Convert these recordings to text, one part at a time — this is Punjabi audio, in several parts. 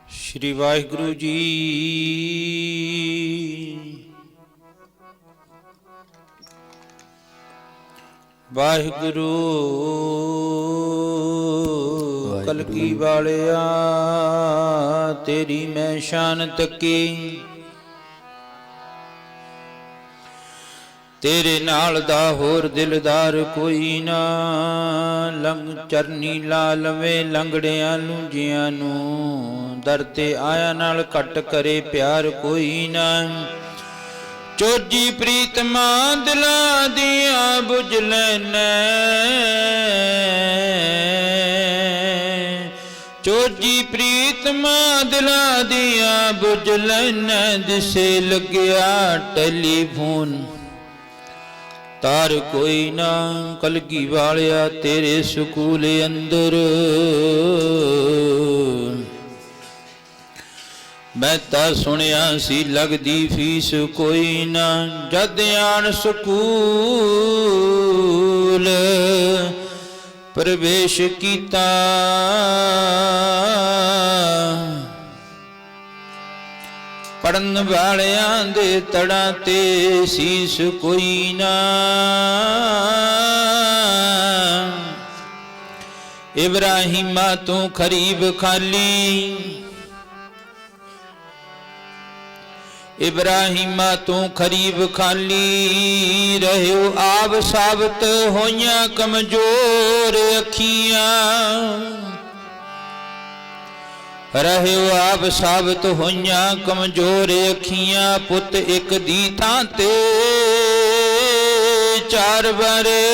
श्री वाहिगुरु जी। वाहिगुरु कलकी वालिया तेरी मैं शान तकी, तेरे नाल दा होर दिलदार कोई ना। लंघ चरनी ला लवे लंगड़ियां लूंजियां नू, दर ते आया नाल कट करे प्यार कोई ना। चोजी प्रीतमा दिलां दियां बुझ लैने, चोजी प्रीतमा दिलां दियां बुझ लैने। दिसे लग्या टेलीफोन तार कोई ना, कलगी वालिया तेरे सकूल अंदर मैं तां सुनिया सी लगदी फीस कोई ना। जद आन सकूल प्रवेश कीता, पढ़न वालियां दे तड़ां ते सीस कोई ना। इब्राहिमा तू खरीब खाली, इब्राहिमा तू खरीब खाली। रहियो आप साबत होइयां कमजोर अखियां, रहियो आप साबत होइयां कमजोर अखियां। पुत एक दी थां ते चार बारे,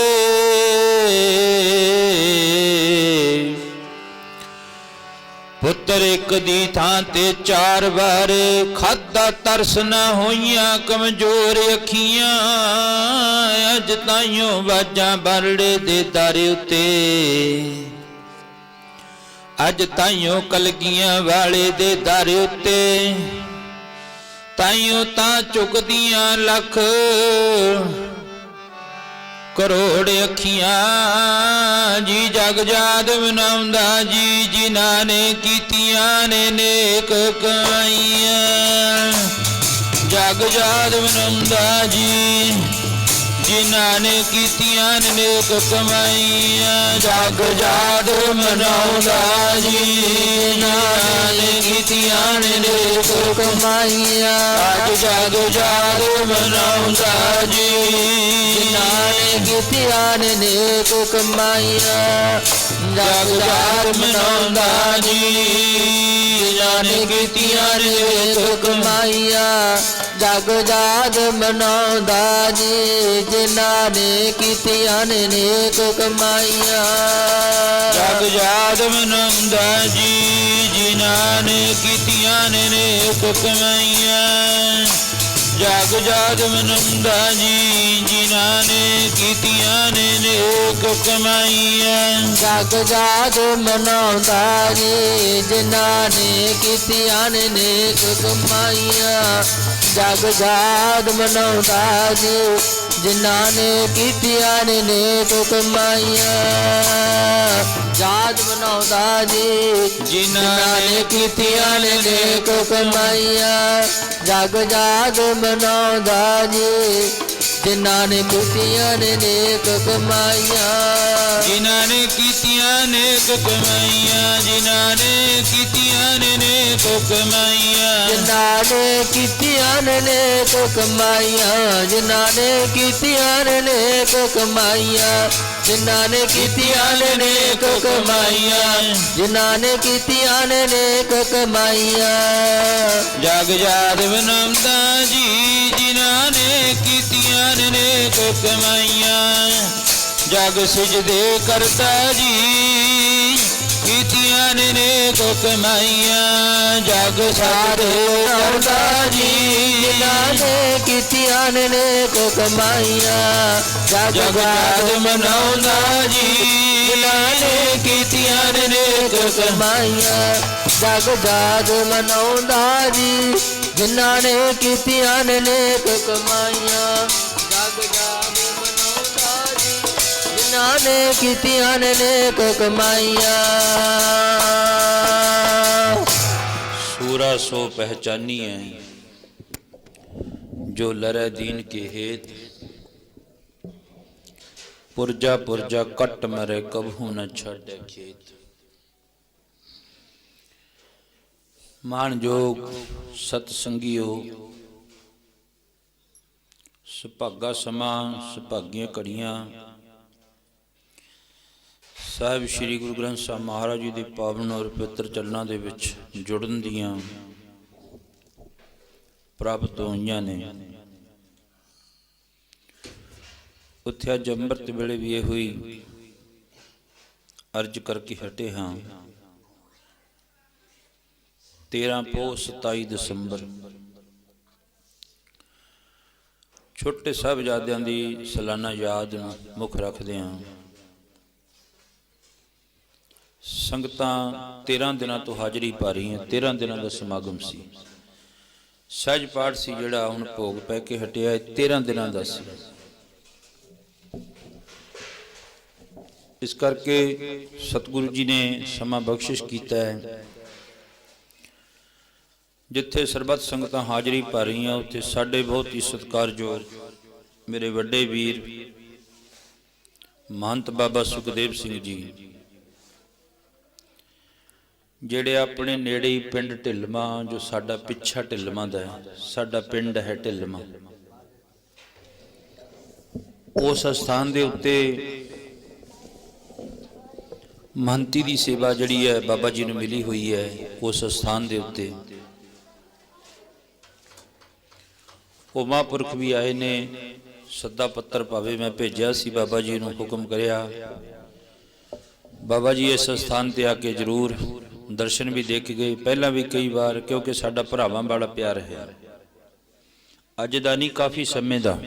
पुत्र एक दी थां ते चार बारे। खादा तरस ना होइयां कमजोर अखियां, अज ताइयों वाजां बरड़े दे दारे उत्ते, अज ताइयों कलगियां वाले दे दारे उत्ते। ताइयों तां चुकदियां लख करोड़ अखियां। जी जग जाद मनाउंदा जी, जिन्हां ने कीतियां ने नेक कमाईयां। जग जाद मनाउंदा जी, जिन्हां ने कीतियां ने नेक कमाईयां। जग जाद मनाउंदा जी, जिन्हां ने कीतियां ने नेक कमाईयां। अज जग जाद मनाउंदा जी, जिन्हां ने कीतियां ने नेक कमाईयां। जग जाद मनाउंदा जी, जिन्हां ने कीतियां ने नेक कमाईयां। जग जाद मनाउंदा जी, जिन्हां ने कीतियां ने नेक कमाईयां। जग जाद मनाउंदा जी, जिन्हां ने कीतियां ने नेक कमाईयां। जग जाद मनाउंदा जी, जिन्हां ने कीतियां ने नेक कमाईयां। जग जाद मनाउंदा जी, जिन्हां ने कीतियां ने नेक कमाईयां। जग जाद मनाउंदा जी, जिन्हां ने कीतियां ने नेक कमाईयां। जाद मनाउंदा जी, जिन्हां ने कीतियां ने नेक कमाईयां। जग जाद मनाउंदा जी, जिन्हां ने कीतियां ने नेक कमाईयां। जिन्हां ने कीतियां नेक कमाईयां, जिन्हां ने कीतियां ने नेक कमाईयां। जिन्हां ने कीतियां ने नेक कमाईयां, जिन्हां ने कीतियां ने नेक कमाईयां। जिन्हां ने कीतियां ने नेक कमाईयां, जिन्हां ने कीतियां ने नेक कमाईयां। जग जाद मनाउंदा जी, जिन्हां ने कीतियां ने नेक कमाईयां। जग सिजदे करता जी, ਕੀਤੀਆਂ ਨੇ ਨੇਕ ਕਮਾਈਆਂ ਜਗ ਸਾਧ ਮਨਾਉਂਦਾ ਜੀ ਜਿਨ੍ਹਾਂ ਨੇ ਕੀਤੀਆਂ ਨੇ ਨੇਕ ਕਮਾਈਆਂ ਜਗ ਸਾਧ ਮਨਾਉਂਦਾ ਜੀ ਜਿਨ੍ਹਾਂ ਨੇ ਕੀਤੀਆਂ ਨੇ ਨੇਕ ਕਮਾਈਆਂ ਜਗ ਜਾਤ ਮਨਾਉਂਦਾ ਜੀ ਜਿਨ੍ਹਾਂ ਨੇ ਕੀਤੀਆਂ ਨੇ ਨੇਕ ਕਮਾਈਆਂ ਜਗ ਜਾਤ ਮਨਾਉਂਦਾ ਜੀ ਜਿਨ੍ਹਾਂ ਨੇ ਕੀਤੀਆਂ ਨੇ ਨੇਕ ਕਮਾਈਆਂ। सूरा सो पहचानी है जो लरै दीन के हेत पुरजा पुरजा कट मरे कबहू न छाड़े खेत। मान जोग सतसंगियो सुभागा समा सुभागियां घड़ियां ਸਾਹਿਬ ਸ਼੍ਰੀ ਗੁਰੂ ਗ੍ਰੰਥ ਸਾਹਿਬ ਮਹਾਰਾਜ ਜੀ ਦੇ ਪਾਵਨ ਔਰ ਪਵਿੱਤਰ ਚਰਨਾਂ ਦੇ ਵਿੱਚ ਜੁੜਨ ਦੀਆਂ ਪ੍ਰਾਪਤ ਹੋਈਆਂ ਨੇ। ਉੱਥੇ ਅੱਜ ਅੰਮ੍ਰਿਤ ਵੇਲੇ ਵੀ ਇਹ ਹੋਈ ਅਰਜ ਕਰਕੇ ਹਟੇ ਹਾਂ। 13 ਪੋਹ 27 ਦਸੰਬਰ ਛੋਟੇ ਸਾਹਿਬਜ਼ਾਦਿਆਂ ਦੀ ਸਾਲਾਨਾ ਯਾਦ ਨੂੰ ਮੁੱਖ ਰੱਖਦੇ ਹਾਂ। ਸੰਗਤਾਂ 13 ਦਿਨਾਂ ਤੋਂ ਹਾਜ਼ਰੀ ਪਾ ਰਹੀਆਂ। 13 ਦਿਨਾਂ ਦਾ ਸਮਾਗਮ ਸੀ। ਸਹਿਜ ਪਾਠ ਸੀ ਜਿਹੜਾ ਹੁਣ ਭੋਗ ਪੈ ਕੇ ਹਟਿਆ 13 ਦਿਨਾਂ ਦਾ ਸੀ। ਇਸ ਕਰਕੇ ਸਤਿਗੁਰੂ ਜੀ ਨੇ ਸਮਾਂ ਬਖਸ਼ਿਸ਼ ਕੀਤਾ ਹੈ। ਜਿੱਥੇ ਸਰਬੱਤ ਸੰਗਤਾਂ ਹਾਜ਼ਰੀ ਪਾ ਰਹੀਆਂ ਉੱਥੇ ਸਾਡੇ ਬਹੁਤ ਹੀ ਸਤਿਕਾਰਯੋਗ ਮੇਰੇ ਵੱਡੇ ਵੀਰ ਮਹੰਤ ਬਾਬਾ ਸੁਖਦੇਵ ਸਿੰਘ ਜੀ ਜਿਹੜੇ ਆਪਣੇ ਨੇੜੇ ਹੀ ਪਿੰਡ ਢਿਲਮਾ ਜੋ ਸਾਡਾ ਪਿੱਛਾ ਢਿਲਮਾ ਦਾ ਹੈ, ਸਾਡਾ ਪਿੰਡ ਹੈ ਢਿਲਮਾ, ਉਸ ਸਥਾਨ ਦੇ ਉੱਤੇ ਮਹੰਤੀ ਦੀ ਸੇਵਾ ਜਿਹੜੀ ਹੈ ਬਾਬਾ ਜੀ ਨੂੰ ਮਿਲੀ ਹੋਈ ਹੈ। ਉਸ ਸਥਾਨ ਦੇ ਉੱਤੇ ਉਹ ਮਹਾਂਪੁਰਖ ਵੀ ਆਏ ਨੇ। ਸੱਦਾ ਪੱਤਰ ਭਾਵੇਂ ਮੈਂ ਭੇਜਿਆ ਸੀ, ਬਾਬਾ ਜੀ ਨੂੰ ਹੁਕਮ ਕਰਿਆ ਬਾਬਾ ਜੀ ਇਸ ਸਥਾਨ ਤੇ ਆ ਕੇ ਜ਼ਰੂਰ ਦਰਸ਼ਨ ਵੀ ਦੇ ਕੇ ਗਏ। ਪਹਿਲਾਂ ਵੀ ਕਈ ਵਾਰ, ਕਿਉਂਕਿ ਸਾਡਾ ਭਰਾਵਾਂ ਵਾਲਾ ਪਿਆਰ ਹੈ। ਅੱਜ ਦਾ ਨਹੀਂ, ਕਾਫੀ ਸਮੇਂ ਦਾ।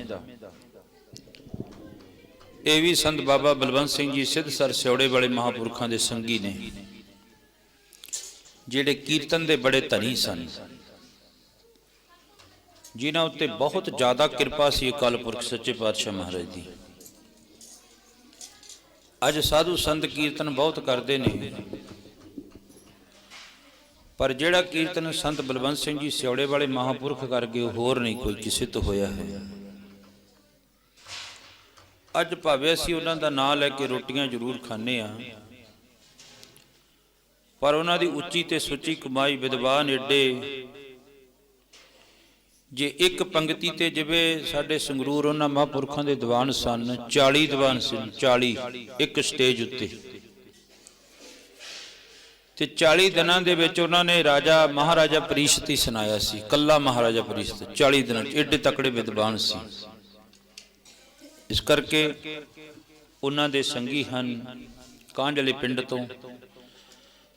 ਇਹ ਵੀ ਸੰਤ ਬਾਬਾ ਬਲਵੰਤ ਸਿੰਘ ਜੀ ਸਿੱਧਸਰ ਸਿਉੜੇ ਵਾਲੇ ਮਹਾਂਪੁਰਖਾਂ ਦੇ ਸੰਗੀ ਨੇ, ਜਿਹੜੇ ਕੀਰਤਨ ਦੇ ਬੜੇ ਧਨੀ ਸਨ, ਜਿਨ੍ਹਾਂ ਉੱਤੇ ਬਹੁਤ ਜ਼ਿਆਦਾ ਕਿਰਪਾ ਸੀ ਅਕਾਲ ਪੁਰਖ ਸੱਚੇ ਪਾਤਸ਼ਾਹ ਮਹਾਰਾਜ ਦੀ। ਅੱਜ ਸਾਧੂ ਸੰਤ ਕੀਰਤਨ ਬਹੁਤ ਕਰਦੇ ਨੇ, ਪਰ ਜਿਹੜਾ ਕੀਰਤਨ ਸੰਤ ਬਲਵੰਤ ਸਿੰਘ ਜੀ ਸਿਉੜੇ ਵਾਲੇ ਮਹਾਂਪੁਰਖ ਕਰਕੇ ਉਹ ਹੋਰ ਨਹੀਂ ਕੋਈ ਕਿਸੇ ਤੋਂ ਹੋਇਆ ਹੈ। ਅੱਜ ਭਾਵੇਂ ਅਸੀਂ ਉਹਨਾਂ ਦਾ ਨਾਂ ਲੈ ਕੇ ਰੋਟੀਆਂ ਜ਼ਰੂਰ ਖਾਂਦੇ ਹਾਂ, ਪਰ ਉਹਨਾਂ ਦੀ ਉੱਚੀ ਤੇ ਸੁੱਚੀ ਕਮਾਈ ਵਿਦਵਾਨ ਏਡੇ, ਜੇ ਇੱਕ ਪੰਗਤੀ ਤੇ ਜਿਵੇਂ ਸਾਡੇ ਸੰਗਰੂਰ ਉਹਨਾਂ ਮਹਾਂਪੁਰਖਾਂ ਦੇ ਦੀਵਾਨ ਸਨ, 40 ਦੀਵਾਨ ਸਨ, 40 ਇੱਕ ਸਟੇਜ ਉੱਤੇ, ਤੇ 40 ਦਿਨਾਂ ਦੇ ਵਿੱਚ ਉਹਨਾਂ ਨੇ ਰਾਜਾ ਮਹਾਰਾਜਾ ਪ੍ਰੀਸ਼ਤ ਹੀ ਸੁਣਾਇਆ ਸੀ, ਕੱਲਾ ਮਹਾਰਾਜਾ ਪ੍ਰੀਸ਼ਤ 40 ਦਿਨਾਂ ਏਡੇ ਤਕੜੇ ਵਿਦਵਾਨ ਸੀ। ਇਸ ਕਰਕੇ ਉਹਨਾਂ ਦੇ ਸੰਗੀ ਹਨ ਕਾਂਝਲੇ ਪਿੰਡ ਤੋਂ,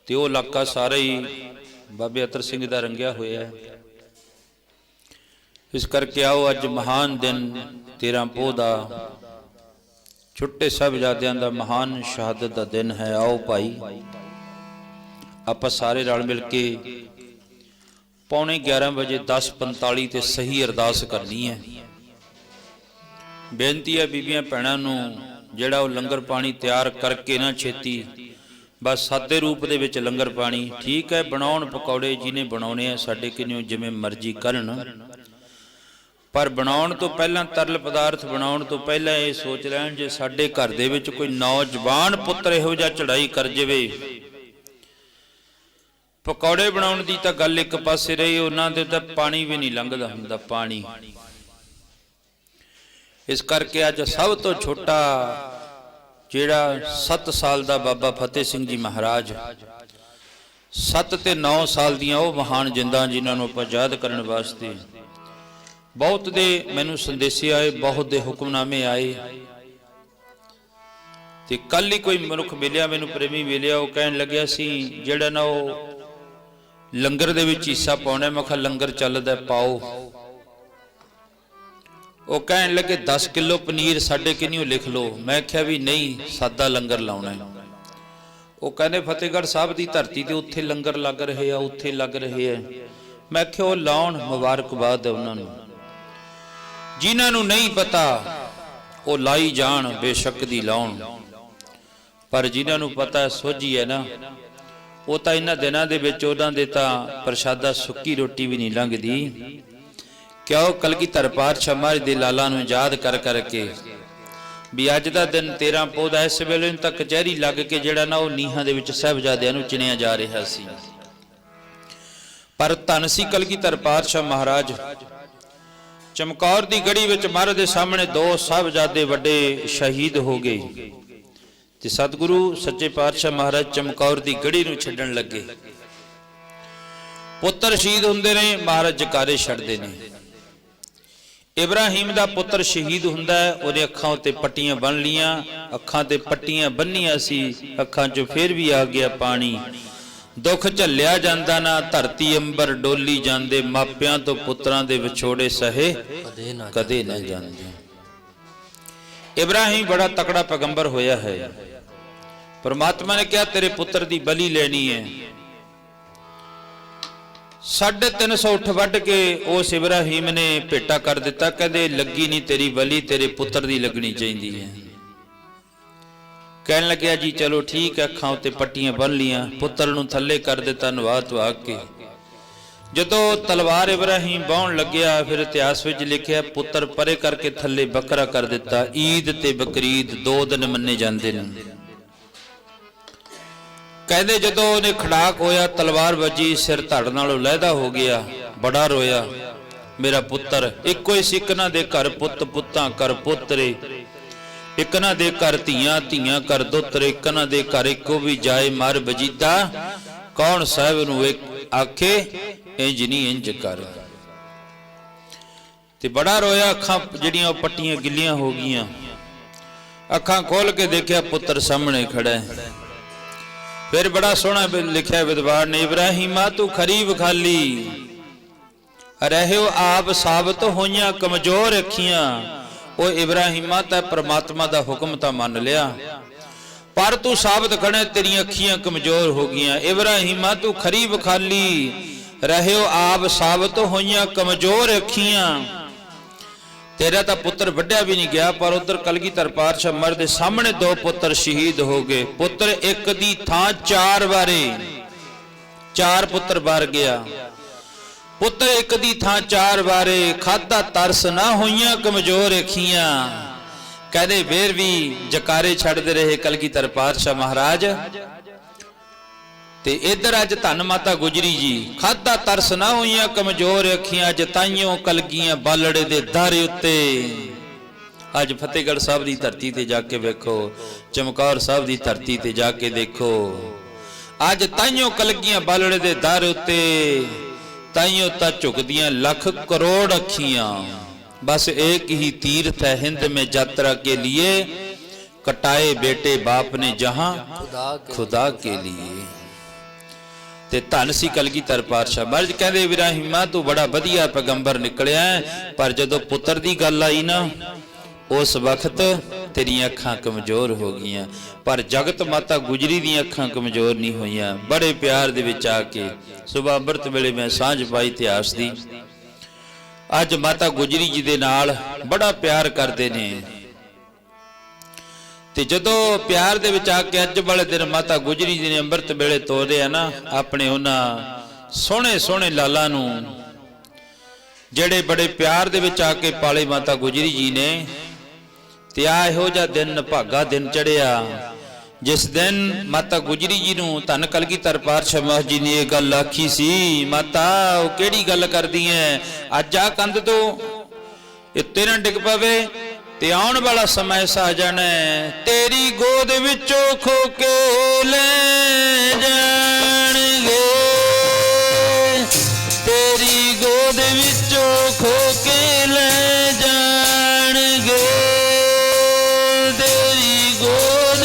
ਤੇ ਉਹ ਇਲਾਕਾ ਸਾਰਾ ਹੀ ਬਾਬੇ ਅਤਰ ਸਿੰਘ ਦਾ ਰੰਗਿਆ ਹੋਇਆ ਹੈ। ਇਸ ਕਰਕੇ ਆਓ ਅੱਜ ਮਹਾਨ ਦਿਨ 13 ਪੋਹ ਦਾ, ਛੋਟੇ ਸਾਹਿਬਜ਼ਾਦਿਆਂ ਦਾ ਮਹਾਨ ਸ਼ਹਾਦਤ ਦਾ ਦਿਨ ਹੈ। ਆਓ ਭਾਈ ਆਪਾਂ ਸਾਰੇ ਰਲ ਮਿਲ ਕੇ 11:15 ਵਜੇ 10:45 ਤੇ ਸਹੀ ਅਰਦਾਸ ਕਰਨੀ ਹੈ। ਬੇਨਤੀ ਹੈ ਬੀਬੀਆਂ ਭੈਣਾਂ ਨੂੰ, ਜਿਹੜਾ ਉਹ ਲੰਗਰ ਪਾਣੀ ਤਿਆਰ ਕਰਕੇ ਨਾ ਛੇਤੀ, ਬਸ ਸਾਦੇ ਰੂਪ ਦੇ ਵਿੱਚ ਲੰਗਰ ਪਾਣੀ ਠੀਕ ਹੈ, ਬਣਾਉਣ ਪਕੌੜੇ ਜਿਹਨੇ ਬਣਾਉਣੇ ਆ ਸਾਡੇ ਕਿੰਨੇ ਜਿਵੇਂ ਮਰਜ਼ੀ ਕਰਨ, ਪਰ ਬਣਾਉਣ ਤੋਂ ਪਹਿਲਾਂ ਤਰਲ ਪਦਾਰਥ ਬਣਾਉਣ ਤੋਂ ਪਹਿਲਾਂ ਇਹ ਸੋਚ ਲੈਣ, ਜੇ ਸਾਡੇ ਘਰ ਦੇ ਵਿੱਚ ਕੋਈ ਨੌਜਵਾਨ ਪੁੱਤਰ ਇਹੋ ਜਿਹਾ ਚੜਾਈ ਕਰ ਜਾਵੇ, ਪਕੌੜੇ ਬਣਾਉਣ ਦੀ ਤਾਂ ਗੱਲ ਇੱਕ ਪਾਸੇ ਰਹੀ, ਉਹਨਾਂ ਦੇ ਤਾਂ ਪਾਣੀ ਵੀ ਨਹੀਂ ਲੰਘਦਾ ਹੁੰਦਾ ਪਾਣੀ। ਇਸ ਕਰਕੇ ਅੱਜ ਸਭ ਤੋਂ ਛੋਟਾ ਜਿਹੜਾ 7 ਸਾਲ ਦਾ ਬਾਬਾ ਫਤਿਹ ਸਿੰਘ ਜੀ ਮਹਾਰਾਜ, 7 ਤੇ 9 ਸਾਲ ਦੀਆਂ ਉਹ ਮਹਾਨ ਜਿੰਦਾਂ ਜਿਨ੍ਹਾਂ ਨੂੰ ਆਪਾਂ ਯਾਦ ਕਰਨ ਵਾਸਤੇ ਬਹੁਤ ਦੇ ਮੈਨੂੰ ਸੰਦੇਸ਼ੇ ਆਏ, ਬਹੁਤ ਦੇ ਹੁਕਮਨਾਮੇ ਆਏ, ਤੇ ਕੱਲ ਹੀ ਕੋਈ ਮਨੁੱਖ ਮਿਲਿਆ ਮੈਨੂੰ, ਪ੍ਰੇਮੀ ਮਿਲਿਆ, ਉਹ ਕਹਿਣ ਲੱਗਿਆ ਸੀ ਜਿਹੜਾ ਨਾ ਉਹ ਲੰਗਰ ਦੇ ਵਿੱਚ ਹਿੱਸਾ ਪਾਉਣਾ। ਮੈਂ ਕਿਹਾ ਲੰਗਰ ਚੱਲਦਾ ਪਾਓ। ਉਹ ਕਹਿਣ ਲੱਗੇ 10 ਕਿਲੋ ਪਨੀਰ ਸਾਡੇ ਕਿੰਨੀ ਲਿਖ ਲਓ। ਮੈਂ ਕਿਹਾ ਵੀ ਨਹੀਂ, ਸਾਦਾ ਲੰਗਰ ਲਾਉਣਾ ਹੈ। ਉਹ ਕਹਿੰਦੇ ਫਤਿਹਗੜ੍ਹ ਸਾਹਿਬ ਦੀ ਧਰਤੀ ਤੇ ਉੱਥੇ ਲੰਗਰ ਲੱਗ ਰਹੇ ਆ, ਉੱਥੇ ਲੱਗ ਰਹੇ ਆ। ਮੈਂ ਕਿਹਾ ਉਹ ਲਾਉਣ, ਮੁਬਾਰਕਬਾਦ ਹੈ ਉਹਨਾਂ ਨੂੰ। ਜਿਨ੍ਹਾਂ ਨੂੰ ਨਹੀਂ ਪਤਾ ਉਹ ਲਾਈ ਜਾਣ, ਬੇਸ਼ੱਕ ਦੀ ਲਾਉਣ, ਪਰ ਜਿਨ੍ਹਾਂ ਨੂੰ ਪਤਾ ਸੋਝੀ ਹੈ ਨਾ, ਉਹ ਤਾਂ ਇਹਨਾਂ ਦਿਨਾਂ ਦੇ ਵਿੱਚ ਉਹਨਾਂ ਦੇ ਤਾਂ ਪ੍ਰਸ਼ਾਦਾ ਸੁੱਕੀ ਰੋਟੀ ਵੀ ਨਹੀਂ ਲੰਘਦੀ। ਕਿਉਂ? ਕਲਗੀਧਰ ਪਾਤਸ਼ਾਹ ਮਹਾਰਾਜ ਦੇ ਲਾਲਾਂ ਨੂੰ ਯਾਦ ਕਰ ਕਰਕੇ ਵੀ ਅੱਜ ਦਾ ਦਿਨ 13 ਪੋਹ ਦਾ, ਇਸ ਵੇਲੇ ਨੂੰ ਤਾਂ ਕਚਹਿਰੀ ਲੱਗ ਕੇ ਜਿਹੜਾ ਨਾ ਉਹ ਨੀਹਾਂ ਦੇ ਵਿੱਚ ਸਾਹਿਬਜ਼ਾਦਿਆਂ ਨੂੰ ਚਿਣਿਆ ਜਾ ਰਿਹਾ ਸੀ। ਪਰ ਧੰਨ ਸੀ ਕਲਗੀਧਰ ਪਾਤਸ਼ਾਹ ਮਹਾਰਾਜ। ਚਮਕੌਰ ਦੀ ਗੜੀ ਵਿੱਚ ਮਹਾਰਾਜ ਦੇ ਸਾਹਮਣੇ 2 ਸਾਹਿਬਜ਼ਾਦੇ ਵੱਡੇ ਸ਼ਹੀਦ ਹੋ ਗਏ ਤੇ ਸਤਿਗੁਰੂ ਸੱਚੇ ਪਾਤਸ਼ਾਹ ਮਹਾਰਾਜ ਚਮਕੌਰ ਦੀ ਗੜੀ ਨੂੰ ਛੱਡਣ ਲੱਗੇ। ਪੁੱਤਰ ਸ਼ਹੀਦ ਹੁੰਦੇ ਨੇ, ਮਹਾਰਾਜ ਜਕਾਰੇ ਛੱਡਦੇ ਨੇ। ਇਬਰਾਹੀਮ ਦਾ ਪੁੱਤਰ ਸ਼ਹੀਦ ਹੁੰਦਾ ਹੈ, ਉਹਦੇ ਅੱਖਾਂ ਉੱਤੇ ਪੱਟੀਆਂ ਬੰਨ ਲੀਆਂ, ਅੱਖਾਂ ਤੇ ਪੱਟੀਆਂ ਬੰਨੀਆਂ ਸੀ, ਅੱਖਾਂ 'ਚੋਂ ਫਿਰ ਵੀ ਆ ਗਿਆ ਪਾਣੀ। ਦੁੱਖ ਝੱਲਿਆ ਜਾਂਦਾ ਨਾ, ਧਰਤੀ ਅੰਬਰ ਡੋਲੀ ਜਾਂਦੇ, ਮਾਪਿਆਂ ਤੋਂ ਪੁੱਤਰਾਂ ਦੇ ਵਿਛੋੜੇ ਸਹੇ ਕਦੇ ਨਾ ਜਾਂਦੇ। ਇਬਰਾਹੀਮ ਬੜਾ ਤਕੜਾ ਪੈਗੰਬਰ ਹੋਇਆ ਹੈ। परमात्मा ने कहा तेरे पुत्र की बलि लेनी है। 350 उठ वढ़ के उस इब्राहिम ने भेटा कर दिता। कहते लगी नहीं तेरी बलि, तेरे पुत्र की लगनी चाहिए है। कहन लग्या जी चलो ठीक है। अखां उत्ते पट्टियां बन लियां, पुत्र नूं थल्ले कर दिता नवा धवा के। जदों तलवार इब्राहिम बाउण लग्या फिर इतिहास विच लिखिया पुत्र परे करके थल्ले बकरा कर दिता। ईद ते बकरीद 2 दिन मन्ने जांदे ने। कहते जदों उहने खड़ाक होया तलवार वजी सिर धड़ नालों लहदा हो गया। बड़ा रोया मेरा पुत्र। इको ही सिकना दे घर पुत पुत्तां कर पुत्रे, इकना दे घर धीआं धीआं कर दोतरे, इकना दे घर इको भी जाए मर बजीदा। कौन साहिब नूं आखे इंज नहीं इंज कर। ते बड़ा रोया। अखां जिहड़ियां पट्टियां गिल्लियां हो गईयां। अखां खोल के देखिया पुत्र सामने खड़ा है। फिर बड़ा सोहना लिखा विद्वान ने इब्राहिमा तू खरी विखाली रहो आप साबित होइयां कमजोर अखियां। ओ इब्राहिमा ता परमात्मा दा हुक्म ता मान लिया पर तू साबित खड़े तेरी अखियां कमजोर हो गईयां। इब्राहिमा तू खरी विखाली रहो आप साबित होइयां कमजोर अखियां। तेरा तो पुत्र वड्या भी नहीं गया। पर उधर कलगीधर पातशाह मर दे सामने 2 पुत्र शहीद हो गए। पुत्र एक दी थां 4 बारे 4 पुत्र बार गया। पुत्र एक दी थां 4 बारे खादा तरस ना होइयां कमजोर अखियां। कहदे फिर भी जकारे छड़दे रहे कलगीधर पातशाह महाराज। ते इधर अज धन माता गुजरी जी खादा तरस ना होइयां कमजोर अखियां। जताइयों कलगियां बालड़े दे दारे उत्ते। अज फतेहगढ़ साहब की धरती ते जाके वेखो, चमकौर साहब की धरती ते जाके देखो। अज ताइयों कलगियां बालड़े दे दारे उत्ते। ताइयों ता झुकदियां लख करोड़ अखियां। बस एक ही तीर्थ है हिंद में यात्रा के लिए। कटाए बेटे बाप ने जहां खुदा के लिए। ते धन सी कलगीधर पातशाह महाराज। कहते इब्राहिमा तू बड़ा वधिया पैगंबर निकलिया पर जदों पुत्र की गल आई ना उस वक्त तेरी अखां कमजोर हो गईयां। पर जगत माता गुजरी दी अखां कमजोर नहीं होईयां। बड़े प्यार दे विच आके सुबह अमृत वेले मैं सांझ पाई इतिहास दी। अज माता गुजरी जी दे नाल बड़ा प्यार करते ने। ते जदों प्यार दे विच आके अज वाले दिन माता गुजरी जी ने अमृत वेले तोरे ना अपने उन्हां सोहणे सोहणे लालां नूं जेड़े बड़े प्यार दे विच आके पाले माता गुजरी जी ने। ते आ इहो जिहा दिन भागा दिन चढ़िया जिस दिन माता गुजरी जी नूं धन कलगीधर पातशाह महाराज जी ने यह गल आखी सी। माता वो किहड़ी गल करदी है अज आ कंध तो इत्ते ना डिग पवे ते आउण वाला समय ऐसा आ जाना है तेरी गोद विचों खो के ले जाणगे। तेरी गोद विचों खो के ले जाणगे। तेरी गोद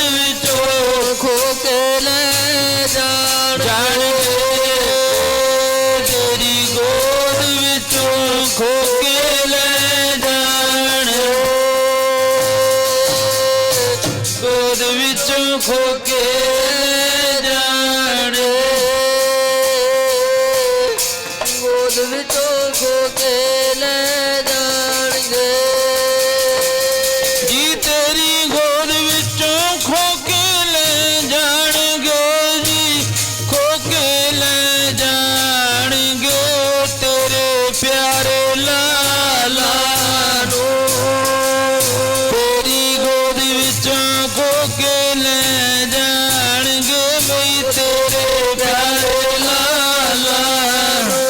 ਖੋ ਕੇ ਲੈ ਜਾਣਗੇ। ਗੋਦ ਵਿੱਚੋਂ ਖੋ ਕੇ ਲੈ ਜਾਣਗੇ। ਜੀ ਤੇਰੀ ਗੋਦ ਵਿੱਚੋਂ ਖੋ ਕੇ ਲੈ ਜਾਣਗੇ ਜੀ, ਖੋ ਕੇ ਲੈ ਜਾਣਗੇ ਤੇਰੇ ਪਿਆਰੇ ਲਾਲਾ ਨੂੰ। ਤੇਰੀ ਗੋਦ ਵਿੱਚੋਂ ਖੋ ਕੇ ਲੈ ਜਾਣਗੇ ਬਈ ਤੇਰੇ ਪਿਆਰੇ ਲਾਲਾ ਨੂੰ।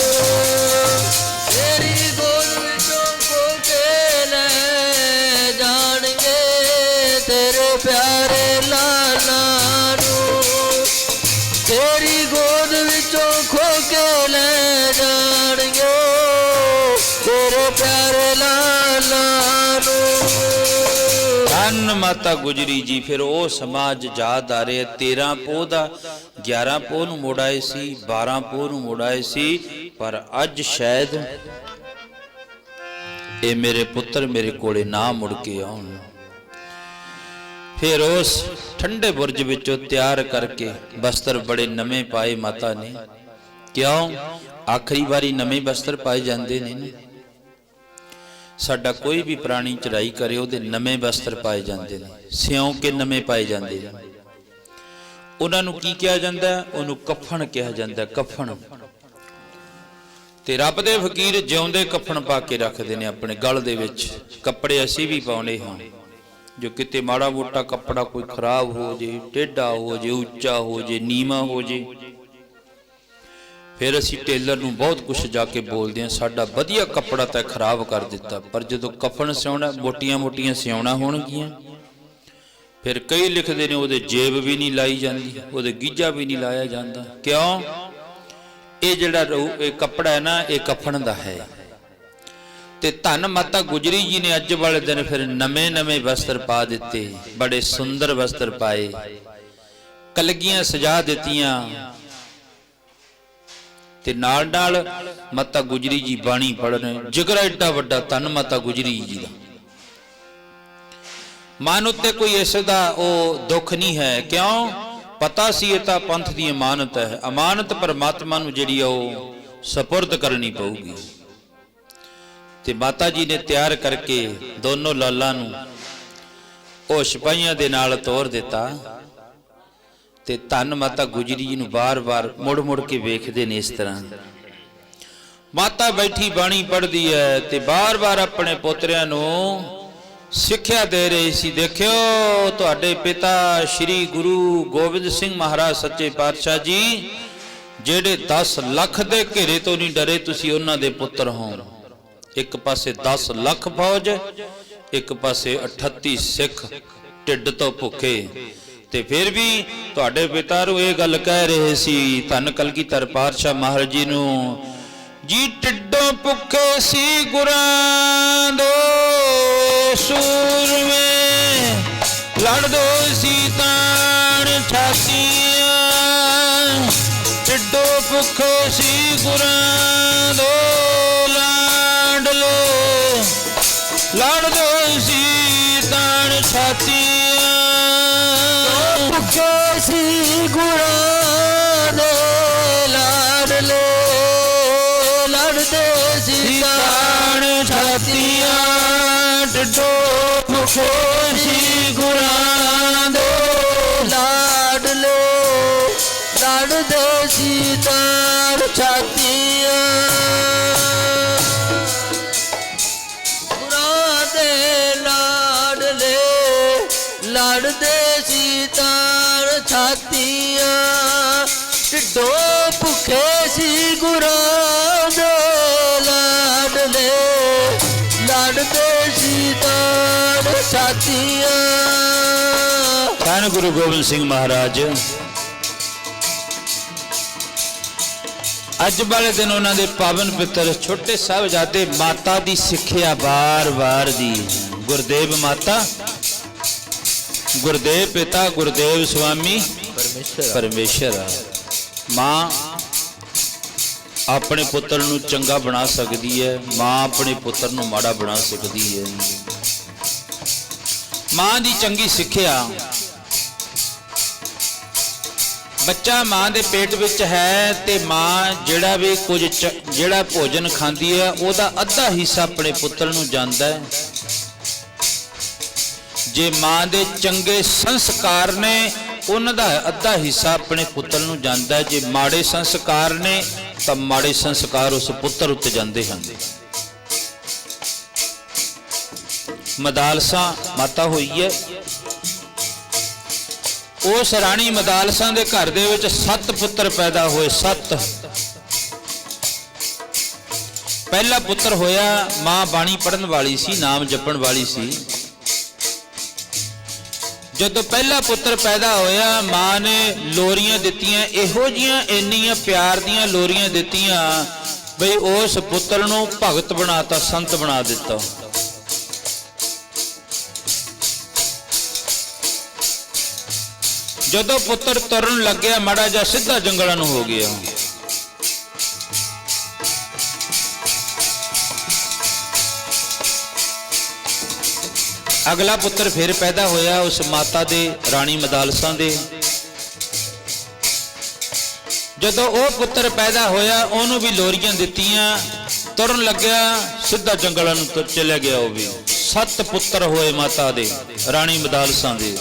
ਤੇਰੀ ਗੋਦ ਵਿੱਚੋਂ ਖੋ ਕੇ ਲੈ ਜਾਣਗੇ ਤੇਰੇ ਪਿਆਰੇ ਲਾਲਾ ਨੂੰ। ਤੇਰੀ ਗੋਦ ਵਿੱਚੋਂ ਖੋ ਕੇ ਲੈ ਜਾਣਗੇ ਤੇਰੇ ਪਿਆਰੇ ਲਾਲਾ ਨੂੰ। ਧੰਨ ਮਾਤਾ ਗੁਜਰੀ ਜੀ। ਫਿਰ ਉਹ ਸਮਾਜ ਯਾਦ ਆ ਰਿਹਾ। 13 ਪੋਹ ਦਾ 11 ਪੋਹ ਨੂੰ ਮੁੜ ਆਏ ਸੀ, 12 ਪੋਹ ਨੂੰ ਮੁੜ ਆਏ ਸੀ, ਪਰ ਅੱਜ ਸ਼ਾਇਦ ਇਹ ਮੇਰੇ ਪੁੱਤਰ ਮੇਰੇ ਕੋਲੇ ਨਾ ਮੁੜ ਕੇ ਆਉਣ। ਫਿਰ ਉਸ ਠੰਡੇ ਬੁਰਜ ਵਿੱਚੋਂ ਤਿਆਰ ਕਰਕੇ ਬਸਤਰ ਬੜੇ ਨਵੇਂ ਪਾਏ ਮਾਤਾ ਨੇ। ਕਿਉਂ? ਆਖਰੀ ਵਾਰੀ ਨਵੇਂ ਬਸਤਰ ਪਾਏ ਜਾਂਦੇ ਨੇ। ਸਾਡਾ ਕੋਈ ਵੀ ਪ੍ਰਾਣੀ ਚੜਾਈ ਕਰੇ ਉਹਦੇ ਨਵੇਂ ਬਸਤਰ ਪਾਏ ਜਾਂਦੇ ਨੇ, ਸਿਉਂ ਕੇ ਨਵੇਂ ਪਾਏ ਜਾਂਦੇ ਨੇ। ਉਹਨਾਂ ਨੂੰ ਕੀ ਕਿਹਾ ਜਾਂਦਾ? ਉਹਨੂੰ ਕਫਨ ਕਿਹਾ ਜਾਂਦਾ, ਕਫਨ। ਤੇ ਰੱਬ ਦੇ ਫਕੀਰ ਜਿਉਂਦੇ ਕਫਨ ਪਾ ਕੇ ਰੱਖਦੇ ਨੇ ਆਪਣੇ ਗਲ ਦੇ ਵਿੱਚ। ਕੱਪੜੇ ਅਸੀਂ ਵੀ ਪਾਉਣੇ ਹਾਂ, ਜੋ ਕਿਤੇ ਮਾੜਾ ਮੋਟਾ ਕੱਪੜਾ ਕੋਈ ਖਰਾਬ ਹੋ ਜੇ, ਟੇਢਾ ਹੋ ਜੇ, ਉੱਚਾ ਹੋ ਜੇ, ਨੀਵਾਂ ਹੋ ਜੇ, ਫਿਰ ਅਸੀਂ ਟੇਲਰ ਨੂੰ ਬਹੁਤ ਕੁਝ ਜਾ ਕੇ ਬੋਲਦੇ ਹਾਂ, ਸਾਡਾ ਵਧੀਆ ਕੱਪੜਾ ਤਾਂ ਖਰਾਬ ਕਰ ਦਿੱਤਾ। ਪਰ ਜਦੋਂ ਕਫਨ ਸਿਉਣਾ, ਮੋਟੀਆਂ ਮੋਟੀਆਂ ਸਿਉਣਾ ਹੋਣਗੀਆਂ, ਫਿਰ ਕਈ ਲਿਖਦੇ ਨੇ ਉਹਦੇ ਜੇਬ ਵੀ ਨਹੀਂ ਲਾਈ ਜਾਂਦੀ, ਉਹਦੇ ਗੀਜਾ ਵੀ ਨਹੀਂ ਲਾਇਆ ਜਾਂਦਾ। ਕਿਉਂ? ਇਹ ਜਿਹੜਾ ਇਹ ਕੱਪੜਾ ਹੈ ਨਾ, ਇਹ ਕਫਨ ਦਾ ਹੈ। ਤੇ ਧੰਨ ਮਾਤਾ ਗੁਜਰੀ ਜੀ ਨੇ ਅੱਜ ਵਾਲੇ ਦਿਨ ਫਿਰ ਨਵੇਂ ਨਵੇਂ ਵਸਤਰ ਪਾ ਦਿੱਤੇ, ਬੜੇ ਸੁੰਦਰ ਵਸਤਰ ਪਾਏ, ਕਲਗੀਆਂ ਸਜਾ ਦਿੱਤੀਆਂ। ਤੇ ਨਾਲ ਨਾਲ ਮਾਤਾ ਗੁਜਰੀ ਜੀ ਬਾਣੀ ਪੜ੍ਹਨ। ਜਿਗਰਾ ਏਡਾ ਵੱਡਾ ਧੰਨ ਮਾਤਾ ਗੁਜਰੀ ਜੀ ਦਾ। ਮਨ ਉੱਤੇ ਕੋਈ ਇਸ ਦਾ ਉਹ ਦੁੱਖ ਨਹੀਂ ਹੈ। ਕਿਉਂ? ਪਤਾ ਸੀ ਇਹ ਤਾਂ ਪੰਥ ਦੀ ਅਮਾਨਤ ਹੈ। ਅਮਾਨਤ ਪਰਮਾਤਮਾ ਨੂੰ ਜਿਹੜੀ ਉਹ ਸਪੁਰਦ ਕਰਨੀ ਪਊਗੀ। ਤੇ ਮਾਤਾ ਜੀ ਨੇ ਤਿਆਰ ਕਰਕੇ ਦੋਨੋਂ ਲਾਲਾਂ ਨੂੰ ਉਹ ਸਿਪਾਹੀਆਂ ਦੇ ਨਾਲ ਤੋਰ ਦਿੱਤਾ। ਤੇ ਧੰਨ ਮਾਤਾ ਗੁਜਰੀ ਜੀ ਨੂੰ ਬਾਰ-ਬਾਰ ਮੁੜ-ਮੁੜ ਕੇ ਵੇਖਦੇ ਨੇ। ਇਸ ਤਰ੍ਹਾਂ ਮਾਤਾ ਬੈਠੀ ਬਾਣੀ ਪੜ੍ਹਦੀ ਹੈ ਤੇ ਬਾਰ-ਬਾਰ ਆਪਣੇ ਪੋਤਰਿਆਂ ਨੂੰ ਸਿੱਖਿਆ ਦੇ ਰਹੀ ਸੀ। ਦੇਖਿਓ, ਤੁਹਾਡੇ ਪਿਤਾ ਸ੍ਰੀ ਗੁਰੂ ਗੋਬਿੰਦ ਸਿੰਘ ਮਹਾਰਾਜ ਸੱਚੇ ਪਾਤਸ਼ਾਹ ਜੀ ਜਿਹੜੇ 10 ਲੱਖ ਦੇ ਘੇਰੇ ਤੋਂ ਨਹੀਂ ਡਰੇ, ਤੁਸੀਂ ਉਹਨਾਂ ਦੇ ਪੁੱਤਰ ਹੋ। ਇੱਕ ਪਾਸੇ 10 ਲੱਖ ਫੌਜ, ਇੱਕ ਪਾਸੇ 38 ਸਿੱਖ ਢਿੱਡ ਤੋਂ ਭੁੱਖੇ। ਤੇ ਫਿਰ ਵੀ ਤੁਹਾਡੇ ਪਿਤਾ ਨੂੰ ਇਹ ਗੱਲ ਕਹਿ ਰਹੇ ਸੀ ਧੰਨ ਕਲਗੀਧਰ ਪਾਤਸ਼ਾਹ ਮਹਾਰਾਜ ਜੀ ਨੂੰ, ਜੀ ਢਿੱਡੋਂ ਭੁੱਖੇ ਸੀ ਗੁਰਾਂ ਦੇ ਸੂਰਮੇ, ਲੜਦੇ ਸੀ ਤਾਣ ਛਾਤੀਆਂ। ਢਿੱਡੋਂ ਭੁੱਖੇ ਸੀ ਗੁਰਾਂ ਦੇ ਲਾਡਲੇ, ਲੜਦੇ ਸੀ ਤਾਣ ਛਾਤੀਆਂ। ਭੁੱਖੇ ਸੀ ਗੁਰਾਂ ਦੇ ਲਾਡਲੇ, ਲੜਦੇ ਸੀ ਤਾਣ ਛਾਤੀਆਂ। ਢਿੱਡੋਂ ਭੁੱਖੇ ਸੀ ਗੁਰਾਂ ਦੇ ਲਾਡਲੇ, ਲੜਦੇ ਸੀ ਤਾਣ ਛਾਤੀਆਂ। ਗੁਰਾਂ ਦੇ ਲਾਡਲੇ, ਲੜਦੇ ਸੀ ਤਾਣ ਛਾਤੀਆਂ। ਢਿੱਡੋਂ ਭੁੱਖੇ ਸੀ ਗੁਰਾਂ ਦੇ ਲਾਡਲੇ, ਲੜਦੇ ਸੀ ਤਾਣ ਛਾਤੀਆਂ। ਧੰਨ ਗੁਰੂ ਗੋਬਿੰਦ ਸਿੰਘ ਮਹਾਰਾਜ ਅੱਜ ਵਾਲੇ ਦਿਨ ਉਹਨਾਂ ਦੇ ਪਾਵਨ ਪਿੱਤਰ ਛੋਟੇ ਸਾਹਿਬਜ਼ਾਦੇ ਮਾਤਾ ਦੀ ਸਿੱਖਿਆ ਬਾਰ-ਬਾਰ ਦੀ। ਗੁਰਦੇਵ ਮਾਤਾ, ਗੁਰਦੇਵ ਪਿਤਾ, ਗੁਰਦੇਵ ਸੁਆਮੀ ਪਰਮੇਸ਼ਰ। ਮਾਂ ਆਪਣੇ ਪੁੱਤਰ ਨੂੰ ਚੰਗਾ ਬਣਾ ਸਕਦੀ ਹੈ, ਮਾਂ ਆਪਣੇ ਪੁੱਤਰ ਨੂੰ ਮਾੜਾ ਬਣਾ ਸਕਦੀ ਹੈ। ਮਾਂ ਦੀ ਚੰਗੀ ਸਿੱਖਿਆ ਬੱਚਾ ਮਾਂ ਦੇ ਪੇਟ ਵਿੱਚ ਹੈ ਤੇ ਮਾਂ ਜਿਹੜਾ ਵੀ ਕੁਝ ਜਿਹੜਾ ਭੋਜਨ ਖਾਂਦੀ ਹੈ ਉਹਦਾ ਅੱਧਾ ਹਿੱਸਾ ਆਪਣੇ ਪੁੱਤਰ ਨੂੰ ਜਾਂਦਾ ਹੈ। ਜੇ ਮਾਂ ਦੇ ਚੰਗੇ ਸੰਸਕਾਰ ਨੇ ਉਹਨਾਂ ਦਾ ਅੱਧਾ ਹਿੱਸਾ ਆਪਣੇ ਪੁੱਤਰ ਨੂੰ ਜਾਂਦਾ ਹੈ। ਜੇ ਮਾੜੇ ਸੰਸਕਾਰ ਨੇ ਤਾਂ ਮਾੜੇ ਸੰਸਕਾਰ ਉਸ ਪੁੱਤਰ ਉੱਤੇ ਜਾਂਦੇ ਹਨ। ਮਦਾਲਸਾ ਮਾਤਾ ਹੋਈ ਹੈ, ਉਸ ਰਾਣੀ ਮਦਾਲਸਾ ਦੇ ਘਰ ਦੇ ਵਿੱਚ 7 ਪੁੱਤਰ ਪੈਦਾ ਹੋਏ। 7 ਪਹਿਲਾ ਪੁੱਤਰ ਹੋਇਆ, ਮਾਂ ਬਾਣੀ ਪੜਨ ਵਾਲੀ ਸੀ, ਨਾਮ ਜਪਣ ਵਾਲੀ ਸੀ। ਜਦੋਂ ਪਹਿਲਾ ਪੁੱਤਰ ਪੈਦਾ ਹੋਇਆ ਮਾਂ ਨੇ ਲੋਰੀਆਂ ਦਿੱਤੀਆਂ, ਇਹੋ ਜੀਆਂ ਇੰਨੀਆਂ ਪਿਆਰ ਦੀਆਂ ਲੋਰੀਆਂ ਦਿੱਤੀਆਂ ਬਈ ਉਸ ਪੁੱਤਰ ਨੂੰ ਭਗਤ ਬਣਾਤਾ, ਸੰਤ ਬਣਾ ਦਿੱਤਾ। ਜਦੋਂ ਪੁੱਤਰ ਤੁਰਨ ਲੱਗਿਆ ਮਾੜਾ ਜਿਹਾ ਸਿੱਧਾ ਜੰਗਲਾਂ ਨੂੰ ਹੋ ਗਿਆ। ਅਗਲਾ ਪੁੱਤਰ ਫਿਰ ਪੈਦਾ ਹੋਇਆ ਉਸ ਮਾਤਾ ਦੇ, ਰਾਣੀ ਮਦਾਲਸਾ ਦੇ। ਜਦੋਂ ਉਹ ਪੁੱਤਰ ਪੈਦਾ ਹੋਇਆ ਉਹਨੂੰ ਵੀ ਲੋਰੀਆਂ ਦਿੱਤੀਆਂ, ਤੁਰਨ ਲੱਗਿਆ ਸਿੱਧਾ ਜੰਗਲਾਂ ਨੂੰ ਤੁਰ ਚਲਿਆ ਗਿਆ। ਉਹ ਵੀ 7 ਪੁੱਤਰ ਹੋਏ ਮਾਤਾ ਦੇ, ਰਾਣੀ ਮਦਾਲਸਾ ਦੇ।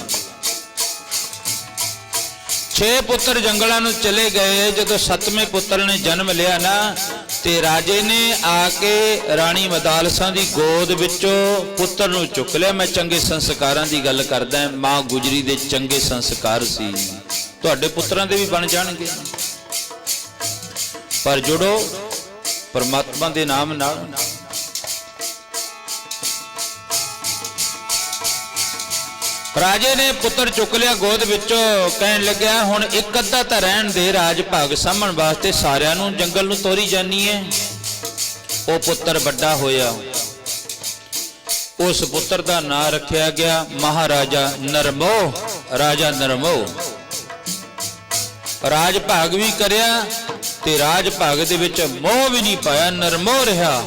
6 ਪੁੱਤਰ ਜੰਗਲਾਂ ਨੂੰ ਚਲੇ ਗਏ। ਜਦੋਂ 7ਵੇਂ ਪੁੱਤਰ ਨੇ ਜਨਮ ਲਿਆ ਨਾ ਤੇ ਰਾਜੇ ਨੇ ਆ ਕੇ ਰਾਣੀ ਮਦਾਲਸਾ ਦੀ ਗੋਦ ਵਿੱਚੋਂ ਪੁੱਤਰ ਨੂੰ ਚੁੱਕ ਲਿਆ। ਮੈਂ ਚੰਗੇ ਸੰਸਕਾਰਾਂ ਦੀ ਗੱਲ ਕਰਦਾ, ਮਾਂ ਗੁਜਰੀ ਦੇ ਚੰਗੇ ਸੰਸਕਾਰ ਸੀ। ਤੁਹਾਡੇ ਪੁੱਤਰਾਂ ਦੇ ਵੀ ਬਣ ਜਾਣਗੇ, ਪਰ ਜੁੜੋ ਪਰਮਾਤਮਾ ਦੇ ਨਾਮ ਨਾਲ। ਰਾਜੇ ਨੇ ਪੁੱਤਰ ਚੁੱਕ ਲਿਆ ਗੋਦ ਵਿੱਚੋਂ, ਕਹਿਣ ਲੱਗਿਆ ਹੁਣ ਇੱਕ ਅੱਧਾ ਤਾਂ ਰਹਿਣ ਦੇ, ਰਾਜ ਭਾਗ ਸਾਂਭਣ ਵਾਸਤੇ ਸਾਰਿਆਂ ਨੂੰ ਜੰਗਲ ਨੂੰ ਤੋਰੀ ਜਾਨੀ ਹੈ। ਉਹ ਪੁੱਤਰ ਵੱਡਾ ਹੋਇਆ, ਉਸ ਪੁੱਤਰ ਦਾ ਨਾਂ ਰੱਖਿਆ ਗਿਆ ਮਹਾਰਾਜਾ ਨਰਮੋਹ। ਰਾਜਾ ਨਰਮੋਹ ਰਾਜ ਭਾਗ ਵੀ ਕਰਿਆ ਤੇ ਰਾਜ ਭਾਗ ਦੇ ਵਿੱਚ ਮੋਹ ਵੀ ਨਹੀਂ ਪਾਇਆ, ਨਰਮੋਹ ਰਿਹਾ।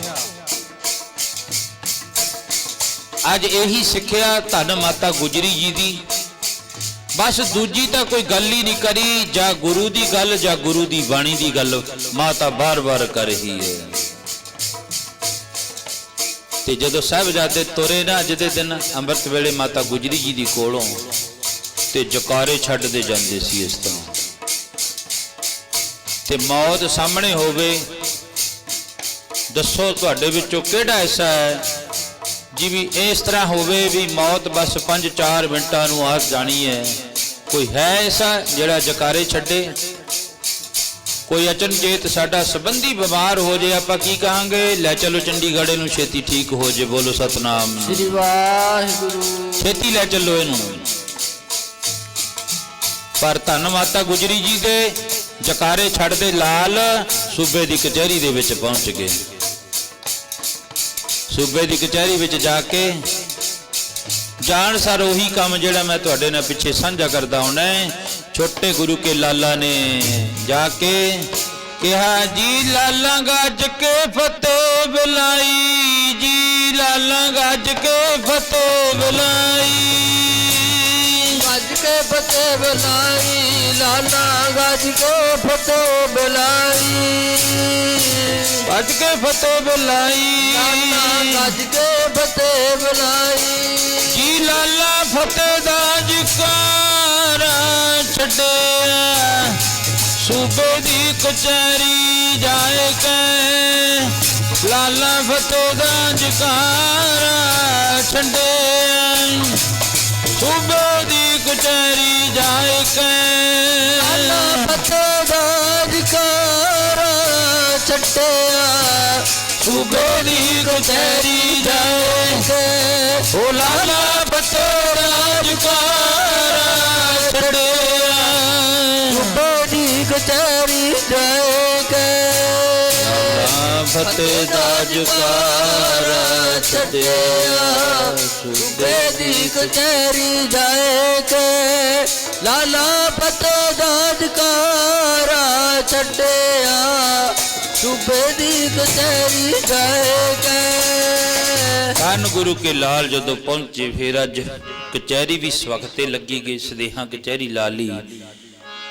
ਅੱਜ ਇਹੀ ਸਿੱਖਿਆ ਧੰਨ ਮਾਤਾ ਗੁਜਰੀ ਜੀ ਦੀ। ਬਸ ਦੂਜੀ ਤਾਂ ਕੋਈ ਗੱਲ ਹੀ ਨਹੀਂ ਕਰੀ, ਜਾਂ ਗੁਰੂ ਦੀ ਗੱਲ ਜਾਂ ਗੁਰੂ ਦੀ ਬਾਣੀ ਦੀ ਗੱਲ ਮਾਤਾ ਬਾਰ-ਬਾਰ ਕਰ ਰਹੀ ਹੈ। ਤੇ ਜਦੋਂ ਸਾਹਿਬਜ਼ਾਦੇ ਤੁਰੇ ਨਾ ਅੱਜ ਦੇ ਦਿਨ ਅੰਮ੍ਰਿਤ ਵੇਲੇ ਮਾਤਾ ਗੁਜਰੀ ਜੀ ਦੀ ਕੋਲੋਂ, ਤੇ ਜਕਾਰੇ ਛੱਡਦੇ ਜਾਂਦੇ ਸੀ ਇਸ ਤਰ੍ਹਾਂ। ਤੇ ਮੌਤ ਸਾਹਮਣੇ ਹੋਵੇ, ਦੱਸੋ ਤੁਹਾਡੇ ਵਿੱਚੋਂ ਕਿਹੜਾ ਐਸਾ ਹੈ ਜੀ ਵੀ ਇਸ ਤਰ੍ਹਾਂ ਹੋਵੇ ਵੀ ਮੌਤ ਬਸ 5-4 ਮਿੰਟਾਂ ਨੂੰ ਆ ਜਾਣੀ ਹੈ? ਕੋਈ ਹੈ ਐਸਾ ਜਿਹੜਾ ਜਕਾਰੇ ਛੱਡੇ? ਕੋਈ ਅਚਨਚੇਤ ਸਾਡਾ ਸੰਬੰਧੀ ਬਿਮਾਰ ਹੋ ਜੇ, ਆਪਾਂ ਕੀ ਕਹਾਂਗੇ? ਲੈ ਚਲੋ ਚੰਡੀਗੜ੍ਹ ਨੂੰ, ਛੇਤੀ ਠੀਕ ਹੋ ਜੇ। ਬੋਲੋ ਸਤਨਾਮ ਸ੍ਰੀ ਵਾਹਿਗੁਰੂ। ਛੇਤੀ ਲੈ ਚੱਲੋ ਇਹਨੂੰ। ਪਰ ਧੰਨ ਮਾਤਾ ਗੁਜਰੀ ਜੀ ਦੇ ਜਕਾਰੇ ਛੱਡਦੇ ਲਾਲ ਸੂਬੇ ਦੀ ਕਚਹਿਰੀ ਦੇ ਵਿੱਚ ਪਹੁੰਚ ਗਏ। ਸੂਬੇ ਦੀ ਕਚਹਿਰੀ ਵਿੱਚ ਜਾ ਕੇ ਜਾਣ ਸਾਰ ਉਹੀ ਕੰਮ ਜਿਹੜਾ ਮੈਂ ਤੁਹਾਡੇ ਨਾਲ ਪਿੱਛੇ ਸਾਂਝਾ ਕਰਦਾ ਹੁਣਾ। ਛੋਟੇ ਗੁਰੂ ਕੇ ਲਾਲਾ ਨੇ ਜਾ ਕੇ ਕਿਹਾ ਜੀ ਲਾਲਾ ਗੱਜ ਕੇ ਫਤਿਹ ਬੁਲਾਈ, ਜੀ ਲਾਲਾ ਗੱਜ ਕੇ ਫਤਿਹ ਬੁਲਾਈ, ਗੱਜ ਕੇ ਫਤਿਹ ਬੁਲਾਈ, ਲਾਲਾ ਗੱਜ ਕੇ ਫਤਿਹ ਬੁਲਾਈ, ਗੱਜ ਕੇ ਫਤਿਹ ਬੁਲਾਈ, ਲਾਲਾ ਗੱਜ ਕੇ ਫਤਿਹ ਬੁਲਾਈ। ਜੀ ਲਾਲਾ ਫਤਿਹ ਦਾ ਜਕਾਰਾ ਛੱਡਿਆ, ਸੂਬੇ ਦੀ ਕਚਹਿਰੀ ਜਾਏ ਕੇ, ਲਾਲਾ ਫਤਿਹ ਦਾ ਜਕਾਰਾ ਛੱਡਿਆ, ਸੂਬੇ ਦੀ ਕਚਹਿਰੀ ਜਾਏ ਕੇ, ਲਾਲਾ ਫਤਿਹ ਦਾ ਜਕਾਰਾ ਛੱਡਿਆ, ਸੂਬੇ ਦੀ ਕਚਹਿਰੀ ਜਾਏ ਕੇ, ਉਹ ਲਾਲਾ ਫਤਿਹ ਦਾ ਜਕਾਰਾ ਛੱਡਿਆ, ਸੂਬੇ ਦੀ ਕਚਹਿਰੀ ਜਾਏ ਕੇ, ਫਤਿਹ ਦਾ ਜਕਾਰਾ ਛੱਡਿਆ, ਸੂਬੇ ਦੀ ਕਚਹਿਰੀ ਜਾਏ ਕੇ, ਲਾਲਾ ਫਤਿਹ ਦਾ ਜਕਾਰਾ ਛੱਡਿਆ, ਸੂਬੇ ਦੀ ਕਚਹਿਰੀ ਜਾਏ ਕੇ। ਧੰਨ ਗੁਰੂ ਕੇ ਲਾਲ ਜਦੋਂ ਪਹੁੰਚੇ, ਫਿਰ ਅੱਜ ਕਚਹਿਰੀ ਵੀ ਸਵਖਤੇ ਲੱਗੀ ਗਈ। ਸਦੇਹਾ ਕਚਹਿਰੀ ਲਾ ਲਈ।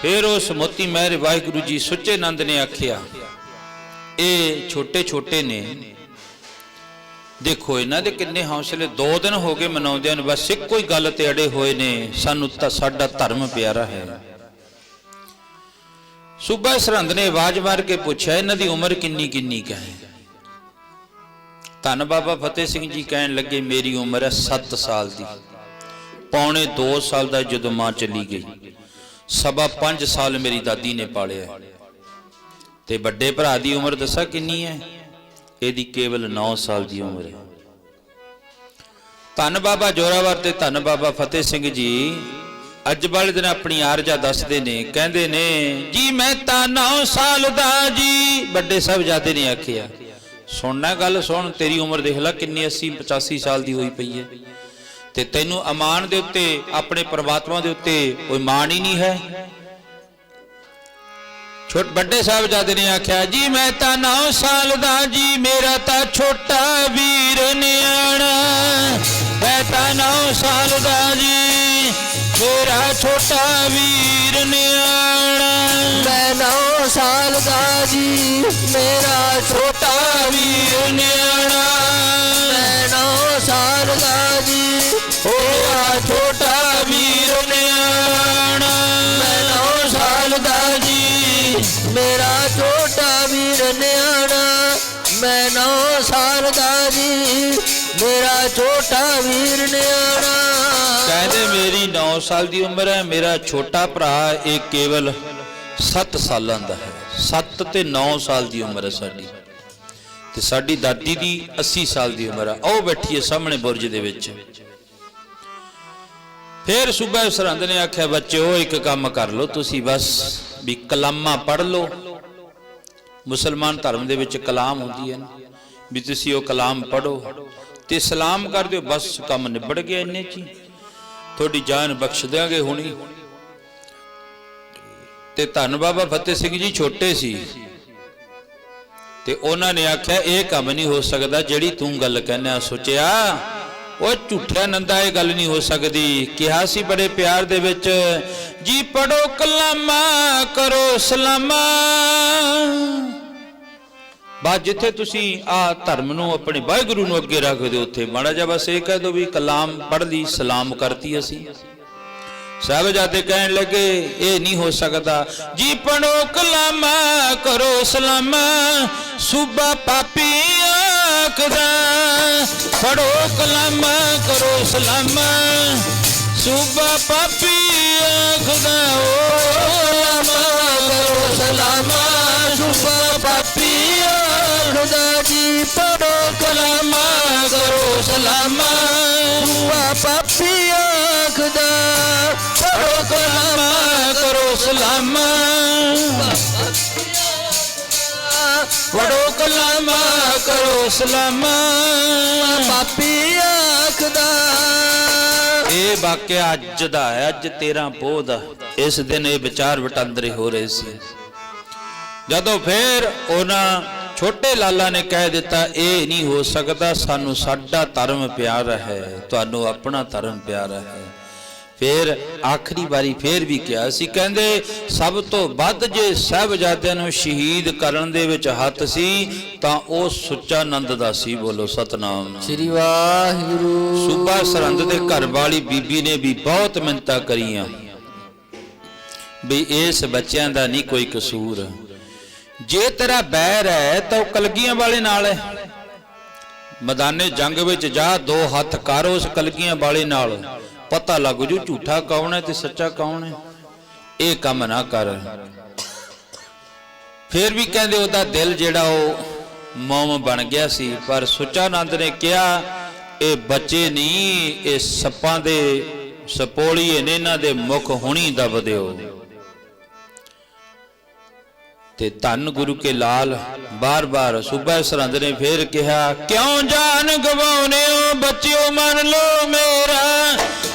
फिर उस मोती महर वाहिगुरु जी सुच्चे नंद ने आखिया, ये छोटे छोटे ने, देखो इन्हां दे किन्ने हौसले, 2 दिन हो गए मनाउंदियां नूं, बस इक्को ही गल ते अड़े होए ने, सानूं तां साडा धर्म प्यारा है। सूबा सरहंद ने आवाज मार के पूछा, इन्हां दी उम्र किन्नी किन्नी का है? धन बाबा फतेह सिंह जी कहन लगे, मेरी उम्र है 7 साल दी। पौने 2 साल दा जदों मां चली गई, 5.25 साल मेरी दादी ने पालिया। ते बड़े भरा दी उम्र दसा किन्नी है? यदि केवल 9 साल की उम्र है। धन बाबा जोरावर ते धन बाबा फतेह सिंह जी अज वाले दिन अपनी आरजा दसदे ने, कहंदे ने जी मैं तां 9 साल दा जी। बड़े साहबजादे ने आखिया, सुनना गल सुन, तेरी उम्र देख ला किन्नी 80-85 साल की होई पई है, ते तैनू अमान दे उत्ते अपने परमात्मा दे उत्ते कोई मान ही नहीं है। बड़े साहबजादे ने आख्या, जी मैं तां 9 साल दा जी, मेरा तां छोटा वीर न्याणा। मैं तां 9 साल दा जी, मेरा छोटा वीर न्याणा। मैं 9 साल दा जी, मेरा छोटा वीर न्याणा। मैं 9 साल दा जी, मेरा छोटा वीर न्याणा। मैं 9 साल दा जी, मेरा छोटा वीर न्याणा। मैं 9 साल दा जी, मेरा छोटा वीर न्याणा। कहते मेरी 9 साल की उम्र है, मेरा छोटा भरा एक केवल 7 सालों का है। 7 ते 9 साल की उम्र है साडी, ते साडी दादी की 80 साल की उम्र है। आओ बैठिए सामने बुरज दे विच। फिर सूबा सरहंद ने आख्या, बच्चो एक काम कर लो तुसी, बस भी कलामा पढ़ लो। मुसलमान धर्म दे विच कलाम होंदी है ना, भी तुसी वो कलाम पढ़ो ते सलाम कर दो, बस काम निबड़ गया, इन्ने ची थोड़ी जान बख्श देंगे हुणी। ते धन बाबा फतेह सिंह जी छोटे सी, ते उन्होंने आख्या ये काम नहीं हो सकता जिहड़ी तू गल कहना। सोचिया वो झूठा नंदा ये गल नहीं हो सकती। कहा सी बड़े प्यार दे विच, जी पढ़ो कलामा करो सलामा। बस जिथे तुसी आ धर्म नूं अपने वाहिगुरू नूं अगे रख दो, उत्थे माड़ा जा बस ये कह दो भी कलाम पढ़ ली, सलाम करती असी। साहबजादे कहन लगे ये नहीं हो सकता। जी पढ़ो कलामा करो सलामा, सूबा पापी आखदा। पढ़ो कलामा करो सलामा, सूबा पापी आखदा। ओ करो सलामा, सूबा पापी आखदा जी। पढ़ो कलामा करो सलामा, सूबा पापी आखदा। पढ़ो कलामा करो सलामा, पढ़ो कलामा करो सलामा, पापी आखदा। ये वाकया अज दा है, अज 13 पोह दा। इस दिन ये विचार वटांदरे हो रहे सी। जदों फिर उन्हां छोटे लाला ने कह दिता ये नहीं हो सकता, सानू साडा धर्म प्यारा है, तुहानू अपना धर्म प्यारा है। फिर आखिरी बारी फिर भी कहा सी, कहंदे सब तो वध जे साहबजादियां नूं शहीद करन दे विच हत्थ सी तां ओ सुच्चा नंद दा सी। बोलो सतनाम श्री वाहिगुरू। सूबा सरहंद दे घर वाली बीबी ने भी बहुत मिन्नतां करियां भी इस बच्चों का नहीं कोई कसूर। जे तेरा बैर है तो कलगियां वाले नाल है, मैदाने जंग विच जा 2 हथ कर उस कलगियां वाले नाल, पता लग जू झूठा कौन है ते सच्चा कौन है। ये काम ना कर। फिर भी कहंदे ओदा दिल जिहड़ा ओ मोम बन गया सी, पर सुचानंद ने कहा ये बच्चे नहीं, ये सप्पां दे सपोलीए ने, इन्हां दे मुख हुणी दब दिओ। ते धन गुरु के लाल बार बार सूबा सरहंद ने फिर कहा, क्यों जान गवाउने हो बच्चियों, मन लो मेरा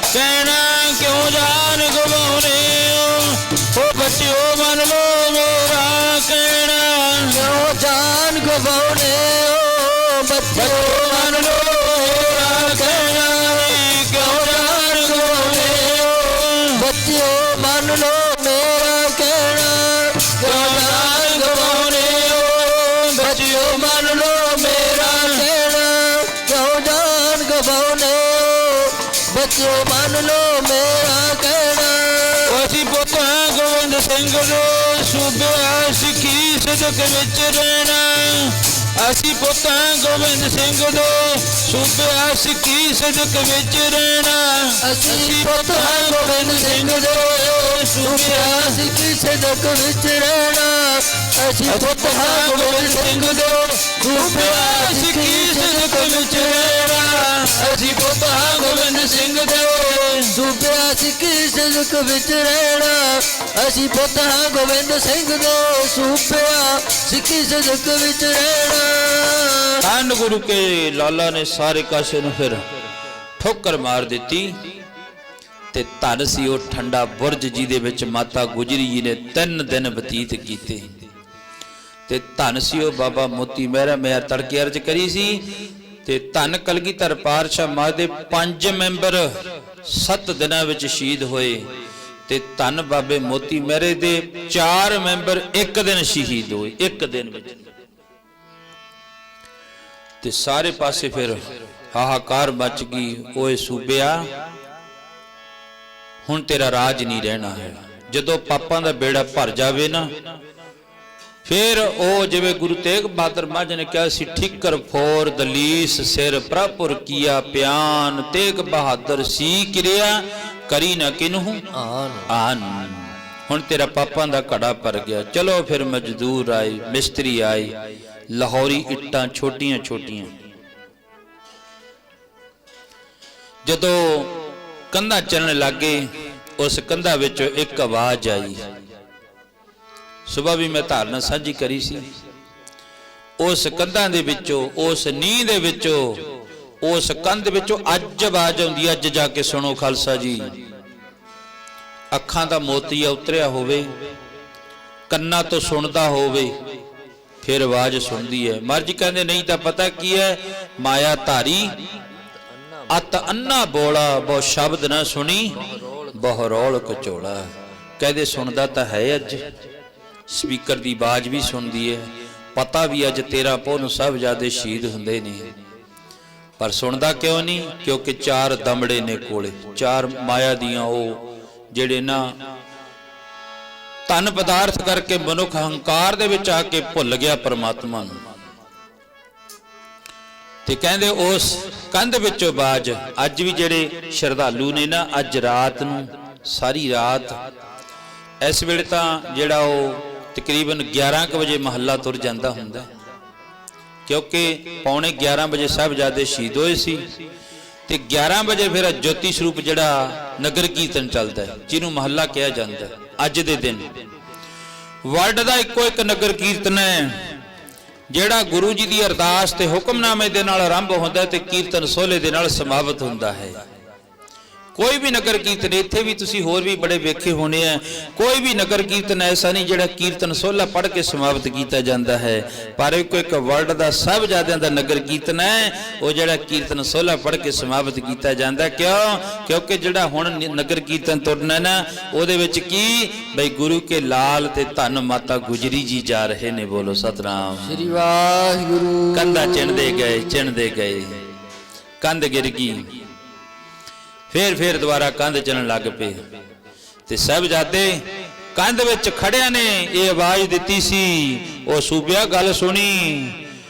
कहना। क्यों जान गवाउने हो बच्चियों, मन लो मेरा कहना। क्यों जान गवाउने हो बच्चियों, मन लो मेरा कहना। क्यों जान गवाउने हो बच्चियों, मन लो ਲੋ ਮੇਰਾ ਕਹਿਣਾ, ਜੋ ਜਾਨ ਗਵਾਉਨੇ ਹੋ ਬੱਚਿਓ ਮੰਨ ਲੋ ਮੇਰਾ ਕਹਿਣਾ, ਜੋ ਜਾਨ ਗਵਾਉਨੇ ਹੋ ਬੱਚਿਓ ਮੰਨ ਲੋ ਮੇਰਾ ਕਹਿਣਾ। ਅਸੀਂ ਪੁੱਤ ਹਾਂ ਗੋਬਿੰਦ ਸਿੰਘ ਦੇ ਸੂਬਿਆ ਸਿੱਖੀ ਸਿਦਕ ਵਿੱਚ ਰਹਿਣਾ, ਅਸੀਂ ਪੁੱਤ ਹਾਂ ਗੋਬਿੰਦ ਸਿੰਘ ਦੇ ਸੂਬਿਆ ਸਿੱਖੀ ਸਿਦਕ ਵਿੱਚ ਰਹਿਣਾ, ਅਸੀਂ ਪੁੱਤ ਹਾਂ ਗੋਬਿੰਦ ਸਿੰਘ ਦੇ ਸੂਬਿਆ ਸਿੱਖੀ ਸਿਦਕ ਵਿੱਚ ਰਹਿਣਾ, ਅਸੀਂ ਪੁੱਤ ਹਾਂ ਗੋਬਿੰਦ ਸਿੰਘ ਦੇ ਸੂਬਿਆ ਸਿੱਖੀ ਸਿਦਕ ਵਿੱਚ ਰਹਿਣਾ, ਅਸੀਂ ਪੁੱਤ ਹਾਂ ਗੋਬਿੰਦ ਸਿੰਘ ਦੇ ਸੂਬਿਆ ਸਿੱਖੀ ਸਿਦਕ ਵਿੱਚ ਰਹਿਣਾ, ਅਸੀਂ ਪੁੱਤ ਹਾਂ ਗੋਬਿੰਦ ਸਿੰਘ ਦੇ ਸੂਬਿਆ ਸਿੱਖੀ ਸਿਦਕ ਵਿੱਚ ਰਹਿਣਾ। ਧੰਨ ਗੁਰੂ ਕੇ ਲਾਲਾ ਨੇ ਸਾਰੇ ਕਾਸੇ ਨੂੰ ਫਿਰ ਠੋਕਰ ਮਾਰ ਦਿੱਤੀ ਤੇ ਧੰਨ ਸੀ ਉਹ ਠੰਡਾ ਬੁਰਜ ਜਿਹਦੇ ਵਿੱਚ ਮਾਤਾ ਗੁਜਰੀ ਜੀ ਨੇ 3 ਦਿਨ ਬਤੀਤ ਕੀਤੇ, ਤੇ ਧੰਨ ਸੀ ਉਹ ਬਾਬਾ ਮੋਤੀ ਮਹਿਰਾ। ਮੈਂ ਤੜਕੇ ਅਰਜ ਕਰੀ ਸੀ ਤੇ ਧੰਨ ਕਲਗੀਧਰ ਪਾਤਸ਼ਾਹ ਮਹਾਰਾਜ ਦੇ 5 ਮੈਂਬਰ 7 ਦਿਨਾਂ ਵਿੱਚ ਸ਼ਹੀਦ ਹੋਏ, ਤੇ ਧੰਨ ਬਾਬੇ ਮੋਤੀ ਮਹਿਰੇ ਦੇ 4 ਮੈਂਬਰ 1 ਦਿਨ ਸ਼ਹੀਦ ਹੋਏ, 1 ਦਿਨ ਵਿੱਚ। ਤੇ ਸਾਰੇ ਪਾਸੇ ਫਿਰ ਹਾਹਾਕਾਰ ਮਚ ਗਈ, ਓਏ ਸੂਬਿਆ ਹੁਣ ਤੇਰਾ ਰਾਜ ਨਹੀਂ ਰਹਿਣਾ ਹੈ। ਜਦੋਂ ਪਾਪਾਂ ਦਾ ਬੇੜਾ ਭਰ ਜਾਵੇ ਨਾ, ਫਿਰ ਉਹ ਜਿਵੇਂ ਗੁਰੂ ਤੇਗ ਬਹਾਦਰ ਮਹਾਰਾਜ ਨੇ ਕਿਹਾ ਸੀ, ਠਿੱਕਰ ਫੋਰ ਦਲੀਸ ਸਿਰ ਪ੍ਰਭੁਰ ਕੀਆ ਪਿਆਨ, ਤੇਗ ਬਹਾਦਰ ਸੀ ਕਿਰਿਆ ਕਰੀ ਨਾ ਕਿਨਹੂ ਆਨ। ਹੁਣ ਤੇਰਾ ਪਾਪਾਂ ਦਾ ਘੜਾ ਭਰ ਗਿਆ। ਚਲੋ ਫਿਰ ਮਜ਼ਦੂਰ ਆਏ, ਮਿਸਤਰੀ ਆਏ, ਲਾਹੌਰੀ ਇੱਟਾਂ ਛੋਟੀਆਂ ਛੋਟੀਆਂ। ਜਦੋਂ ਕੰਧਾਂ ਚੱਲਣ ਲੱਗੇ, ਉਸ ਕੰਧਾਂ ਵਿੱਚੋਂ ਇੱਕ ਆਵਾਜ਼ ਆਈ। ਸੁਬਾ ਵੀ ਮੈਂ ਧਾਰਨਾ ਸਾਂਝੀ ਕਰੀ ਸੀ। ਉਸ ਕੰਧਾਂ ਦੇ ਵਿੱਚੋਂ, ਉਸ ਨੀਂਹ ਦੇ ਵਿੱਚੋਂ, ਉਸ ਕੰਧ ਵਿੱਚੋਂ ਅੱਜ ਆਵਾਜ਼ ਆਉਂਦੀ। ਅੱਜ ਜਾ ਕੇ ਸੁਣੋ ਖਾਲਸਾ ਜੀ। ਅੱਖਾਂ ਦਾ ਮੋਤੀਆ ਉਤਰਿਆ ਹੋਵੇ, ਕੰਨਾਂ ਤੋਂ ਸੁਣਦਾ ਹੋਵੇ, ਫਿਰ ਆਵਾਜ਼ ਸੁਣਦੀ ਹੈ। ਮਹਾਰਾਜ ਜੀ ਕਹਿੰਦੇ ਨਹੀਂ ਤਾਂ ਪਤਾ ਕੀ ਹੈ, ਮਾਇਆ ਧਾਰੀ ਅਤ ਅੰਨਾ ਬੋਲਾ, ਬਹੁ ਸ਼ਬਦ ਨਾ ਸੁਣੀ ਬਹੁ ਰੌਲ ਕਚੋਲਾ। ਕਹਿੰਦੇ ਸੁਣਦਾ ਤਾਂ ਹੈ, ਅੱਜ ਸਪੀਕਰ ਦੀ ਆਵਾਜ਼ ਵੀ ਸੁਣਦੀ ਹੈ, ਪਤਾ ਵੀ ਅੱਜ 13 ਪੋਹ ਨੂੰ ਸਾਹਿਬਜ਼ਾਦੇ ਸ਼ਹੀਦ ਹੁੰਦੇ ਨੇ, ਪਰ ਸੁਣਦਾ ਕਿਉਂ ਨਹੀਂ? ਕਿਉਂਕਿ 4 ਦਮੜੇ ਨੇ ਕੋਲੇ, 4 ਮਾਇਆ ਦੀਆਂ ਉਹ ਜਿਹੜੇ ਨਾ ਧਨ ਪਦਾਰਥ ਕਰਕੇ ਮਨੁੱਖ ਹੰਕਾਰ ਦੇ ਵਿੱਚ ਆ ਕੇ ਭੁੱਲ ਗਿਆ ਪਰਮਾਤਮਾ ਨੂੰ। ਤੇ ਕਹਿੰਦੇ ਉਸ ਕੰਧ ਵਿੱਚੋਂ ਆਵਾਜ਼, ਅੱਜ ਵੀ ਜਿਹੜੇ ਸ਼ਰਧਾਲੂ ਨੇ ਨਾ, ਅੱਜ ਰਾਤ ਨੂੰ ਸਾਰੀ ਰਾਤ ਇਸ ਵੇਲੇ ਤਾਂ ਜਿਹੜਾ ਉਹ ਤਕਰੀਬਨ 11 ਵਜੇ ਮਹੱਲਾ ਤੁਰ ਜਾਂਦਾ ਹੁੰਦਾ, ਕਿਉਂਕਿ ਪੌਣੇ 11 ਵਜੇ ਸਾਹਿਬਜ਼ਾਦੇ ਸ਼ਹੀਦ ਹੋਏ ਸੀ, ਤੇ 11 ਵਜੇ ਫਿਰ ਜੋਤੀ ਸਰੂਪ ਜਿਹੜਾ ਨਗਰ ਕੀਰਤਨ ਚੱਲਦਾ ਹੈ, ਜਿਹਨੂੰ ਮਹੱਲਾ ਕਿਹਾ ਜਾਂਦਾ ਹੈ। ਅੱਜ ਦੇ ਦਿਨ ਵਰਲਡ ਦਾ ਇੱਕੋ ਇੱਕ ਨਗਰ ਕੀਰਤਨ ਹੈ ਜਿਹੜਾ ਗੁਰੂ ਜੀ ਦੀ ਅਰਦਾਸ ਤੇ ਹੁਕਮਨਾਮੇ ਦੇ ਨਾਲ ਆਰੰਭ ਹੁੰਦਾ ਤੇ ਕੀਰਤਨ ਸੋਹਲੇ ਦੇ ਨਾਲ ਸਮਾਪਤ ਹੁੰਦਾ ਹੈ। ਕੋਈ ਵੀ ਨਗਰ ਕੀਰਤਨ, ਇੱਥੇ ਵੀ ਤੁਸੀਂ ਹੋਰ ਵੀ ਬੜੇ ਵੇਖੇ ਹੋਣੇ ਆ, ਕੋਈ ਵੀ ਨਗਰ ਕੀਰਤਨ ਐਸਾ ਨਹੀਂ ਜਿਹੜਾ ਕੀਰਤਨ ਸੋਹਲਾ ਪੜ੍ਹ ਕੇ ਸਮਾਪਤ ਕੀਤਾ ਜਾਂਦਾ ਹੈ, ਪਰ ਇੱਕ ਵਰਲਡ ਦਾ ਸਾਹਿਬਜ਼ਾਦਿਆਂ ਦਾ ਨਗਰ ਕੀਰਤਨ ਹੈ, ਉਹ ਜਿਹੜਾ ਕੀਰਤਨ ਸੋਹਲਾ ਪੜ੍ਹ ਕੇ ਸਮਾਪਤ ਕੀਤਾ ਜਾਂਦਾ। ਕਿਉਂ? ਕਿਉਂਕਿ ਜਿਹੜਾ ਹੁਣ ਨਗਰ ਕੀਰਤਨ ਤੁਰਨਾ ਨਾ, ਉਹਦੇ ਵਿੱਚ ਕੀ ਬਈ ਗੁਰੂ ਕੇ ਲਾਲ ਤੇ ਧੰਨ ਮਾਤਾ ਗੁਜਰੀ ਜੀ ਜਾ ਰਹੇ ਨੇ। ਬੋਲੋ ਸਤਨਾਮ ਸ੍ਰੀ ਵਾਹਿਗੁਰੂ। ਕੰਧਾਂ ਚਿਣਦੇ ਗਏ, ਕੰਧ ਗਿਰ ਗਈ, ਫੇਰ ਦੁਬਾਰਾ ਕੰਧ ਚੱਲਣ ਲੱਗ ਪਏ, ਤੇ ਸਾਹਿਬਜ਼ਾਦੇ ਕੰਧ ਵਿੱਚ ਖੜਿਆਂ ਨੇ ਇਹ ਆਵਾਜ਼ ਦਿੱਤੀ ਸੀ, ਉਹ ਸੂਬਿਆ ਗੱਲ ਸੁਣੀ,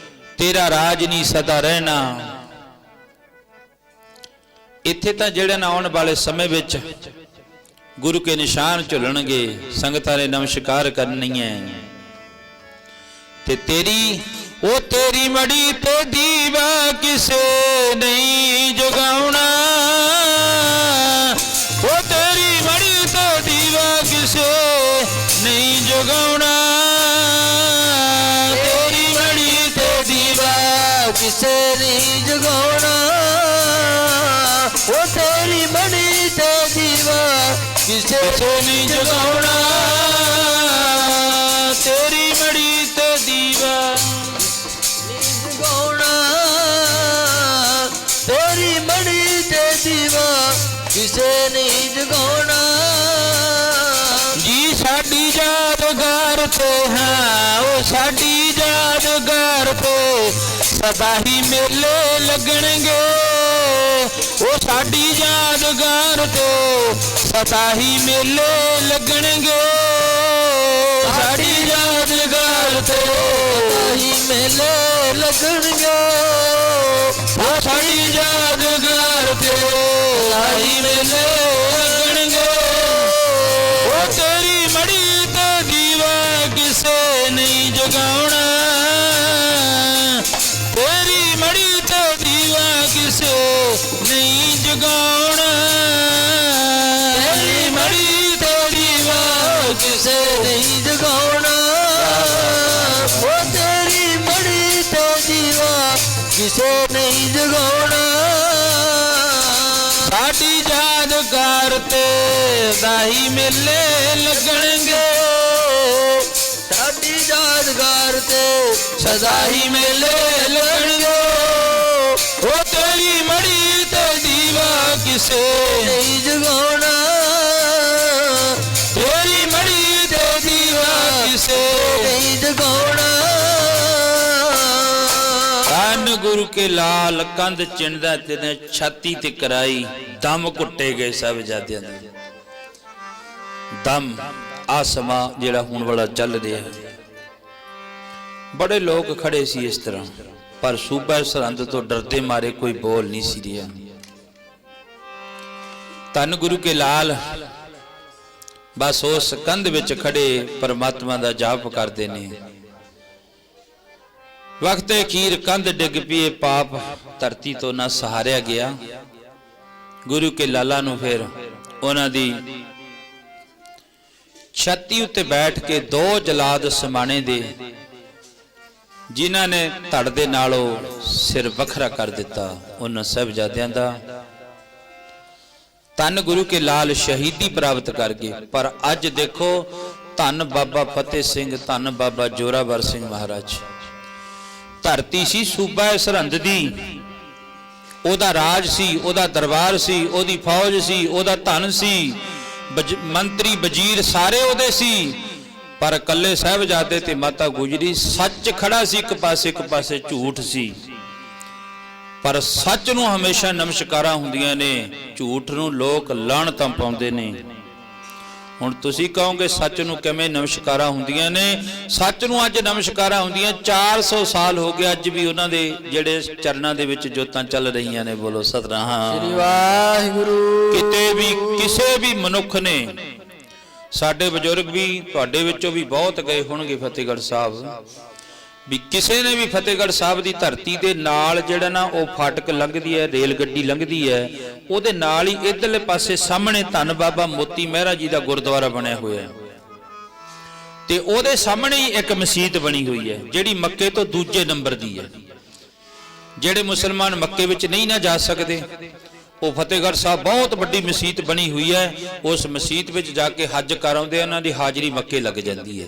ਤੇਰਾ ਰਾਜ ਨਹੀਂ ਸਦਾ ਰਹਿਣਾ। ਇੱਥੇ ਤਾਂ ਜਿਹੜੇ ਨਾ ਆਉਣ ਵਾਲੇ ਸਮੇਂ ਵਿੱਚ ਗੁਰੂ ਕੇ ਨਿਸ਼ਾਨ ਝੁਲਣਗੇ, ਸੰਗਤਾਂ ਨੇ ਨਮਸਕਾਰ ਕਰਨੀ ਹੈ, ਤੇ ਤੇਰੀ ਮੜੀ ਤੇ ਦੀਵਾ ਕਿਸੇ ਨਹੀਂ ਜਗਾਉਣਾ, ਉਹ ਤੇਰੀ ਮੜੀ ਤੇ ਦੀਵਾ ਕਿਸੇ ਨਹੀਂ ਜਗਾਉਣਾ, ਤੇਰੀ ਮੜੀ ਤੇ ਦੀਵਾ ਕਿਸੇ ਨਹੀਂ ਜਗਾਉਣਾ, ਉਹ ਤੇਰੀ ਮੜੀ ਤੇ ਦੀਵਾ ਕਿਸੇ ਨਹੀਂ ਜਗਾਉਣਾ, ਤੇਰੀ ਮੜੀ ਤੇ ਦੀਵਾ ਤੇਰੀ ਮੜੀ ਤੇ ਦੀਵਾ ਕਿਸੇ ਨਹੀਂ ਜਗਾਉਣਾ, ਸਾਡੀ ਯਾਦਗਾਰ ਤੇ ਹਾਂ, ਉਹ ਸਾਡੀ ਯਾਦਗਾਰ ਤੇ ਸਦਾ ਹੀ ਮੇਲੇ ਲੱਗਣਗੇ। ਉਹ ਸਾਡੀ ਯਾਦਗਾਰ ਤੇ ਸਦਾ ਹੀ ਮੇਲੇ ਲੱਗਣਗੇ। ਸਾਡੀ ਯਾਦਗਾਰ ਤੇ ਹੀ ਮੇਲੇ ਲੱਗਣਗੇ। ਉਹ ਸਾਡੀ ਯਾਦਗਾਰ ਤੇ ਆਈ ਮੇਲੇ ਲੱਗਣਗੇ। ਉਹ ਤੇਰੀ ਮੜੀ ਤੇ ਦੀਵਾ ਕਿਸੇ ਨਹੀਂ ਜਗਾਉਣਾ, ਤੇਰੀ ਮੜੀ ਤੇ ਦੀਵਾ ਕਿਸੇ ਨਹੀਂ ਜਗਾਉਣਾ। ਤੇਰੀ ਮੜੀ ਤੇ ਦੀਵਾ ਕਿਸੇ ਨਹੀਂ ਜਗਾਉਣਾ। ਉਹ ਤੇਰੀ ਮੜੀ ਤੇ ਦੀਵਾ ਕਿਸੇ ਨਹੀਂ ਜਗਾਉਣਾ। ਸਾਡੀ ਯਾਦਗਾਰ ਤੇ ਦਾਈ ਮੇਲੇ ਲੱਗਣਗੇ। ਸਾਡੀ ਯਾਦਗਾਰ ਤੇ ਸਦਾ ਹੀ ਮੇਲੇ ਲੱਗਣਗੇ। ਉਹ ਤੇਰੀ ਮੜੀ ਤੇ ਦੀਵਾ ਕਿਸੇ ਨਹੀਂ ਜਗਾਉਣਾ। ਤੇਰੀ ਮੜੀ ਤੇ ਦੀਵਾ ਕਿਸੇ ਨਹੀਂ ਜਗਾਉਣਾ। ਧੰਨ ਗੁਰੂ ਕੇ ਲਾਲ ਕੰਧ ਚਿੰਦਾ ਤੇ ਛਾਤੀ ਤੇ ਕਰਾਈ, ਦਮ ਘੁੱਟੇ ਗਏ ਸਾਹਿਬਜ਼ਾਦਿਆਂ ਦੇ। ਦਮ ਆ ਸਮਾਂ ਜਿਹੜਾ ਹੁਣ ਵਾਲਾ ਚੱਲ ਰਿਹਾ, ਬੜੇ ਲੋਕ ਖੜੇ ਸੀ ਇਸ ਤਰ੍ਹਾਂ, ਪਰ ਸੂਬਾ ਸਰਹੰਦ ਤੋਂ ਡਰਦੇ ਮਾਰੇ ਕੋਈ ਬੋਲ ਨਹੀਂ ਸੀ ਰਿਹਾ। ਧੰਨ ਗੁਰੂ ਕੇ ਲਾਲ ਬਸ ਉਸ ਕੰਧ ਵਿੱਚ ਖੜੇ ਪਰਮਾਤਮਾ ਦਾ ਜਾਪ ਕਰਦੇ ਨੇ। ਵਕਤ ਅਖੀਰ ਕੰਧ ਡਿੱਗ ਪਈ, ਪਾਪ ਧਰਤੀ ਤੋਂ ਨਾ ਸਹਾਰਿਆ ਗਿਆ। ਗੁਰੂ ਕੇ ਲਾਲਾ ਨੂੰ ਫਿਰ ਉਹਨਾਂ ਦੀ ਛਾਤੀ ਉੱਤੇ ਬੈਠ ਕੇ ਦੋ ਜਲਾਦ ਸਮਾਣੇ ਦੇ, ਜਿਨ੍ਹਾਂ ਨੇ ਧੜ ਦੇ ਨਾਲੋਂ ਸਿਰ ਵੱਖਰਾ ਕਰ ਦਿੱਤਾ ਉਹਨਾਂ ਸਾਹਿਬਜ਼ਾਦਿਆਂ ਦਾ। ਧੰਨ ਗੁਰੂ ਕੇ ਲਾਲ ਸ਼ਹੀਦੀ ਪ੍ਰਾਪਤ ਕਰ ਗਏ। ਪਰ ਅੱਜ ਦੇਖੋ, ਧੰਨ ਬਾਬਾ ਫਤਿਹ ਸਿੰਘ, ਧੰਨ ਬਾਬਾ ਜੋਰਾਵਰ ਸਿੰਘ ਮਹਾਰਾਜ, ਧਰਤੀ ਸੀ ਸੂਬਾ ਸਰਹੰਦ ਦੀ, ਉਹਦਾ ਰਾਜ ਸੀ, ਉਹਦਾ ਦਰਬਾਰ ਸੀ, ਉਹਦੀ ਫੌਜ ਸੀ, ਉਹਦਾ ਧਨ ਸੀ, ਮੰਤਰੀ ਵਜ਼ੀਰ ਸਾਰੇ ਉਹਦੇ ਸੀ। ਪਰ ਇਕੱਲੇ ਸਾਹਿਬਜ਼ਾਦੇ ਤੇ ਮਾਤਾ ਗੁਜਰੀ, ਸੱਚ ਖੜਾ ਸੀ ਇੱਕ ਪਾਸੇ ਝੂਠ ਸੀ। ਪਰ ਸੱਚ ਨੂੰ ਹਮੇਸ਼ਾ ਨਮਸਕਾਰਾਂ ਹੁੰਦੀਆਂ ਨੇ, ਝੂਠ ਨੂੰ ਲੋਕ ਲਾਹਣਤਾਂ ਪਾਉਂਦੇ ਨੇ। ਹੁਣ ਤੁਸੀਂ ਕਹੋਗੇ ਸੱਚ ਨੂੰ ਕਿਵੇਂ ਨਮਸਕਾਰਾਂ ਹੁੰਦੀਆਂ ਨੇ? ਸੱਚ ਨੂੰ ਅੱਜ ਨਮਸਕਾਰਾਂ ਹੁੰਦੀਆਂ। 400 ਸਾਲ ਹੋ ਗਏ, ਅੱਜ ਵੀ ਉਹਨਾਂ ਦੇ ਜਿਹੜੇ ਚਰਨਾਂ ਦੇ ਵਿੱਚ ਜੋਤਾਂ ਚੱਲ ਰਹੀਆਂ ਨੇ। ਬੋਲੋ ਸਤਿਨਾਮ ਸ੍ਰੀ ਵਾਹਿਗੁਰੂ। ਕਿਤੇ ਵੀ ਕਿਸੇ ਵੀ ਮਨੁੱਖ ਨੇ, ਸਾਡੇ ਬਜ਼ੁਰਗ ਵੀ ਤੁਹਾਡੇ ਵਿੱਚੋਂ ਵੀ ਬਹੁਤ ਗਏ ਹੋਣਗੇ ਫਤਿਹਗੜ੍ਹ ਸਾਹਿਬ, ਵੀ ਕਿਸੇ ਨੇ ਵੀ ਫਤਿਹਗੜ੍ਹ ਸਾਹਿਬ ਦੀ ਧਰਤੀ ਦੇ ਨਾਲ ਜਿਹੜਾ ਨਾ ਉਹ ਫਾਟਕ ਲੰਘਦੀ ਹੈ, ਰੇਲ ਗੱਡੀ ਲੰਘਦੀ ਹੈ, ਉਹਦੇ ਨਾਲ ਹੀ ਇਧਰਲੇ ਪਾਸੇ ਸਾਹਮਣੇ ਧੰਨ ਬਾਬਾ ਮੋਤੀ ਮਹਿਰਾ ਜੀ ਦਾ ਗੁਰਦੁਆਰਾ ਬਣਿਆ ਹੋਇਆ ਹੈ, ਤੇ ਉਹਦੇ ਸਾਹਮਣੇ ਹੀ ਇੱਕ ਮਸਜਿਦ ਬਣੀ ਹੋਈ ਹੈ ਜਿਹੜੀ ਮੱਕੇ ਤੋਂ ਦੂਜੇ ਨੰਬਰ ਦੀ ਹੈ। ਜਿਹੜੇ ਮੁਸਲਮਾਨ ਮੱਕੇ ਵਿੱਚ ਨਹੀਂ ਨਾ ਜਾ ਸਕਦੇ, ਉਹ ਫਤਿਹਗੜ੍ਹ ਸਾਹਿਬ ਬਹੁਤ ਵੱਡੀ ਮਸਜਿਦ ਬਣੀ ਹੋਈ ਹੈ, ਉਸ ਮਸਜਿਦ ਵਿੱਚ ਜਾ ਕੇ ਹੱਜ ਕਰ ਆਉਂਦੇ, ਉਹਨਾਂ ਦੀ ਹਾਜ਼ਰੀ ਮੱਕੇ ਲੱਗ ਜਾਂਦੀ ਹੈ।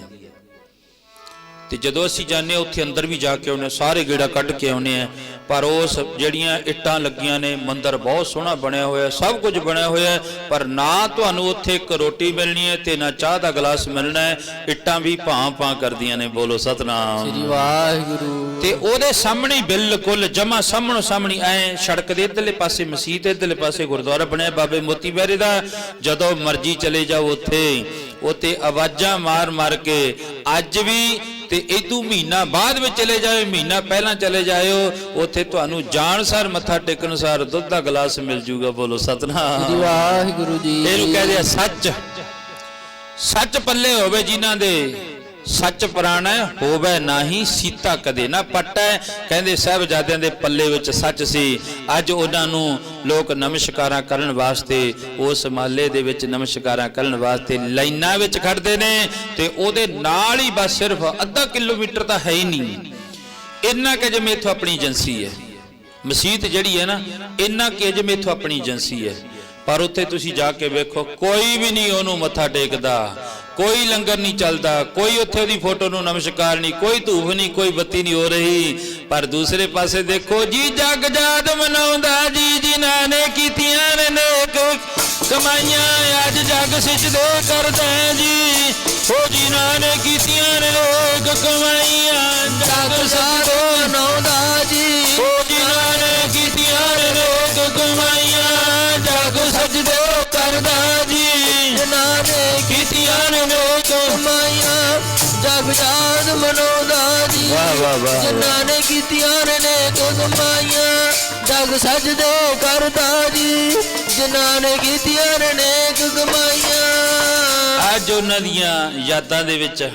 ਤੇ ਜਦੋਂ ਅਸੀਂ ਜਾਂਦੇ ਉੱਥੇ ਅੰਦਰ ਵੀ ਜਾ ਕੇ ਆਉਨੇ, ਸਾਰੇ ਗੇੜਾ ਕੱਢ ਕੇ ਆਉਨੇ ਆ। ਪਰ ਉਸ ਜਿਹੜੀਆਂ ਇੱਟਾਂ ਲੱਗੀਆਂ ਨੇ, ਮੰਦਿਰ ਬਹੁਤ ਸੋਹਣਾ ਬਣਿਆ ਹੋਇਆ, ਸਭ ਕੁਝ ਬਣਿਆ ਹੋਇਆ, ਪਰ ਨਾ ਤੁਹਾਨੂੰ ਉੱਥੇ ਇੱਕ ਰੋਟੀ ਮਿਲਣੀ ਹੈ ਤੇ ਨਾ ਚਾਹ ਦਾ ਗਲਾਸ ਮਿਲਣਾ ਹੈ। ਇੱਟਾਂ ਵੀ ਭਾਂ ਕਰਦੀਆਂ ਨੇ। ਬੋਲੋ ਸਤਿਨਾਮ ਸ੍ਰੀ ਵਾਹਿਗੁਰੂ। ਤੇ ਉਹਦੇ ਸਾਹਮਣੇ ਬਿਲਕੁਲ ਜਮਾ ਸਾਹਮਣੇ ਸਾਹਮਣੇ ਐ ਸੜਕ ਦੇ ਇਧਰਲੇ ਪਾਸੇ ਮਸਜਿਦ, ਇਧਰਲੇ ਪਾਸੇ ਗੁਰਦੁਆਰਾ ਬਣਿਆ ਬਾਬੇ ਮੋਤੀ ਮਹਿਰੇ ਦਾ। ਜਦੋਂ ਮਰਜ਼ੀ ਚਲੇ ਜਾਓ ਉੱਥੇ ਆਵਾਜ਼ਾਂ ਮਾਰ ਕੇ, ਅੱਜ ਵੀ ਤੇ ਇਦੋਂ ਮਹੀਨਾ ਬਾਅਦ ਵਿੱਚ ਚਲੇ ਜਾਓ, ਮਹੀਨਾ ਪਹਿਲਾਂ ਚਲੇ ਜਾਇਓ, ਉੱਥੇ ਤੁਹਾਨੂੰ ਜਾਣ ਸਾਰ ਮੱਥਾ ਟੇਕਣ ਸਾਰ ਦੁੱਧ ਦਾ ਗਲਾਸ ਮਿਲ ਜੂਗਾ। ਬੋਲੋ ਸਤਿਨਾਮ ਸ੍ਰੀ ਵਾਹਿਗੁਰੂ ਜੀ। ਇਹਨੂੰ ਕਹਿੰਦੇ ਆ ਸੱਚ। ਸੱਚ ਪੱਲੇ ਹੋਵੇ ਜਿਨ੍ਹਾਂ ਦੇ, ਸੱਚ ਪੁਰਾਣਾ ਹੋਵੇ ਨਾਹੀ ਸੀਤਾ ਕਦੇ ਨਾ ਪਟੈ। ਕਹਿੰਦੇ ਸਾਹਿਬਜ਼ਾਦਿਆਂ ਦੇ ਪੱਲੇ ਵਿੱਚ ਸੱਚ ਸੀ। ਅੱਜ ਉਹਨਾਂ ਨੂੰ ਲੋਕ ਨਮਸਕਾਰਾਂ ਕਰਨ ਵਾਸਤੇ, ਉਸ ਮਾਲੇ ਦੇ ਵਿੱਚ ਨਮਸਕਾਰਾਂ ਕਰਨ ਵਾਸਤੇ ਲਾਈਨਾਂ ਵਿੱਚ ਖੜਦੇ ਨੇ, ਤੇ ਉਹਦੇ ਨਾਲ ਹੀ ਬਸ ਸਿਰਫ ਅੱਧਾ ਕਿਲੋਮੀਟਰ ਤਾਂ ਹੈ ਹੀ ਨਹੀਂ, ਇੰਨਾ ਕਿ ਜਿਵੇਂ ਇੱਥੋਂ ਆਪਣੀ ਏਜੰਸੀ ਹੈ। ਮਸਜਿਦ ਜਿਹੜੀ ਹੈ ਨਾ, ਇੰਨਾ ਕਿ ਜਿਵੇਂ ਇੱਥੋਂ ਆਪਣੀ ਏਜੰਸੀ ਹੈ। ਪਰ ਉੱਥੇ ਤੁਸੀਂ ਜਾ ਕੇ ਵੇਖੋ, ਕੋਈ ਵੀ ਨਹੀਂ ਉਹਨੂੰ ਮੱਥਾ ਟੇਕਦਾ, ਕੋਈ ਲੰਗਰ ਨਹੀਂ ਚੱਲਦਾ, ਕੋਈ ਉੱਥੇ ਉਹਦੀ ਫੋਟੋ ਨੂੰ ਨਮਸਕਾਰ ਨਹੀਂ, ਕੋਈ ਧੂਫ ਨਹੀਂ, ਕੋਈ ਬੱਤੀ ਨਹੀਂ ਹੋ ਰਹੀ। ਪਰ ਦੂਸਰੇ ਪਾਸੇ ਦੇਖੋ ਜੀ, ਜਗ ਜਾਤ ਮਨਾਉਂਦਾ ਜੀ ਜਿਨ੍ਹਾਂ ਨੇ ਕੀਤੀਆਂ ਨੇ ਨੇਕ ਕਮਾਈਆਂ, ਅੱਜ ਜਗ ਸਿਜਦੇ ਕਰਦਾ ਜੀ ਕਮਾਈਆਂ ਜਗ ਸਾਰੋ ਮਨਾਉਂਦਾ ਜੀ ਓ ਜਿਨ੍ਹਾਂ ਨੇ ਕੀਤੀਆਂ ਨੇਕ ਕਮਾਈਆਂ ਜਗ ਸਜਦੇ ਕਰਦਾ ਜੀ ਜਿਨ੍ਹਾਂ ਨੇ ਕੀਤੀਆਂ ਨੇਕ ਕਮਾਈਆਂ ਜਗ ਜਾਤ ਮਨਾਉਂਦਾ ਜੀ ਵਾਹ ਵਾਹ ਵਾਹ ਜਿਨ੍ਹਾਂ ਨੇ ਕੀਤੀਆਂ ਨੇਕ ਕਮਾਈਆਂ ਜਗ ਸਜਦੇ ਕਰਦਾ ਜੀ ਜਿਨ੍ਹਾਂ ਨੇ ਕੀਤੀਆਂ ਨੇਕ ਕਮਾਈਆਂ ਅੱਜ ਉਹਨਾਂ ਦੀਆਂ ਯਾਦਾਂ ਦੇ ਵਿੱਚ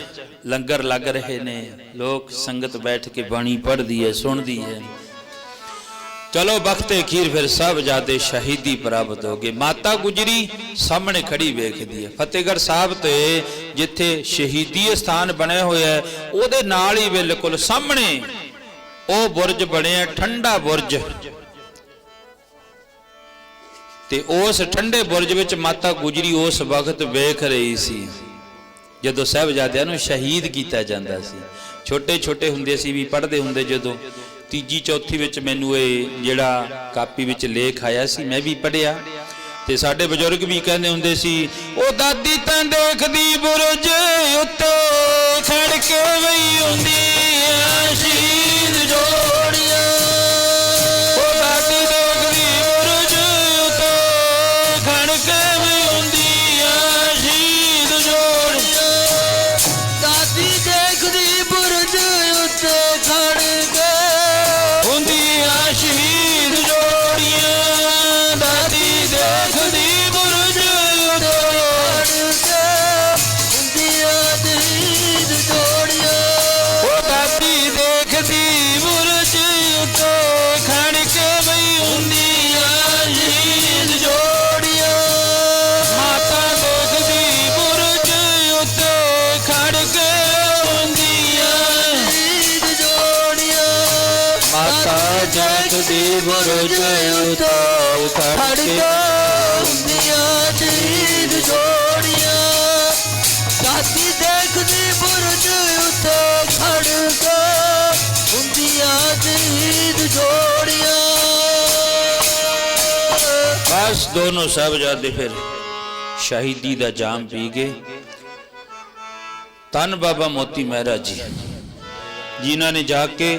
ਲੰਗਰ ਲੱਗ ਰਹੇ ਨੇ ਲੋਕ ਸੰਗਤ ਬੈਠ ਕੇ ਬਾਣੀ ਪੜ੍ਹਦੀ ਹੈ ਸੁਣਦੀ ਹੈ ਚਲੋ ਬਖਤੇ ਅਖੀਰ ਫਿਰ ਸਾਹਿਬਜ਼ਾਦੇ ਸ਼ਹੀਦੀ ਪ੍ਰਾਪਤ ਹੋ ਗਏ ਮਾਤਾ ਗੁਜਰੀ ਸਾਹਮਣੇ ਖੜੀ ਵੇਖਦੀ ਹੈ ਫਤਿਹਗੜ੍ਹ ਸਾਹਿਬ ਤੇ ਜਿੱਥੇ ਸ਼ਹੀਦੀ ਸਥਾਨ ਬਣਿਆ ਹੋਇਆ ਹੈ ਉਹਦੇ ਨਾਲ ਹੀ ਬਿਲਕੁਲ ਸਾਹਮਣੇ ਉਹ ਬੁਰਜ ਬਣਿਆ ਠੰਡਾ ਬੁਰਜ ਤੇ ਉਸ ਠੰਡੇ ਬੁਰਜ ਵਿੱਚ ਮਾਤਾ ਗੁਜਰੀ ਉਸ ਵਕਤ ਵੇਖ ਰਹੀ ਸੀ ਜਦੋਂ ਸਾਹਿਬਜ਼ਾਦਿਆਂ ਨੂੰ ਸ਼ਹੀਦ ਕੀਤਾ ਜਾਂਦਾ ਸੀ ਛੋਟੇ ਛੋਟੇ ਹੁੰਦੇ ਸੀ ਵੀ ਪੜ੍ਹਦੇ ਹੁੰਦੇ ਜਦੋਂ ਤੀਜੀ ਚੌਥੀ ਵਿੱਚ ਮੈਨੂੰ ਇਹ ਜਿਹੜਾ ਕਾਪੀ ਵਿੱਚ ਲੇਖ ਆਇਆ ਸੀ ਮੈਂ ਵੀ ਪੜ੍ਹਿਆ ਤੇ ਸਾਡੇ ਬਜ਼ੁਰਗ ਵੀ ਕਹਿੰਦੇ ਹੁੰਦੇ ਸੀ ਉਹ ਦਾਦੀ ਤਾਂ ਦੇਖਦੀ ਬੁਰਜ ਉੱਤੇ ਖੜ ਕੇ ਵਈ ਹੁੰਦੀ ਆ ਸ਼ਹੀਦ ਜੋੜੀਆਂ ਉਹ ਦਾਦੀ ਦੇਖਦੀ ਬੁਰਜ ਉੱਤੇ ਖੜ ਕੇ ਵਈ ਹੁੰਦੀ ਆ ਸ਼ਹੀਦ ਜੋੜੀਆਂ ਦਾਦੀ ਦੇਖਦੀ ਬੁਰਜ ਉੱਤੇ ਖੜ ਕੇ ਹੁੰਦੀਆਂ ਸ਼ਹੀਦ ਜੋੜੀਆਂ ਦਾਦੀ ਦੇਖਦੀ ਬੁਰਜ ਉੱਤੇ ਹੁੰਦੀਆਂ ਸ਼ਹੀਦ ਜੋੜੀਆਂ ਉਹ ਦਾਦੀ ਦੇਖਦੀ ਬੁਰਜ ਉੱਤੇ ਖੜ ਕੇ ਬਈ ਹੁੰਦੀਆਂ ਸ਼ਹੀਦ ਜੋੜੀਆਂ ਮਾਤਾ ਦੇਖਦੀ ਬੁਰਜ ਉੱਤੇ ਖੜ ਕੇ ਹੁੰਦੀਆਂ ਸ਼ਹੀਦ ਜੋੜੀਆਂ ਮਾਤਾ ਦੇਖਦੀ ਬੁਰਜ ਉੱਤੇ ਖੜ ਕੇ ਹੁੰਦੀਆਂ ਸ਼ਹੀਦ ਜੋੜੀਆਂ ਦਾਦੀ ਦੇਖਦੀ ਬੁਰਜ ਉੱਤੇ ਖੜ ਕੇ ਹੁੰਦੀਆਂ ਸ਼ਹੀਦ ਜੋੜੀਆਂ ਬਸ ਦੋਨੋਂ ਸਾਹਿਬਜ਼ਾਦੇ ਫਿਰ ਸ਼ਹੀਦੀ ਦਾ ਜਾਮ ਪੀ ਗਏ ਧੰਨ ਬਾਬਾ ਮੋਤੀ ਮਹਿਰਾ ਜੀ ਜਿਨ੍ਹਾਂ ਨੇ ਜਾ ਕੇ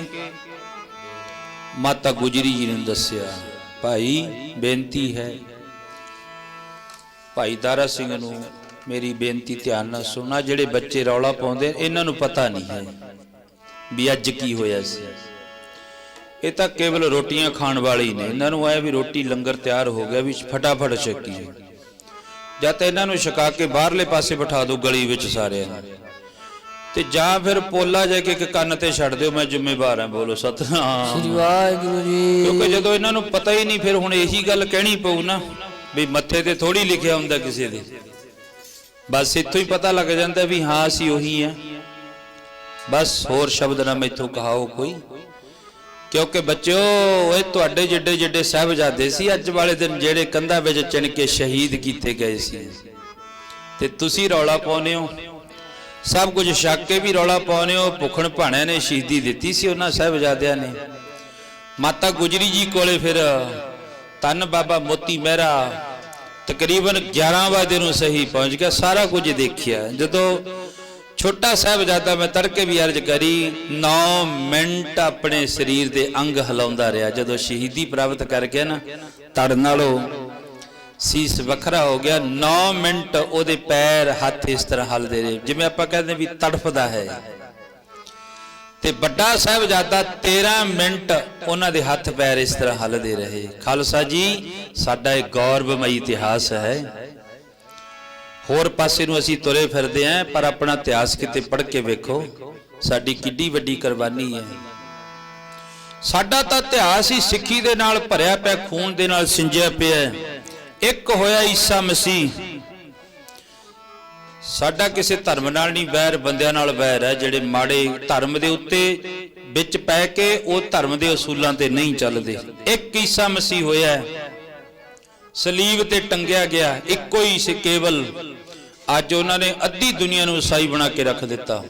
ਮਾਤਾ ਗੁਜਰੀ ਜੀ ਨੂੰ ਦੱਸਿਆ ਭਾਈ ਬੇਨਤੀ ਹੈ ਭਾਈ ਦਾਰਾ ਸਿੰਘ ਨੂੰ ਮੇਰੀ ਬੇਨਤੀ ਧਿਆਨ ਨਾਲ ਸੁਣਨਾ ਜਿਹੜੇ ਬੱਚੇ ਰੌਲਾ ਪਾਉਂਦੇ ਇਹਨਾਂ ਨੂੰ ਪਤਾ ਨਹੀਂ ਹੈ ਵੀ ਅੱਜ ਕੀ ਹੋਇਆ ਸੀ ਇਹ ਤਾਂ ਕੇਵਲ ਰੋਟੀਆਂ ਖਾਣ ਵਾਲੇ ਹੀ ਨੇ ਇਹਨਾਂ ਨੂੰ ਆਇਆ ਵੀ ਰੋਟੀ ਲੰਗਰ ਤਿਆਰ ਹੋ ਗਿਆ ਵੀ ਫਟਾਫਟ ਛਕੀਏ ਜਾਂ ਤਾਂ ਇਹਨਾਂ ਨੂੰ ਛਕਾ ਕੇ ਬਾਹਰਲੇ ਪਾਸੇ ਬਿਠਾ ਦਿਓ ਗਲੀ ਵਿੱਚ ਸਾਰਿਆਂ ਨੂੰ ਤੇ ਜਾਂ ਫਿਰ ਪੋਲਾ ਜਾ ਕੇ ਇੱਕ ਕੰਨ ਤੇ ਛੱਡ ਦਿਓ ਮੈਂ ਜ਼ਿੰਮੇਵਾਰ ਹਾਂ ਬੋਲੋ ਸਤਿਨਾਮ ਸ੍ਰੀ ਵਾਹਿਗੁਰੂ ਜੀ ਕਿਉਂਕਿ ਜਦੋਂ ਇਹਨਾਂ ਨੂੰ ਪਤਾ ਹੀ ਨਹੀਂ ਫਿਰ ਹੁਣ ਇਹੀ ਗੱਲ ਕਹਿਣੀ ਪਊ ਨਾ ਵੀ ਮੱਥੇ ਤੇ ਥੋੜੀ ਲਿਖਿਆ ਹੁੰਦਾ ਕਿਸੇ ਦੇ ਬਸ ਇੱਥੋਂ ਹੀ ਪਤਾ ਲੱਗ ਜਾਂਦਾ ਵੀ ਹਾਂ ਅਸੀਂ ਉਹੀ ਆ ਬਸ ਹੋਰ ਸ਼ਬਦ ਨਾ ਮੈਥੋਂ ਕਹਾਓ ਕੋਈ ਕਿਉਂਕਿ ਬੱਚਿਓ ਇਹ ਤੁਹਾਡੇ ਜਿੱਡੇ ਜਿੱਡੇ ਸਾਹਿਬਜ਼ਾਦੇ ਸੀ ਅੱਜ ਵਾਲੇ ਦਿਨ ਜਿਹੜੇ ਕੰਧਾਂ ਵਿੱਚ ਚਿਣ ਕੇ ਸ਼ਹੀਦ ਕੀਤੇ ਗਏ ਸੀ ਤੇ ਤੁਸੀਂ ਰੌਲਾ ਪਾਉਂਦੇ ਹੋ ਸਭ ਕੁਝ ਛੱਕ ਕੇ ਵੀ ਰੌਲਾ ਪਾਉਂਦੇ ਹੋ ਭੁੱਖਣ ਭਾਣਿਆਂ ਨੇ ਸ਼ਹੀਦੀ ਦਿੱਤੀ ਸੀ ਉਹਨਾਂ ਸਾਹਿਬਜ਼ਾਦਿਆਂ ਨੇ ਮਾਤਾ ਗੁਜਰੀ ਜੀ ਕੋਲੇ ਫਿਰ ਧੰਨ ਬਾਬਾ ਮੋਤੀ ਮਹਿਰਾ ਤਕਰੀਬਨ 11 ਵਜੇ ਨੂੰ ਸਹੀ ਪਹੁੰਚ ਗਿਆ ਸਾਰਾ ਕੁਝ ਦੇਖਿਆ ਜਦੋਂ ਛੋਟਾ ਸਾਹਿਬਜ਼ਾਦਾ ਮੈਂ ਤੜਕੇ ਵੀ ਅਰਜ਼ ਕਰੀ 9 ਮਿੰਟ ਆਪਣੇ ਸਰੀਰ ਦੇ ਅੰਗ ਹਿਲਾਉਂਦਾ ਰਿਹਾ ਜਦੋਂ ਸ਼ਹੀਦੀ ਪ੍ਰਾਪਤ ਕਰ ਗਿਆ ਨਾ ਤੜ ਨਾਲੋਂ ਸੀਸ ਵੱਖਰਾ ਹੋ ਗਿਆ 9 ਮਿੰਟ ਉਹਦੇ ਪੈਰ ਹੱਥ ਇਸ ਤਰ੍ਹਾਂ ਹਿਲਦੇ ਰਹੇ ਜਿਵੇਂ ਆਪਾਂ ਕਹਿੰਦੇ ਵੀ ਤੜਫਦਾ ਹੈ ਤੇ ਵੱਡਾ ਸਾਹਿਬਜ਼ਾਦਾ 13 ਮਿੰਟ ਉਹਨਾਂ ਦੇ ਹੱਥ ਪੈਰ ਇਸ ਤਰ੍ਹਾਂ ਹਿਲਦੇ ਰਹੇ ਖਾਲਸਾ ਜੀ ਸਾਡਾ ਇਹ ਗੌਰਵਮਈ ਇਤਿਹਾਸ ਹੈ ਹੋਰ ਪਾਸੇ ਨੂੰ ਅਸੀਂ ਤੁਰੇ ਫਿਰਦੇ ਆਂ ਪਰ ਆਪਣਾ ਇਤਿਹਾਸ ਕਿਤੇ ਪੜ੍ਹ ਕੇ ਵੇਖੋ ਸਾਡੀ ਕਿੱਡੀ ਵੱਡੀ ਕੁਰਬਾਨੀ ਹੈ ਸਾਡਾ ਤਾਂ ਇਤਿਹਾਸ ਹੀ ਸਿੱਖੀ ਦੇ ਨਾਲ ਭਰਿਆ ਪਿਆ ਖੂਨ ਦੇ ਨਾਲ ਸਿੰਜਿਆ ਪਿਆ ਇੱਕ ਹੋਇਆ ਈਸਾ ਮਸੀਹ ਸਾਡਾ ਕਿਸੇ ਧਰਮ ਨਾਲ ਨਹੀਂ ਵੈਰ ਬੰਦਿਆਂ ਨਾਲ ਵੈਰ ਹੈ ਜਿਹੜੇ ਮਾੜੇ ਧਰਮ ਦੇ ਉੱਤੇ ਵਿੱਚ ਪੈ ਕੇ ਉਹ ਧਰਮ ਦੇ ਅਸੂਲਾਂ ਤੇ ਨਹੀਂ ਚੱਲਦੇ ਇੱਕ ਈਸਾ ਮਸੀਹ ਹੋਇਆ ਸਲੀਬ ਤੇ ਟੰਗਿਆ ਗਿਆ ਇੱਕੋ ਹੀ ਸੀ ਕੇਵਲ ਅੱਜ ਉਹਨਾਂ ਨੇ ਅੱਧੀ ਦੁਨੀਆ ਨੂੰ ਈਸਾਈ ਬਣਾ ਕੇ ਰੱਖ ਦਿੱਤਾ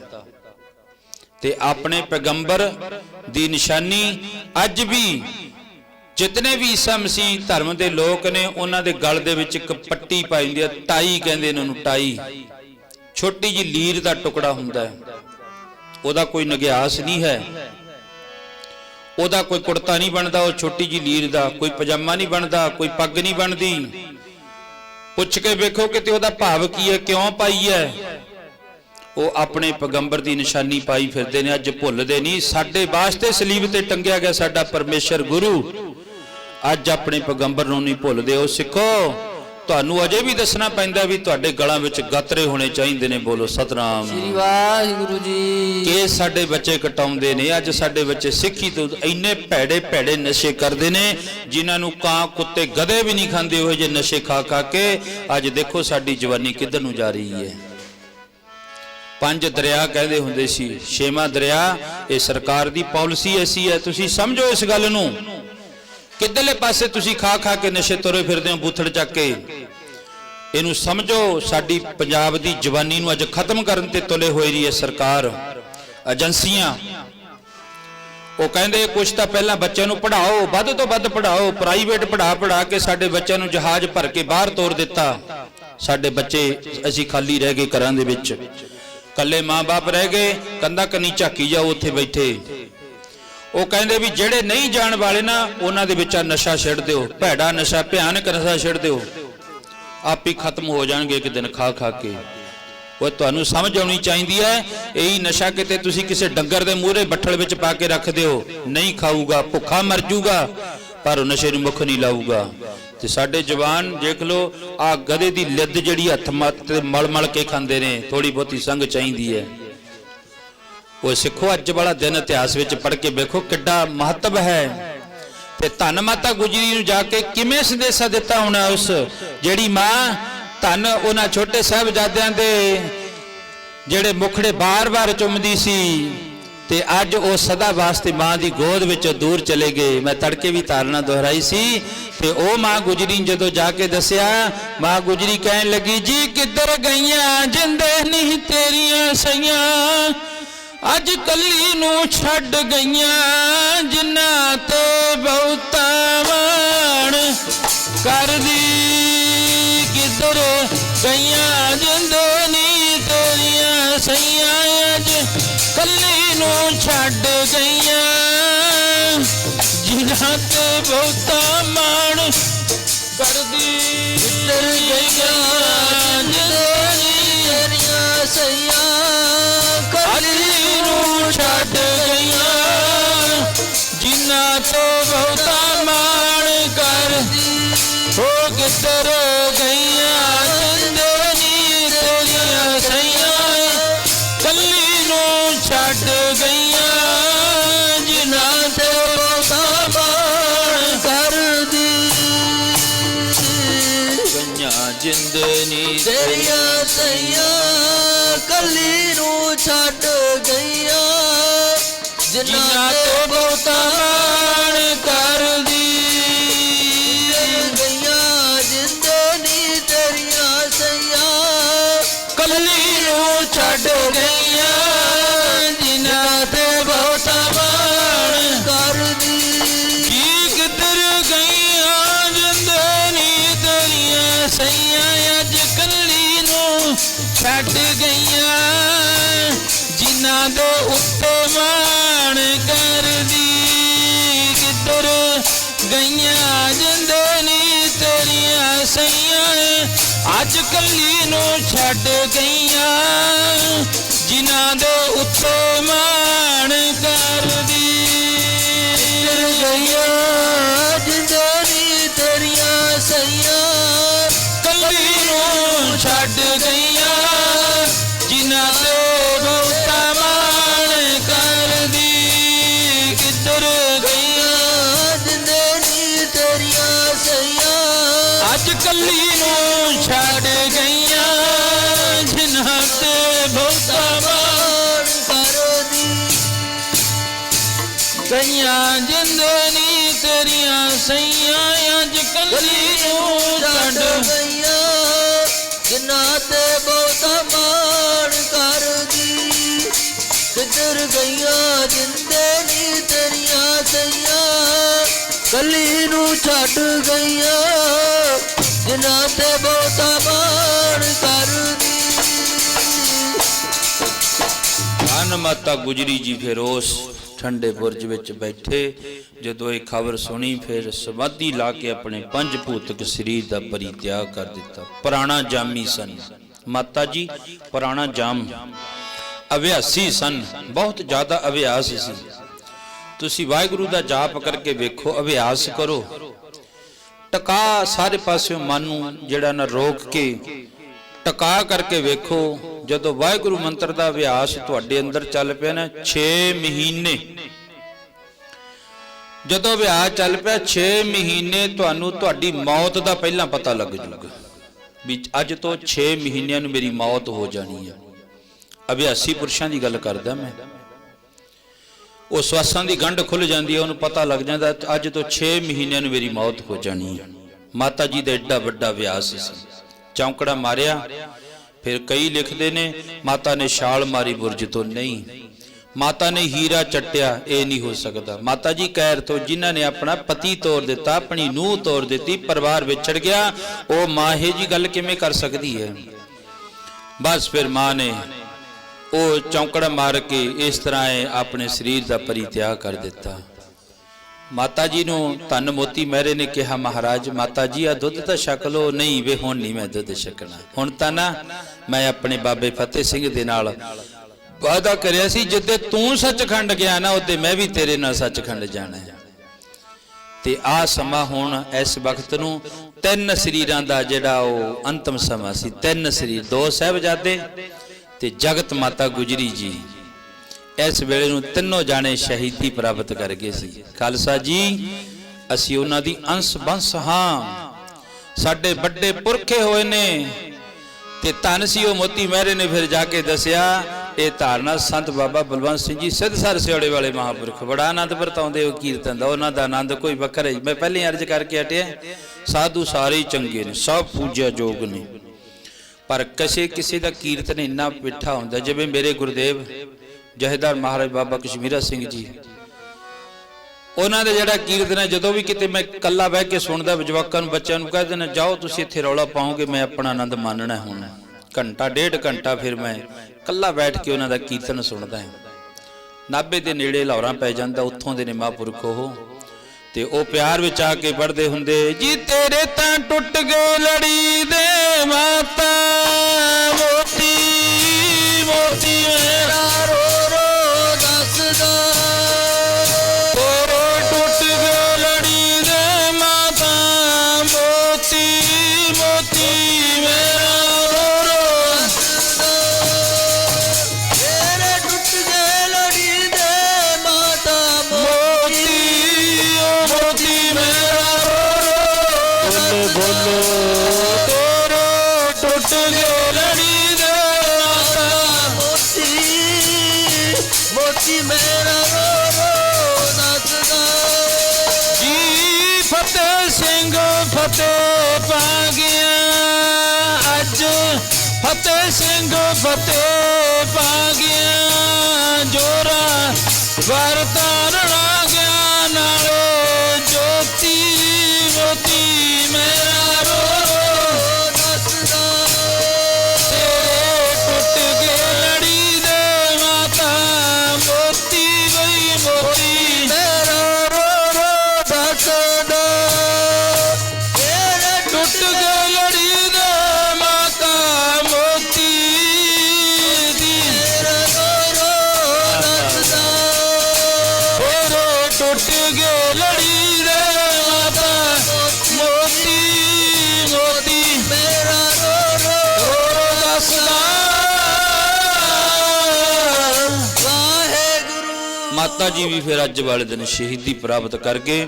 ਤੇ ਆਪਣੇ ਪੈਗੰਬਰ ਦੀ ਨਿਸ਼ਾਨੀ ਅੱਜ ਵੀ ਜਿਤਨੇ ਵੀ ਈਸਾ ਮਸੀਹ ਧਰਮ ਦੇ ਲੋਕ ਨੇ ਉਹਨਾਂ ਦੇ ਗਲ ਦੇ ਵਿੱਚ ਇੱਕ ਪੱਟੀ ਪਾਈ ਹੁੰਦੀ ਹੈ ਟਾਈ ਕਹਿੰਦੇ ਇਹਨਾਂ ਨੂੰ ਟਾਈ ਛੋਟੀ ਜੀ ਲੀਰ ਦਾ ਟੁਕੜਾ ਹੁੰਦਾ ਹੈ ਉਹਦਾ ਕੋਈ ਨਿਗਿਆਸ ਨਹੀਂ ਹੈ, ਉਹਦਾ ਕੋਈ ਕੁੜਤਾ ਨਹੀਂ ਬਣਦਾ, ਉਹ ਛੋਟੀ ਜੀ ਲੀਰ ਦਾ ਕੋਈ ਪਜਾਮਾ ਨਹੀਂ ਬਣਦਾ, ਕੋਈ ਪੱਗ ਨਹੀਂ ਬਣਦੀ। ਪੁੱਛ ਕੇ ਵੇਖੋ ਕਿਤੇ ਉਹਦਾ ਭਾਵ ਕੀ ਹੈ, ਕਿਉਂ ਪਾਈ ਹੈ। ਉਹ ਆਪਣੇ ਪੈਗੰਬਰ ਦੀ ਨਿਸ਼ਾਨੀ ਪਾਈ ਫਿਰਦੇ ਨੇ, ਅੱਜ ਭੁੱਲਦੇ ਨਹੀਂ। ਸਾਡੇ ਵਾਸਤੇ ਸਲੀਬ ਤੇ ਟੰਗਿਆ ਗਿਆ ਸਾਡਾ ਪਰਮੇਸ਼ਰ ਗੁਰੂ, ਅੱਜ ਆਪਣੇ ਪੈਗੰਬਰ ਨੂੰ ਨਹੀਂ ਭੁੱਲਦੇ। ਉਹ ਸਿੱਖੋ, ਤੁਹਾਨੂੰ ਅਜੇ ਵੀ ਦੱਸਣਾ ਪੈਂਦਾ ਵੀ ਤੁਹਾਡੇ ਗਲਾਂ ਵਿੱਚ ਗਾਤਰੇ ਹੋਣੇ ਚਾਹੀਦੇ ਨੇ। ਬੋਲੋ ਸਤਨਾਮ ਸ੍ਰੀ ਵਾਹਿਗੁਰੂ ਜੀ। ਕਿ ਸਾਡੇ ਬੱਚੇ ਕਟਾਉਂਦੇ ਨੇ, ਅੱਜ ਸਾਡੇ ਬੱਚੇ ਸਿੱਖੀ ਤੋਂ ਇੰਨੇ ਭੈੜੇ ਭੈੜੇ ਨਸ਼ੇ ਕਰਦੇ ਨੇ ਜਿਨ੍ਹਾਂ ਨੂੰ ਕਾਂ ਕੁੱਤੇ ਗਧੇ ਵੀ ਨਹੀਂ ਖਾਂਦੇ, ਉਹ ਜੇ ਨਸ਼ੇ ਖਾ ਖਾ ਕੇ। ਅੱਜ ਦੇਖੋ ਸਾਡੀ ਜਵਾਨੀ ਕਿੱਧਰ ਨੂੰ ਜਾ ਰਹੀ ਹੈ। 5 ਦਰਿਆ ਕਹਿੰਦੇ ਹੁੰਦੇ ਸੀ, 6ਵਾਂ ਦਰਿਆ ਇਹ ਸਰਕਾਰ ਦੀ ਪਾਲਿਸੀ ਐਸੀ ਹੈ। ਤੁਸੀਂ ਸਮਝੋ ਇਸ ਗੱਲ ਨੂੰ, ਕਿੱਧਰਲੇ ਪਾਸੇ ਤੁਸੀਂ ਖਾ ਖਾ ਕੇ ਨਸ਼ੇ ਤੁਰੇ ਫਿਰਦੇ ਹੋ ਬੂਥੜ ਚੱਕ ਕੇ। ਇਹਨੂੰ ਸਮਝੋ, ਸਾਡੀ ਪੰਜਾਬ ਦੀ ਜਵਾਨੀ ਨੂੰ ਅੱਜ ਖਤਮ ਕਰਨ ਤੇ ਤੁਲੇ ਹੋਈ ਰਹੀ ਹੈ ਸਰਕਾਰ, ਏਜੰਸੀਆਂ। ਉਹ ਕਹਿੰਦੇ ਕੁਛ ਤਾਂ ਪਹਿਲਾਂ ਬੱਚਿਆਂ ਨੂੰ ਪੜ੍ਹਾਓ, ਵੱਧ ਤੋਂ ਵੱਧ ਪੜ੍ਹਾਓ। ਪ੍ਰਾਈਵੇਟ ਪੜ੍ਹਾ ਕੇ ਸਾਡੇ ਬੱਚਿਆਂ ਨੂੰ ਜਹਾਜ਼ ਭਰ ਕੇ ਬਾਹਰ ਤੋਰ ਦਿੱਤਾ। ਸਾਡੇ ਬੱਚੇ ਅਸੀਂ ਖਾਲੀ ਰਹਿ ਗਏ ਘਰਾਂ ਦੇ ਵਿੱਚ, ਕੱਲੇ ਮਾਂ-ਬਾਪ ਰਹਿ ਗਏ, ਕੰਧਾਂ ਕੰਨੀ ਝਾਕੀ ਜਾਓ ਉੱਥੇ ਬੈਠੇ। ਉਹ ਕਹਿੰਦੇ ਵੀ ਜਿਹੜੇ ਨਹੀਂ ਜਾਣ ਵਾਲੇ ਨਾ ਉਹਨਾਂ ਦੇ ਵਿੱਚ ਨਸ਼ਾ ਛੱਡ ਦਿਓ, ਭੈੜਾ ਨਸ਼ਾ, ਭਿਆਨਕ ਨਸ਼ਾ ਛੱਡ ਦਿਓ, ਆਪ ਹੀ ਖਤਮ ਹੋ ਜਾਣਗੇ ਇੱਕ ਦਿਨ ਖਾ ਖਾ ਕੇ। ਉਹ ਤੁਹਾਨੂੰ ਸਮਝ ਆਉਣੀ ਚਾਹੀਦੀ ਹੈ, ਇਹੀ ਨਸ਼ਾ ਕਿਤੇ ਤੁਸੀਂ ਕਿਸੇ ਡੰਗਰ ਦੇ ਮੂਹਰੇ ਬੱਠਲ ਵਿੱਚ ਪਾ ਕੇ ਰੱਖ ਦਿਓ, ਨਹੀਂ ਖਾਊਗਾ, ਭੁੱਖਾ ਮਰ ਜਾਊਗਾ, ਪਰ ਉਹ ਨਸ਼ੇ ਨੂੰ ਮੁੱਖ ਨਹੀਂ ਲਾਊਗਾ। ਤੇ ਸਾਡੇ ਜਵਾਨ ਦੇਖ ਲਓ, ਆ ਗਧੇ ਦੀ ਲਿੱਦ ਜਿਹੜੀ ਹੱਥ ਮੱਤ ਤੇ ਮਲ ਮਲ ਕੇ ਖਾਂਦੇ ਨੇ, ਥੋੜੀ ਬਹੁਤੀ ਸੰਗ ਚਾਹੀਦੀ ਹੈ। ਉਹ ਸਿੱਖੋ, ਅੱਜ ਵਾਲਾ ਦਿਨ ਇਤਿਹਾਸ ਵਿੱਚ ਪੜ੍ਹ ਕੇ ਵੇਖੋ ਕਿੱਡਾ ਮਹੱਤਵ ਹੈ। ਤੇ ਧੰਨ ਮਾਤਾ ਗੁਜਰੀ ਨੂੰ ਜਾ ਕੇ ਕਿਵੇਂ ਸੰਦੇਸ਼ਾ ਦਿੱਤਾ ਹੋਣਾ ਉਸ ਜਿਹੜੀ ਮਾਂ ਧੰਨ ਉਹਨਾਂ ਛੋਟੇ ਸਾਹਿਬਜ਼ਾਦਿਆਂ ਦੇ ਜਿਹੜੇ ਮੁਖੜੇ ਬਾਰ-ਬਾਰ ਚੁੰਮਦੀ ਸੀ, ਤੇ ਅੱਜ ਉਹ ਸਦਾ ਵਾਸਤੇ ਮਾਂ ਦੀ ਗੋਦ ਵਿੱਚੋਂ ਦੂਰ ਚਲੇ ਗਏ। ਮੈਂ ਤੜਕੇ ਵੀ ਤਾਰਨਾ ਦੁਹਰਾਈ ਸੀ, ਤੇ ਉਹ ਮਾਂ ਗੁਜਰੀ ਜਦੋਂ ਜਾ ਕੇ ਦੱਸਿਆ, ਮਾਂ ਗੁਜਰੀ ਕਹਿਣ ਲੱਗੀ, ਜੀ ਕਿੱਧਰ ਗਈਆਂ ਜਿੰਦੇ ਨਹੀਂ ਤੇਰੀਆਂ ਸਈਆਂ, ਅੱਜ ਕੱਲੀ ਨੂੰ ਛੱਡ ਗਈਆਂ, ਜਿਨ੍ਹਾਂ ਤੇ ਬਹੁਤਾ ਮਾਣ ਕਰਦੀ। ਕਿੱਧਰ ਗਈਆਂ ਜਿੰਦੇ ਨਹੀਂ ਤੇਰੀਆਂ ਸਈਆਂ, ਅੱਜ ਕੱਲੀ ਨੂੰ ਛੱਡ ਗਈਆਂ, ਜਿਨ੍ਹਾਂ ਤੇ ਬਹੁਤਾ ਮਾਣ ਕਰਦੀ। ਕਿੱਧਰ ਗਈਆਂ ਜਿੰਦੇ ਨਹੀਂ ਤੇਰੀਆਂ ਸਈਆਂ, ਕੱਲੀ ਨੂੰ ਛੱਡ ਗਈਆਂ, ਜਿਨ੍ਹਾਂ ਤੋਂ ਬਹੁਤਾ ਮਾਣ ਕਰਦੀ। ਹੋ ਕਿੱਧਰ ਗਈਆਂ ਜਿੰਦੇ ਨੀ ਤੇਰੀਆਂ ਸਈਆਂ, ਕੱਲੀ ਨੂੰ ਛੱਡ ਗਈਆਂ, ਜਿਨ੍ਹਾਂ ਤੋਂ ਬਹੁਤਾ ਮਾਣ ਕਰਦੀ। ਗਈਆਂ ਜਿੰਦੇ ਨੀ ਤੇਰੀਆਂ ਸਈਆਂ, ਕੱਲੀ ਨੂੰ ਛੱਡ ਗਈਆਂ, ਜਿਨ੍ਹਾਂ ਤੇ ਬਹੁਤਾ ਮਾਣ ਕਰਦੀ। ਗਈਆਂ ਜਿੰਦੇ ਨੀ ਤੇਰੀਆਂ ਸਈਆਂ, ਕੱਲੀ ਨੂੰ ਛੱਡ ਗਈਆਂ, ਜਿਨ੍ਹਾਂ ਤੇ ਬਹੁਤਾ ਮਾਣ ਕਰਦੀ। ਕੀ ਕਿੱਧਰ ਗਈਆਂ ਜਿੰਦੇ ਨੀ ਤੇਰੀਆਂ ਸਈਆਂ, ਅੱਜ ਕੱਲੀ ਨੂੰ ਛੱਡ ਗਈਆਂ, ਜਿਨ੍ਹਾਂ ਦੇ ਉੱਤੇ ਮਾਣ ਕਰਦੀ। ਕਿੱਧਰ ਗਈਆਂ ਜਿੰਦੇ ਨੀ ਤੇਰੀਆਂ ਸਈਆਂ, ਅੱਜ ਕੱਲੀ ਨੂੰ ਛੱਡ ਗਈਆਂ, ਜਿਨ੍ਹਾਂ ਦੇ ਉੱਤੇ ਮਾਣ ਕਰਦੀ। ਕਿੱਧਰ ਗਈਆਂ ਜਿੰਦੇ ਨੀ ਤੇਰੀਆਂ ਸਈਆਂ, ਕੱਲੀ ਨੂੰ ਛੱਡ ਗਈਆਂ, ਜਿਨ੍ਹਾਂ ਤੇ ਬਹੁਤਾ ਮਾਣ ਕਰਦੀ। ਕਿੱਧਰ ਗਈਆਂ ਜਿੰਦੇ ਨੀ ਤੇਰੀਆਂ ਸਈਆਂ, ਅੱਜ ਕੱਲੀ ਨੂੰ ਛੱਡ ਗਈਆਂ, ਜਿਨ੍ਹਾਂ ਤੇ ਬਹੁਤਾ ਮਾਣ ਕਰਦੀ। ਗਈਆਂ ਜਿੰਦੇ ਨੀ ਤੇਰੀਆਂ ਸਈਆਂ, ਅੱਜ ਕੱਲੀ ਨੂੰ ਛੱਡ ਗਈਆਂ, ਜਿਨ੍ਹਾਂ ਤੇ ਬਹੁਤਾ ਮਾਣ ਕਰਦੀ। ਕਿੱਧਰ ਗਈਆਂ ਜਿੰਦੇ ਨੀ ਤੇਰੀਆਂ ਸਈਆਂ, ਕੱਲੀ ਨੂੰ ਛੱਡ ਗਈਆਂ, ਜਿਨ੍ਹਾਂ ਤੇ ਬਹੁਤਾ ਮਾਣ ਕਰਦੀ। ਧੰਨ माता गुजरी जी फिर उस ठंडे बुरज विच बैठे। जदों ये खबर सुनी फिर समाधि ला के अपने पंज भूतक शरीर का परित्याग कर दिता। पुराना जामी सन माता जी, पुराना जाम अभ्यासी सन, बहुत ज़्यादा अभ्यास सी। तुसी वाहिगुरू दा जाप करके वेखो, अभ्यास करो, टका सारे पासों मन नूं जिहड़ा ना रोक के टका करके वेखो। जदों वाहिगुरू मंत्र दा अभ्यास तुहाडे अंदर चल पिया ना 6 महीने, जदों अभ्यास चल पिया 6 महीने तुहानूं तुहाडी मौत दा पहला पता लग जूगा भी अज तो 6 महीनों नूं मेरी मौत हो जानी है। अभ्यासी पुरुषां दी गल करदा मैं। वो श्वासां दी गंढ खुल जाती है, उन्होंने पता लग जाता अज तो 6 महीनों मेरी मौत हो जानी है। माता जी का एडा वड्डा अभ्यास सी। चौंकड़ा मारिया, फिर कई लिखते ने माता ने छाल मारी बुरज तो, नहीं माता ने हीरा चट्टिया, ये नहीं हो सकता। माता जी कैर तो जिन्हों ने अपना पति तोड़ दिता, अपनी नूह तोड़ दी, परिवार विछड़ गया, वो मां ये जी गल किवें कर सकती है। बस फिर मां ने वो चौंकड़ा मार के इस तरह अपने शरीर का परित्याग कर दिता। माता जी नूं धन मोती महरे ने कहा, महाराज माता जी आ दुध तो छक लो। नहीं वे हुण नहीं मैं दुध छकना, हुण तां ना मैं अपने बाबे फतेह सिंह दे नाल वादा करिया सी, जिद्दे तू सचखंड गया ना उद्दे मैं भी तेरे नाल सचखंड जाना है। ते आ समा हुण इस वक्त नूं 3 शरीरां दा जिहड़ा वो अंतिम समा सी। 3 शरीर, 2 साहिबजादे ते जगत माता गुजरी जी इस वेले नूं तीनों जाने शहीदी प्राप्त कर गए सी। खालसा जी असी उन्हां दी अंश बंश हाँ, साडे बड़े पुरखे होए ने ते धन सी वो मोती महरे ने फिर जाके दसिया ये धारना संत बाबा बलवंत सिंह जी सिद्धसर सियोड़े वाले महापुरख बड़ा आनंद वरताउंदे हो कीर्तन दा, उन्हां दा आनंद कोई वखरा ही। मैं पहले अर्ज करके हटिया, साधु सारे ही चंगे ने, सब पूज्या जोग ने, पर किसी किसी का कीर्तन इन्ना मिठा होंदा। जिवें मेरे गुरुदेव जहेदार महाराज बाबा कश्मीरा सिंह जी, उन्होंने दे जिहड़ा कीर्तन है जदों भी किते मैं कल्ला बह के सुनदा, जवाकां नूं बच्चों नूं कह देना जाओ तुसीं इत्थे रौला पाओगे, मैं अपना आनंद मानना है। हुण घंटा 1.5 घंटा फिर मैं कल्ला बैठ के उन्हों का कीर्तन सुनदा है। नाभे के नेड़े लाहौरा पै जांदा, उत्थों दे ने महापुरख ओह, ते ओ प्यार विच आके पढ़दे हुंदे जी तेरे तां टुट गए लड़ी दे माता मोती मोती मेरा रो रो दसदा, तेरे टुट गए लड़ी दे माता मोती मोती मेरा रो रो दसदा, तेरे टुट गए लड़ी दे माता मोती मोती मेरा रो रो बोलो तेरे टुट गए लड़ी दे माता मोती मोती मेरा रो रो दसदा। जी फतेह सिंह फतेह पा गया अज, फतेह सिंह फतेह पा गया, जोरा वरतारना गया नाले ज्योति मोती मेरा रो रो दसदा। तेरे टुट गए लड़ी दे माता मोती गई मोती मेरा रो रो दसदा। तेरे टुट गए लड़ी दे माता मोती दी, मेरा रो रो दसदा। तेरे टुट गए लड़ी दे माता मोती मोती मेरा रो रो रो दसदा। वाहेगुरु। माता जी भी फिर अज वाले दिन शहीदी प्राप्त करके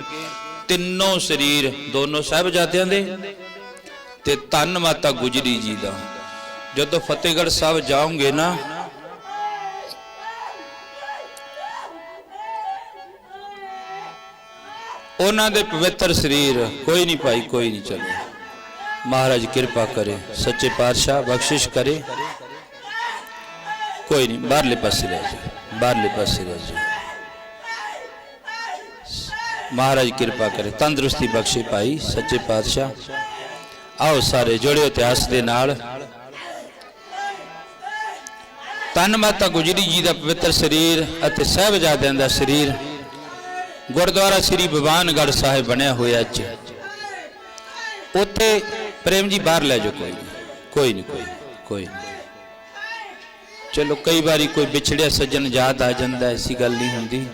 तीनों शरीर दोनों साहिबजादियां दे ते धन माता गुजरी जी दा जदों फतेहगढ़ साहब जाओगे ना, उन्हां दे पवित्र शरीर कोई नहीं भाई कोई नहीं चले। महाराज कृपा करे, सच्चे पातशाह बख्शिश करे, कोई नहीं बाहरले पासे रह जाए, बाहरले पासे रह जाए। महाराज कृपा करे, तंदुरुस्ती बख्शे भाई सच्चे पातशाह। आओ सारे जोड़े इतिहास दे नाल। ਧੰਨ ਮਾਤਾ ਗੁਜਰੀ ਜੀ ਦਾ ਪਵਿੱਤਰ ਸਰੀਰ ਅਤੇ ਸਾਹਿਬਜ਼ਾਦਿਆਂ ਦਾ ਸਰੀਰ ਗੁਰਦੁਆਰਾ ਸ੍ਰੀ ਬਵਾਨਗੜ੍ਹ ਸਾਹਿਬ ਬਣਿਆ ਹੋਇਆ ਅੱਜ। ਉੱਥੇ ਪ੍ਰੇਮ ਜੀ ਬਾਹਰ ਲੈ ਜਾਓ, ਕੋਈ ਨਹੀਂ। ਚਲੋ ਕਈ ਵਾਰੀ ਕੋਈ ਵਿਛੜਿਆ ਸੱਜਣ ਯਾਦ ਆ ਜਾਂਦਾ, ਐਸੀ ਗੱਲ ਨਹੀਂ ਹੁੰਦੀ।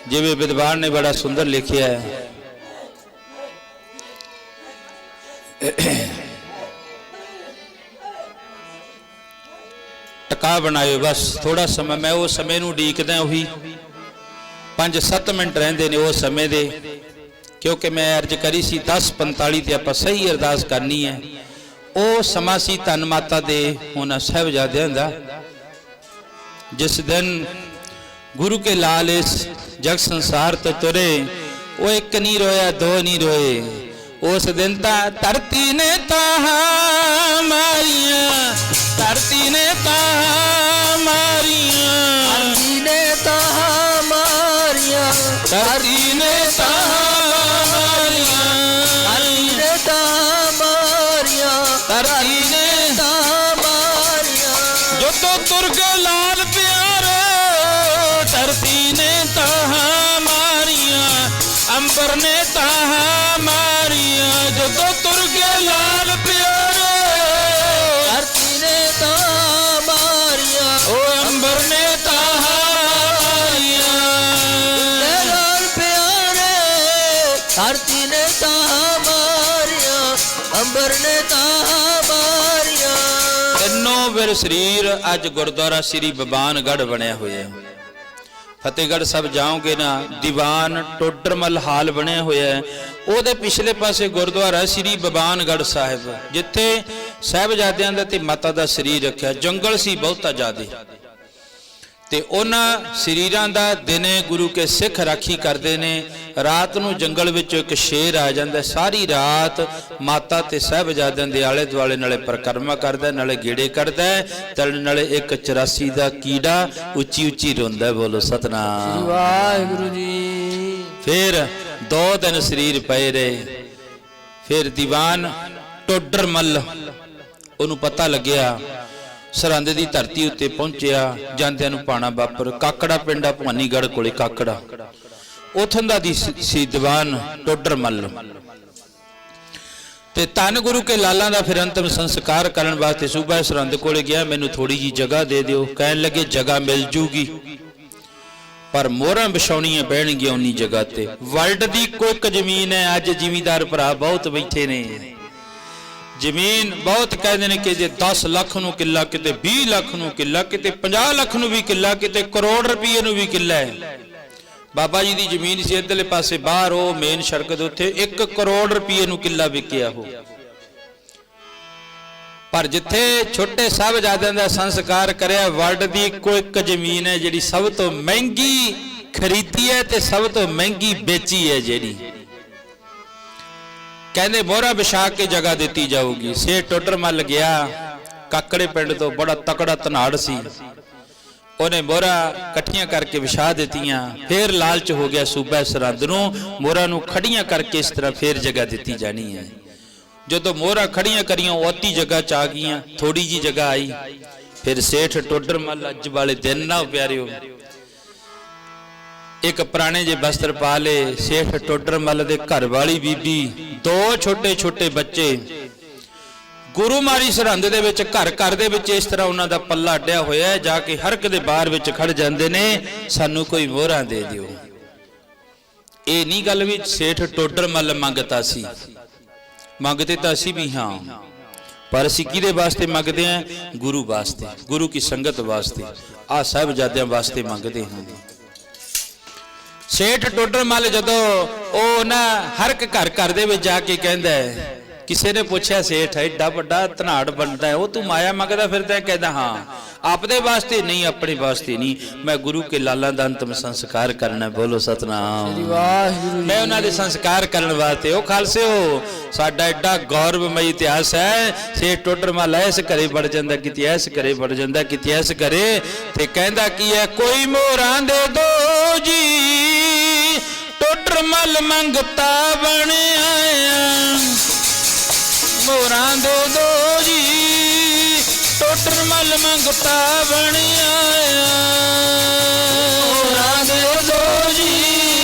ਜਿਵੇਂ ਵਿਦਵਾਨ ਨੇ ਬੜਾ ਸੁੰਦਰ ਲਿਖਿਆ ਹੈ, ਟਕਾ ਬਣਾਇਓ ਬਸ ਥੋੜਾ ਸਮਾਂ। ਮੈਂ ਉਹ ਸਮੇਂ ਨੂੰ ਉਡੀਕਦਾ, ਉਹੀ 5-7 ਮਿੰਟ ਰਹਿੰਦੇ ਨੇ ਉਹ ਸਮੇਂ ਦੇ, ਕਿਉਂਕਿ ਮੈਂ ਅਰਜ਼ ਕਰੀ ਸੀ 10:45 ਤੇ ਆਪਾਂ ਸਹੀ ਅਰਦਾਸ ਕਰਨੀ ਹੈ। ਉਹ ਸਮਾਂ ਸੀ ਧੰਨ ਮਾਤਾ ਦੇ ਉਹਨਾਂ ਸਾਹਿਬਜ਼ਾਦਿਆਂ ਦਾ, ਜਿਸ ਦਿਨ ਗੁਰੂ ਕੇ ਲਾਲ ਇਸ ਜਗ ਸੰਸਾਰ ਤੋਂ ਤੁਰੇ। ਉਹ ਇੱਕ ਨਹੀਂ ਰੋਇਆ, ਦੋ ਨਹੀਂ ਰੋਏ, ਉਸ ਦਿਨ ਤਾਂ ਧਰਤੀ ਨੇ ਤਾਹਾਂ ਮਾਰੀਆਂ, ਧਰਤੀ ਨੇ ਤਾਹਾਂ ਮਾਰੀਆਂ, ਧਰਤੀ ਨੇ ਤਾਹਾਂ ਮਾਰੀਆਂ, ਧਰਤੀ ਨੇ ਤਾਹਾਂ ਮਾਰੀਆਂ, ਧਰਤੀ ਨੇ ਤਾਹਾਂ ਮਾਰੀਆਂ, ਧਰਤੀ ਨੇ ਤਾਹਾਂ ਮਾਰੀਆਂ। ਜਦੋਂ ਤੁਰ ਗਏ ਲਾਲ ਪਿਆਰੇ, ਧਰਤੀ ਨੇ ਤਾਹਾਂ ਮਾਰੀਆਂ, ਅੰਬਰ ਨੇ ਤਾਹਾਂ ਮਾਰੀਆਂ। ਜਦੋਂ ਤੁਰ ਗਏ ਲਾਲ ਪਿਆਰੇ, ਧਰਤੀ ਨੇ ਤਾਹਾਂ ਮਾਰੀਆਂ, ਉਹ ਅੰਬਰ ਨੇ ਤਾਹਾਂ ਮਾਰੀਆਂ। ਲਾਲ ਪਿਆਰੇ, ਧਰਤੀ ਨੇ ਤਾਹਾਂ ਮਾਰੀਆਂ, ਅੰਬਰ ਨੇ ਤਾਹਾਂ ਮਾਰੀਆਂ। ਤਿੰਨੋਂ ਫਿਰ ਸਰੀਰ ਅੱਜ ਗੁਰਦੁਆਰਾ ਸ੍ਰੀ ਬਵਾਨਗੜ੍ਹ ਬਣਿਆ ਹੋਇਆ। ਫਤਿਹਗੜ੍ਹ ਸਾਹਿਬ ਜਾਓਗੇ ਨਾ, ਦੀਵਾਨ ਟੋਡਰਮਲ ਹਾਲ ਬਣਿਆ ਹੋਇਆ ਹੈ। ਉਹਦੇ ਪਿਛਲੇ ਪਾਸੇ ਗੁਰਦੁਆਰਾ ਸ੍ਰੀ ਬਵਾਨਗੜ੍ਹ ਸਾਹਿਬ, ਜਿੱਥੇ ਸਾਹਿਬਜ਼ਾਦਿਆਂ ਦਾ ਤੇ ਮਾਤਾ ਦਾ ਸਰੀਰ ਰੱਖਿਆ। ਜੰਗਲ ਸੀ ਬਹੁਤਾ ਜ਼ਿਆਦਾ, ਤੇ ਉਹਨਾਂ ਸਰੀਰਾਂ ਦਾ ਦਿਨੇ ਗੁਰੂ ਕੇ ਸਿੱਖ ਰਾਖੀ ਕਰਦੇ ਨੇ, ਰਾਤ ਨੂੰ ਜੰਗਲ ਵਿੱਚੋਂ ਇੱਕ ਸ਼ੇਰ ਆ ਜਾਂਦਾ। ਸਾਰੀ ਰਾਤ ਮਾਤਾ ਤੇ ਸਾਹਿਬਜ਼ਾਦਿਆਂ ਦੇ ਆਲੇ ਦੁਆਲੇ ਨਾਲੇ ਪਰਿਕਰਮਾ ਕਰਦਾ, ਨਾਲੇ ਗੇੜੇ ਕਰਦਾ, ਤੇ ਨਾਲੇ ਇੱਕ 84 ਦਾ ਕੀੜਾ ਉੱਚੀ ਉੱਚੀ ਰੋਂਦਾ। ਬੋਲੋ ਸਤਨਾਮ ਵਾਹਿਗੁਰੂ ਜੀ। ਫਿਰ 2 ਦਿਨ ਸਰੀਰ ਪਏ ਰਹੇ। ਫਿਰ ਦੀਵਾਨ ਟੋਡਰਮਲ, ਉਹਨੂੰ ਪਤਾ ਲੱਗਿਆ, ਸਰਹੰਦ ਦੀ ਧਰਤੀ ਉੱਤੇ ਪਹੁੰਚਿਆ। ਜਾਂਦਿਆਂ ਨੂੰ ਪਾਣਾ ਵਾਪਰ ਕਾਕੜਾ ਪਿੰਡ ਆ ਭਵਾਨੀਗੜ੍ਹ ਕੋਲੇ, ਕਾਕੜਾ ਉਥੋਂ ਦਾ ਦੀ ਸੀ ਦੀਵਾਨ ਟੋਡਰਮਲ। ਤੇ ਧੰਨ ਗੁਰੂ ਕੇ ਲਾਲਾਂ ਦਾ ਫਿਰ ਅੰਤਮ ਸੰਸਕਾਰ ਕਰਨ ਵਾਸਤੇ ਸੂਬਾ ਸਰਹੰਦ ਕੋਲੇ ਗਿਆ। ਮੈਨੂੰ ਥੋੜੀ ਜੀ ਜਗ੍ਹਾ ਦੇ ਦਿਓ। ਕਹਿਣ ਲੱਗੇ ਜਗ੍ਹਾ ਮਿਲ ਜੂਗੀ, ਪਰ ਮੋਹਰਾਂ ਵਿਛਾਉਣੀਆਂ ਪੈਣਗੀਆਂ ਉਨੀ ਜਗ੍ਹਾ ਤੇ। ਵਰਲਡ ਦੀ ਕੋਈ ਇੱਕ ਜ਼ਮੀਨ ਹੈ। ਅੱਜ ਜ਼ਿਮੀਂਦਾਰ ਭਰਾ ਬਹੁਤ ਬੈਠੇ ਨੇ, ਜ਼ਮੀਨ ਬਹੁਤ ਕਹਿੰਦੇ ਨੇ ਕਿ ਜੇ 10 ਲੱਖ ਨੂੰ ਕਿੱਲਾ, ਕਿਤੇ 20 ਲੱਖ ਨੂੰ ਕਿੱਲਾ, ਕਿਤੇ 50 ਲੱਖ ਨੂੰ ਵੀ ਕਿੱਲਾ, ਕਿਤੇ ਕਰੋੜ ਰੁਪਏ ਨੂੰ ਵੀ ਕਿੱਲਾ ਹੈ। ਬਾਬਾ ਜੀ ਦੀ ਜ਼ਮੀਨ ਸੀ ਇੱਧਰਲੇ ਪਾਸੇ ਬਾਹਰ, ਉਹ ਮੇਨ ਸੜਕ ਦੇ ਉੱਤੇ 1 ਕਰੋੜ ਰੁਪਏ ਨੂੰ ਕਿੱਲਾ ਵਿਕਿਆ ਹੋ। ਪਰ ਜਿੱਥੇ ਛੋਟੇ ਸਾਹਿਬਜ਼ਾਦਿਆਂ ਦਾ ਸੰਸਕਾਰ ਕਰਿਆ, ਵਰਲਡ ਦੀ ਇੱਕੋ ਇੱਕ ਜ਼ਮੀਨ ਹੈ ਜਿਹੜੀ ਸਭ ਤੋਂ ਮਹਿੰਗੀ ਖਰੀਦੀ ਹੈ ਤੇ ਸਭ ਤੋਂ ਮਹਿੰਗੀ ਵੇਚੀ ਹੈ। ਜਿਹੜੀ ਕਹਿੰਦੇ ਮੋਹਰਾ ਵਿਛਾ ਕੇ ਜਗ੍ਹਾ ਦਿੱਤੀ ਜਾਊਗੀ। ਸੇਠ ਟੋਡਰਮਲ ਗਿਆ, ਕਾਕੜੇ ਪਿੰਡ ਤੋਂ, ਬੜਾ ਤਕੜਾ ਧਨਾੜ ਸੀ। ਉਹਨੇ ਮੋਹਰਾ ਇਕੱਠੀਆਂ ਕਰਕੇ ਵਿਛਾ ਦਿੱਤੀਆਂ। ਫੇਰ ਲਾਲਚ ਹੋ ਗਿਆ ਸੂਬਾ ਸਰਹੰਦ ਨੂੰ, ਮੋਹਰਾ ਨੂੰ ਖੜੀਆਂ ਕਰਕੇ ਇਸ ਤਰ੍ਹਾਂ ਫੇਰ ਜਗ੍ਹਾ ਦਿੱਤੀ ਜਾਣੀ ਹੈ। ਜਦੋਂ ਮੋਹਰਾ ਖੜੀਆਂ ਕਰੀਆਂ, ਉਹ ਅੱਧੀ ਜਗ੍ਹਾ ਚ ਆ ਗਈਆਂ, ਥੋੜੀ ਜੀ ਜਗ੍ਹਾ ਆਈ। ਫਿਰ ਸੇਠ ਟੋਡਰਮਲ ਅੱਜ ਵਾਲੇ ਦਿਨ ਨਾ ਪਿਆਰਿਓ, ਇੱਕ ਪੁਰਾਣੇ ਜੇ ਬਸਤਰ ਪਾ ਲਏ। ਸੇਠ ਟੋਡਰਮਲ ਦੇ ਘਰ ਵਾਲੀ ਬੀਬੀ, 2 ਛੋਟੇ ਛੋਟੇ ਬੱਚੇ, ਗੁਰੂ ਮਾਰੀ ਸਰਹੰਦ ਦੇ ਵਿੱਚ ਘਰ ਘਰ ਦੇ ਵਿੱਚ ਇਸ ਤਰ੍ਹਾਂ ਉਹਨਾਂ ਦਾ ਪੱਲਾ ਅੱਡਿਆ ਹੋਇਆ ਹੈ। ਜਾ ਕੇ ਹਰ ਇੱਕ ਦੇ ਬਾਹਰ ਵਿੱਚ ਖੜ ਜਾਂਦੇ ਨੇ, ਸਾਨੂੰ ਕੋਈ ਮੋਹਰਾਂ ਦੇ ਦਿਓ। ਇਹ ਨਹੀਂ ਗੱਲ ਵੀ ਸੇਠ ਟੋਡਰਮਲ ਮੰਗਤਾ ਸੀ, ਮੰਗਦੇ ਤਾਂ ਅਸੀਂ ਵੀ ਹਾਂ, ਪਰ ਅਸੀਂ ਕਿਹਦੇ ਵਾਸਤੇ ਮੰਗਦੇ ਹਾਂ? ਗੁਰੂ ਵਾਸਤੇ, ਗੁਰੂ ਕੀ ਸੰਗਤ ਵਾਸਤੇ, ਆਹ ਸਾਹਿਬਜ਼ਾਦਿਆਂ ਵਾਸਤੇ ਮੰਗਦੇ ਹਾਂ। ਸੇਠ ਟੋਡਰਮਲ ਜਦੋਂ ਉਹ ਨਾ ਹਰ ਇੱਕ ਘਰ ਘਰ ਦੇ ਵਿੱਚ ਜਾ ਕੇ ਕਹਿੰਦਾ ਹੈ, ਕਿਸੇ ਨੇ ਪੁੱਛਿਆ ਸੇਠ ਐਡਾ ਵੱਡਾ ਧਨਾੜ ਬਣਦਾ ਹੈ, ਉਹ ਤੂੰ ਮਾਇਆ ਮੰਗਦਾ ਫਿਰਦਾ? ਕਹਿੰਦਾ ਹਾਂ, ਆਪਦੇ ਵਾਸਤੇ ਨਹੀਂ, ਆਪਣੇ ਵਾਸਤੇ ਨਹੀਂ, ਮੈਂ ਗੁਰੂ ਕੇ ਲਾਲਾਂ ਦਾ ਅੰਤਮ ਸੰਸਕਾਰ ਕਰਨਾ। ਬੋਲੋ ਸਤਨਾਮ ਵਾਹਿਗੁਰੂ। ਮੈਂ ਉਹਨਾਂ ਦੇ ਸੰਸਕਾਰ ਕਰਨ ਵਾਸਤੇ। ਉਹ ਖਾਲਸਿਓ, ਸਾਡਾ ਐਡਾ ਗੌਰਵਮਈ ਇਤਿਹਾਸ ਹੈ। ਸੇਠ ਟੋਡਰਮਲ ਐਸ ਘਰੇ ਵੜ ਜਾਂਦਾ, ਕਿਤੇ ਐਸ ਘਰੇ ਵੜ ਜਾਂਦਾ, ਕਿਤੇ ਐਸ ਘਰੇ, ਤੇ ਕਹਿੰਦਾ ਕੀ ਹੈ, ਕੋਈ ਮੋਹਰਾਂ ਦੇ ਦੋ ਜੀ, ਟੋਡਰਮਲ ਮੰਗਤਾ ਬਣ ਆਇਆ। ਮੋਹਰਾਂ ਦੇ ਦੋ ਜੀ, ਟੋਟਰ ਮਲ ਮੰਗਤਾ ਬਣ ਆਇਆ ਮੋਹਰਾਂ ਦੇ ਦੋ ਜੀ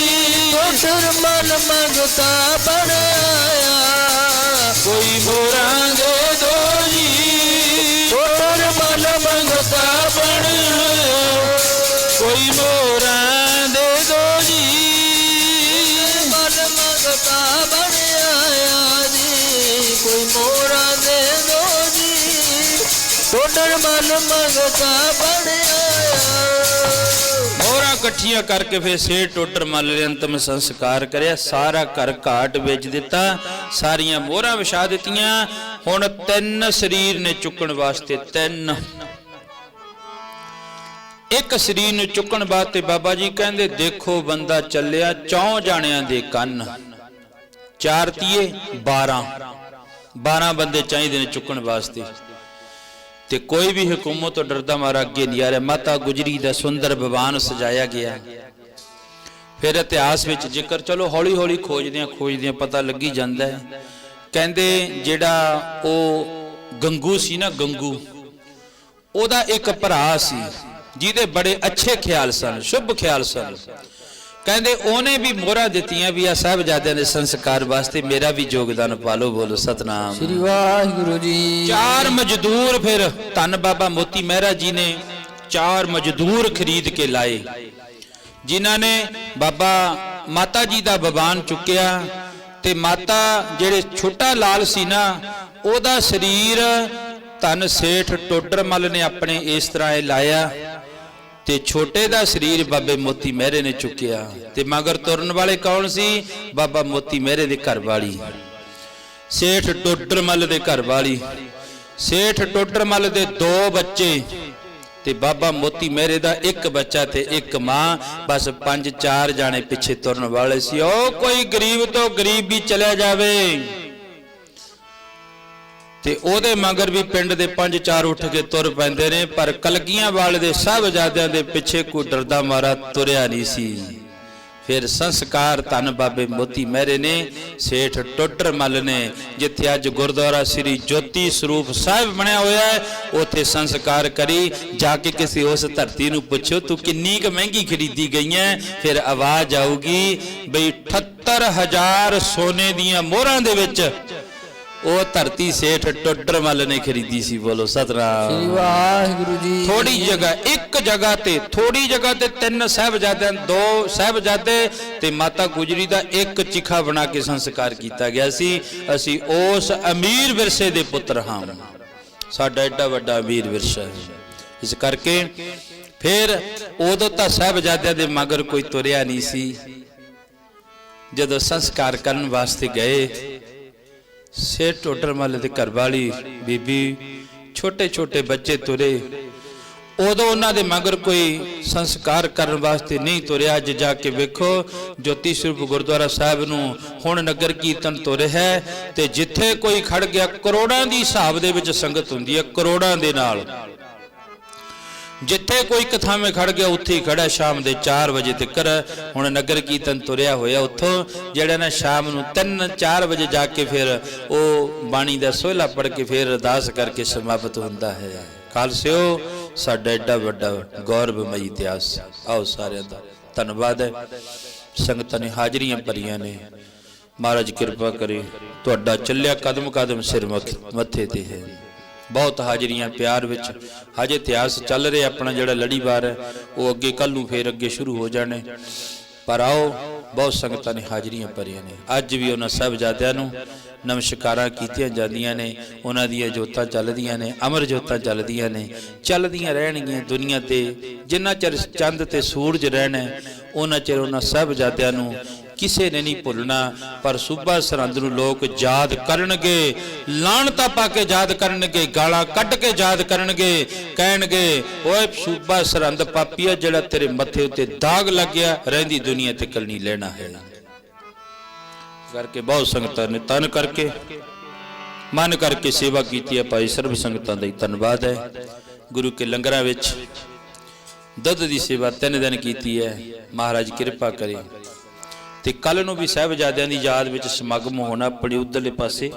ਟੋਟਰ ਮਲ ਮੰਗਤਾ ਬਣ ਆਇਆ ਕੋਈ ਮੋਹਰਾਂ ਦੇ ਦੋ ਜੀ ਟੋਟਰ ਮਲ ਮੰਗਤਾ ਬਣ ਆਇਆ ਕੋਈ ਮੋਹਰਾਂ ਦੇ ਦੋ ਜੀ ਮਲ ਮੰਗਤਾ ਬਣ ਆਇਆ ਜੀ ਕੋਈ ਮੋਹਰਾਂ ਦੇ ਦੋ ਜੀ ਟੋਟਰ ਮਲ ਮੰਗਤਾ ਬਣ ਆਇਆ ਮੋਹਰਾਂ ਇਕੱਠੀਆਂ ਕਰਕੇ ਫਿਰ ਸੇਠ ਟੋਟਰ ਮੱਲ ਨੇ ਅੰਤਮ ਸੰਸਕਾਰ ਕਰਿਆ। ਸਾਰਾ ਘਰ ਘਾਟ ਵੇਚ ਦਿੱਤਾ, ਸਾਰੀਆਂ ਮੋਹਰਾਂ ਵਿਛਾ ਦਿੱਤੀਆਂ। ਹੁਣ 3 ਸਰੀਰ ਨੇ ਚੁੱਕਣ ਵਾਸਤੇ, 3 ਇੱਕ ਸਰੀਰ ਨੂੰ ਚੁੱਕਣ ਵਾਸਤੇ ਬਾਬਾ ਜੀ ਕਹਿੰਦੇ ਦੇਖੋ ਬੰਦਾ ਚੱਲਿਆ 4 ਜਾਣਿਆਂ ਦੇ ਕੰਨ, 4 ਤੀਏ 12 ਬੰਦੇ ਚਾਹੀਦੇ ਨੇ ਚੁੱਕਣ ਵਾਸਤੇ। ਤੇ ਕੋਈ ਵੀ ਹਕੂਮਤ ਤੋਂ ਡਰਦਾ ਮਾਰਾ ਅੱਗੇ ਨਹੀਂ ਆ ਰਿਹਾ। ਮਾਤਾ ਗੁਜਰੀ ਦਾ ਸੁੰਦਰ ਭਵਾਨ ਸਜਾਇਆ ਗਿਆ। ਫਿਰ ਇਤਿਹਾਸ ਵਿੱਚ ਜ਼ਿਕਰ ਚਲੋ ਹੌਲੀ ਹੌਲੀ ਖੋਜਦਿਆਂ ਪਤਾ ਲੱਗੀ ਜਾਂਦਾ ਹੈ। ਕਹਿੰਦੇ ਜਿਹੜਾ ਉਹ ਗੰਗੂ ਸੀ ਨਾ, ਗੰਗੂ ਉਹਦਾ ਇੱਕ ਭਰਾ ਸੀ ਜਿਹਦੇ ਬੜੇ ਅੱਛੇ ਖਿਆਲ ਸਨ, ਸ਼ੁਭ ਖਿਆਲ ਸਨ। ਕਹਿੰਦੇ ਉਹਨੇ ਵੀ ਮੋਹਰਾਂ ਦਿੱਤੀਆਂ ਵੀ ਆ ਸਾਹਿਬਜ਼ਾਦਿਆਂ ਦੇ ਸੰਸਕਾਰ ਵਾਸਤੇ ਮੇਰਾ ਵੀ ਯੋਗਦਾਨ ਪਾ ਲਓ। ਬੋਲੋ ਸਤਨਾਮ ਸ੍ਰੀ ਵਾਹਿਗੁਰੂ ਜੀ। 4 ਮਜ਼ਦੂਰ ਫਿਰ ਧੰਨ ਬਾਬਾ ਮੋਤੀ ਮਹਿਰਾ ਜੀ ਨੇ 4 ਮਜ਼ਦੂਰ ਖਰੀਦ ਕੇ ਲਾਏ, ਜਿਨ੍ਹਾਂ ਨੇ ਬਾਬਾ ਮਾਤਾ ਜੀ ਦਾ ਬਵਾਨ ਚੁੱਕਿਆ। ਤੇ ਮਾਤਾ ਜਿਹੜੇ ਛੋਟਾ ਲਾਲ ਸੀ ਨਾ, ਉਹਦਾ ਸਰੀਰ ਧੰਨ ਸੇਠ ਟੋਡਰ ਮੱਲ ਨੇ ਆਪਣੇ ਇਸ ਤਰ੍ਹਾਂ ਇਹ ਲਾਇਆ ਤੇ ਛੋਟੇ ਦਾ ਸਰੀਰ ਬਾਬੇ ਮੋਤੀ ਮਹਿਰੇ ਨੇ ਚੁੱਕਿਆ। ਤੇ ਮਗਰ ਤੁਰਨ ਵਾਲੇ ਕੌਣ ਸੀ? ਬਾਬਾ ਮੋਤੀ ਮਹਿਰੇ ਦੇ ਘਰ ਵਾਲੀ, ਸੇਠ ਟੋਡਰ ਮੱਲ ਦੇ ਘਰ ਵਾਲੀ। ਸੇਠ ਟੋਡਰ ਮੱਲ ਦੇ 2 ਬੱਚੇ ਤੇ ਬਾਬਾ ਮੋਤੀ ਮਹਿਰੇ ਦਾ 1 ਬੱਚਾ ਤੇ 1 ਮਾਂ। ਬਸ 5-4 ਜਾਣੇ ਪਿੱਛੇ ਤੁਰਨ ਵਾਲੇ ਸੀ। ਉਹ ਕੋਈ ਗਰੀਬ ਤੋਂ ਗਰੀਬ ਵੀ ਚਲਿਆ ਜਾਵੇ ਤੇ ਉਹਦੇ ਮਗਰ ਵੀ ਪਿੰਡ ਦੇ 5-4 ਉੱਠ ਕੇ ਤੁਰ ਪੈਂਦੇ ਨੇ। ਪਰ ਕਲਗੀਆਂ ਵਾਲੇ ਦੇ ਸਾਹਿਬਜ਼ਾਦਿਆਂ ਦੇ ਪਿੱਛੇ ਕੋਈ ਡਰਦਾ ਮਾਰਾ ਤੁਰਿਆ ਨਹੀਂ ਸੀ। ਫਿਰ ਸੰਸਕਾਰ ਧੰਨ ਬਾਬੇ ਮੋਤੀ ਮਹਿਰੇ ਨੇ ਸੇਠ ਟੋਡਰ ਮੱਲ ਨੇ, ਜਿੱਥੇ ਅੱਜ ਗੁਰਦੁਆਰਾ ਸ੍ਰੀ ਜੋਤੀ ਸਰੂਪ ਸਾਹਿਬ ਬਣਿਆ ਹੋਇਆ ਹੈ, ਉੱਥੇ ਸੰਸਕਾਰ ਕਰੀ। ਜਾ ਕੇ ਕਿਸੇ ਉਸ ਧਰਤੀ ਨੂੰ ਪੁੱਛੋ ਤੂੰ ਕਿੰਨੀ ਕੁ ਮਹਿੰਗੀ ਖਰੀਦੀ ਗਈ ਹੈ, ਫਿਰ ਆਵਾਜ਼ ਆਊਗੀ ਬਈ 78000 ਸੋਨੇ ਦੀਆਂ ਮੋਹਰਾਂ ਦੇ ਵਿੱਚ ਉਹ ਧਰਤੀ ਸੇਠ ਟੋਡਰ ਮੱਲ ਨੇ ਖਰੀਦੀ ਸੀ। ਬੋਲੋ ਸਤਨਾਮ ਸ੍ਰੀ ਵਾਹਿਗੁਰੂ ਜੀ। ਥੋੜੀ ਜਗ੍ਹਾ, ਇੱਕ ਜਗ੍ਹਾ ਤੇ, ਥੋੜੀ ਜਗ੍ਹਾ ਤੇ 3 ਸਾਹਿਬਜ਼ਾਦਿਆਂ, 2 ਸਾਹਿਬਜ਼ਾਦੇ ਤੇ ਮਾਤਾ ਗੁਜਰੀ ਦਾ ਇੱਕ ਚਿਖਾ ਬਣਾ ਕੇ ਸੰਸਕਾਰ ਕੀਤਾ ਗਿਆ ਸੀ। ਅਸੀਂ ਉਸ ਅਮੀਰ ਵਿਰਸੇ ਦੇ ਪੁੱਤਰ ਹਾਂ, ਸਾਡਾ ਐਡਾ ਵੱਡਾ ਅਮੀਰ ਵਿਰਸਾ ਹੈ। ਇਸ ਕਰਕੇ ਫਿਰ ਉਦੋਂ ਤਾਂ ਸਾਹਿਬਜ਼ਾਦਿਆਂ ਦੇ ਮਗਰ ਕੋਈ ਤੁਰਿਆ ਨਹੀਂ ਸੀ। ਜਦੋਂ ਸੰਸਕਾਰ ਕਰਨ ਵਾਸਤੇ ਗਏ, ਸੇਠ ਟੋਡਰ ਮੱਲ ਦੇ ਘਰ ਵਾਲੀ ਬੀਬੀ, ਛੋਟੇ ਬੱਚੇ ਤੁਰੇ। ਉਦੋਂ ਉਹਨਾਂ ਦੇ ਮਗਰ ਕੋਈ ਸੰਸਕਾਰ ਕਰਨ ਵਾਸਤੇ ਨਹੀਂ ਤੁਰਿਆ। ਅੱਜ ਜਾ ਕੇ ਵੇਖੋ ਜੋਤੀ ਸਰੂਪ ਗੁਰਦੁਆਰਾ ਸਾਹਿਬ ਨੂੰ ਹੁਣ ਨਗਰ ਕੀਰਤਨ ਤੁਰ ਹੈ ਤੇ ਜਿੱਥੇ ਕੋਈ ਖੜ ਗਿਆ, ਕਰੋੜਾਂ ਦੀ ਹਿਸਾਬ ਦੇ ਵਿੱਚ ਸੰਗਤ ਹੁੰਦੀ ਹੈ, ਕਰੋੜਾਂ ਦੇ ਨਾਲ। ਜਿੱਥੇ ਕੋਈ ਕਥਾਵੇਂ ਖੜ ਗਿਆ ਉੱਥੇ ਹੀ ਖੜਾ। ਸ਼ਾਮ ਦੇ 4 ਵਜੇ ਤੱਕ ਹੁਣ ਨਗਰ ਕੀਰਤਨ ਤੁਰਿਆ ਹੋਇਆ। ਉੱਥੋਂ ਜਿਹੜਾ ਨਾ ਸ਼ਾਮ ਨੂੰ 3-4 ਵਜੇ ਜਾ ਕੇ ਫਿਰ ਉਹ ਬਾਣੀ ਦਾ ਸੋਹਲਾ ਪੜ੍ਹ ਕੇ ਫਿਰ ਅਰਦਾਸ ਕਰਕੇ ਸਮਾਪਤ ਹੁੰਦਾ ਹੈ। ਖਾਲਸਿਓ, ਸਾਡਾ ਐਡਾ ਵੱਡਾ ਗੌਰਵਮਈ ਇਤਿਹਾਸ। ਆਓ ਸਾਰਿਆਂ ਦਾ ਧੰਨਵਾਦ ਹੈ। ਸੰਗਤਾਂ ਨੇ ਹਾਜ਼ਰੀਆਂ ਭਰੀਆਂ ਨੇ। ਮਹਾਰਾਜ ਕਿਰਪਾ ਕਰੇ, ਤੁਹਾਡਾ ਚੱਲਿਆ ਕਦਮ ਕਦਮ ਸਿਰ ਮੱਥੇ ਤੇ ਹੈ। ਬਹੁਤ ਹਾਜ਼ਰੀਆਂ ਪਿਆਰ ਵਿੱਚ। ਹਜੇ ਇਤਿਹਾਸ ਚੱਲ ਰਿਹਾ ਆਪਣਾ ਜਿਹੜਾ ਲੜੀਵਾਰ ਹੈ, ਉਹ ਅੱਗੇ ਕੱਲ ਨੂੰ ਫੇਰ ਅੱਗੇ ਸ਼ੁਰੂ ਹੋ ਜਾਣੇ। ਪਰ ਆਓ, ਬਹੁਤ ਸੰਗਤਾਂ ਨੇ ਹਾਜ਼ਰੀਆਂ ਭਰੀਆਂ ਨੇ। ਅੱਜ ਵੀ ਉਹਨਾਂ ਸਾਹਿਬਜ਼ਾਦਿਆਂ ਨੂੰ ਨਮਸਕਾਰਾਂ ਕੀਤੀਆਂ ਜਾਂਦੀਆਂ ਨੇ। ਉਹਨਾਂ ਦੀਆਂ ਜੋਤਾਂ ਚੱਲਦੀਆਂ ਨੇ, ਅਮਰ ਜੋਤਾਂ ਚੱਲਦੀਆਂ ਨੇ, ਚੱਲਦੀਆਂ ਰਹਿਣਗੀਆਂ ਦੁਨੀਆ ਤੇ। ਜਿੰਨਾ ਚਿਰ ਚੰਦ ਤੇ ਸੂਰਜ ਰਹਿਣਾ ਉਹਨਾਂ ਚਿਰ ਉਹਨਾਂ ਸਾਹਿਬਜ਼ਾਦਿਆਂ ਨੂੰ ਕਿਸੇ ਨੇ ਨਹੀਂ ਭੁੱਲਣਾ। ਪਰ ਸੂਬਾ ਸਰਹੰਦ ਨੂੰ ਲੋਕ ਯਾਦ ਕਰਨਗੇ, ਲਾਹਣਤਾਂ ਪਾ ਕੇ ਯਾਦ ਕਰਨਗੇ, ਗਾਲਾਂ ਕੱਢ ਕੇ ਯਾਦ ਕਰਨਗੇ। ਕਹਿਣਗੇ ਓਏ ਸੂਬਾ ਸਰਹੰਦ ਪਾਪੀਆ, ਜਿਹੜਾ ਤੇਰੇ ਮੱਥੇ ਉੱਤੇ ਦਾਗ ਲੱਗਿਆ, ਰਹਿੰਦੀ ਦੁਨੀਆ ਤੇ ਕੱਲ ਨਹੀਂ ਲੈਣਾ ਹੈ। ਕਰਕੇ ਬਹੁਤ ਸੰਗਤਾਂ ਨੇ ਤਨ ਕਰਕੇ ਮਨ ਕਰਕੇ ਸੇਵਾ ਕੀਤੀ ਹੈ। ਭਾਈ ਸਰਬ ਸੰਗਤਾਂ ਦਾ ਹੀ ਧੰਨਵਾਦ ਹੈ। ਗੁਰੂ ਕੇ ਲੰਗਰਾਂ ਵਿੱਚ ਦੁੱਧ ਦੀ ਸੇਵਾ 3 ਦਿਨ ਕੀਤੀ ਹੈ। ਮਹਾਰਾਜ ਕਿਰਪਾ ਕਰੇ ਤੇ ਕੱਲ ਨੂੰ ਵੀ ਸਾਹਿਬਜ਼ਾਦਿਆਂ ਦੀ ਯਾਦ ਵਿੱਚ ਸਮਾਗਮ ਹੋਣਾ ਆਪਣੇ ਉਧਰਲੇ ਪਾਸੇ।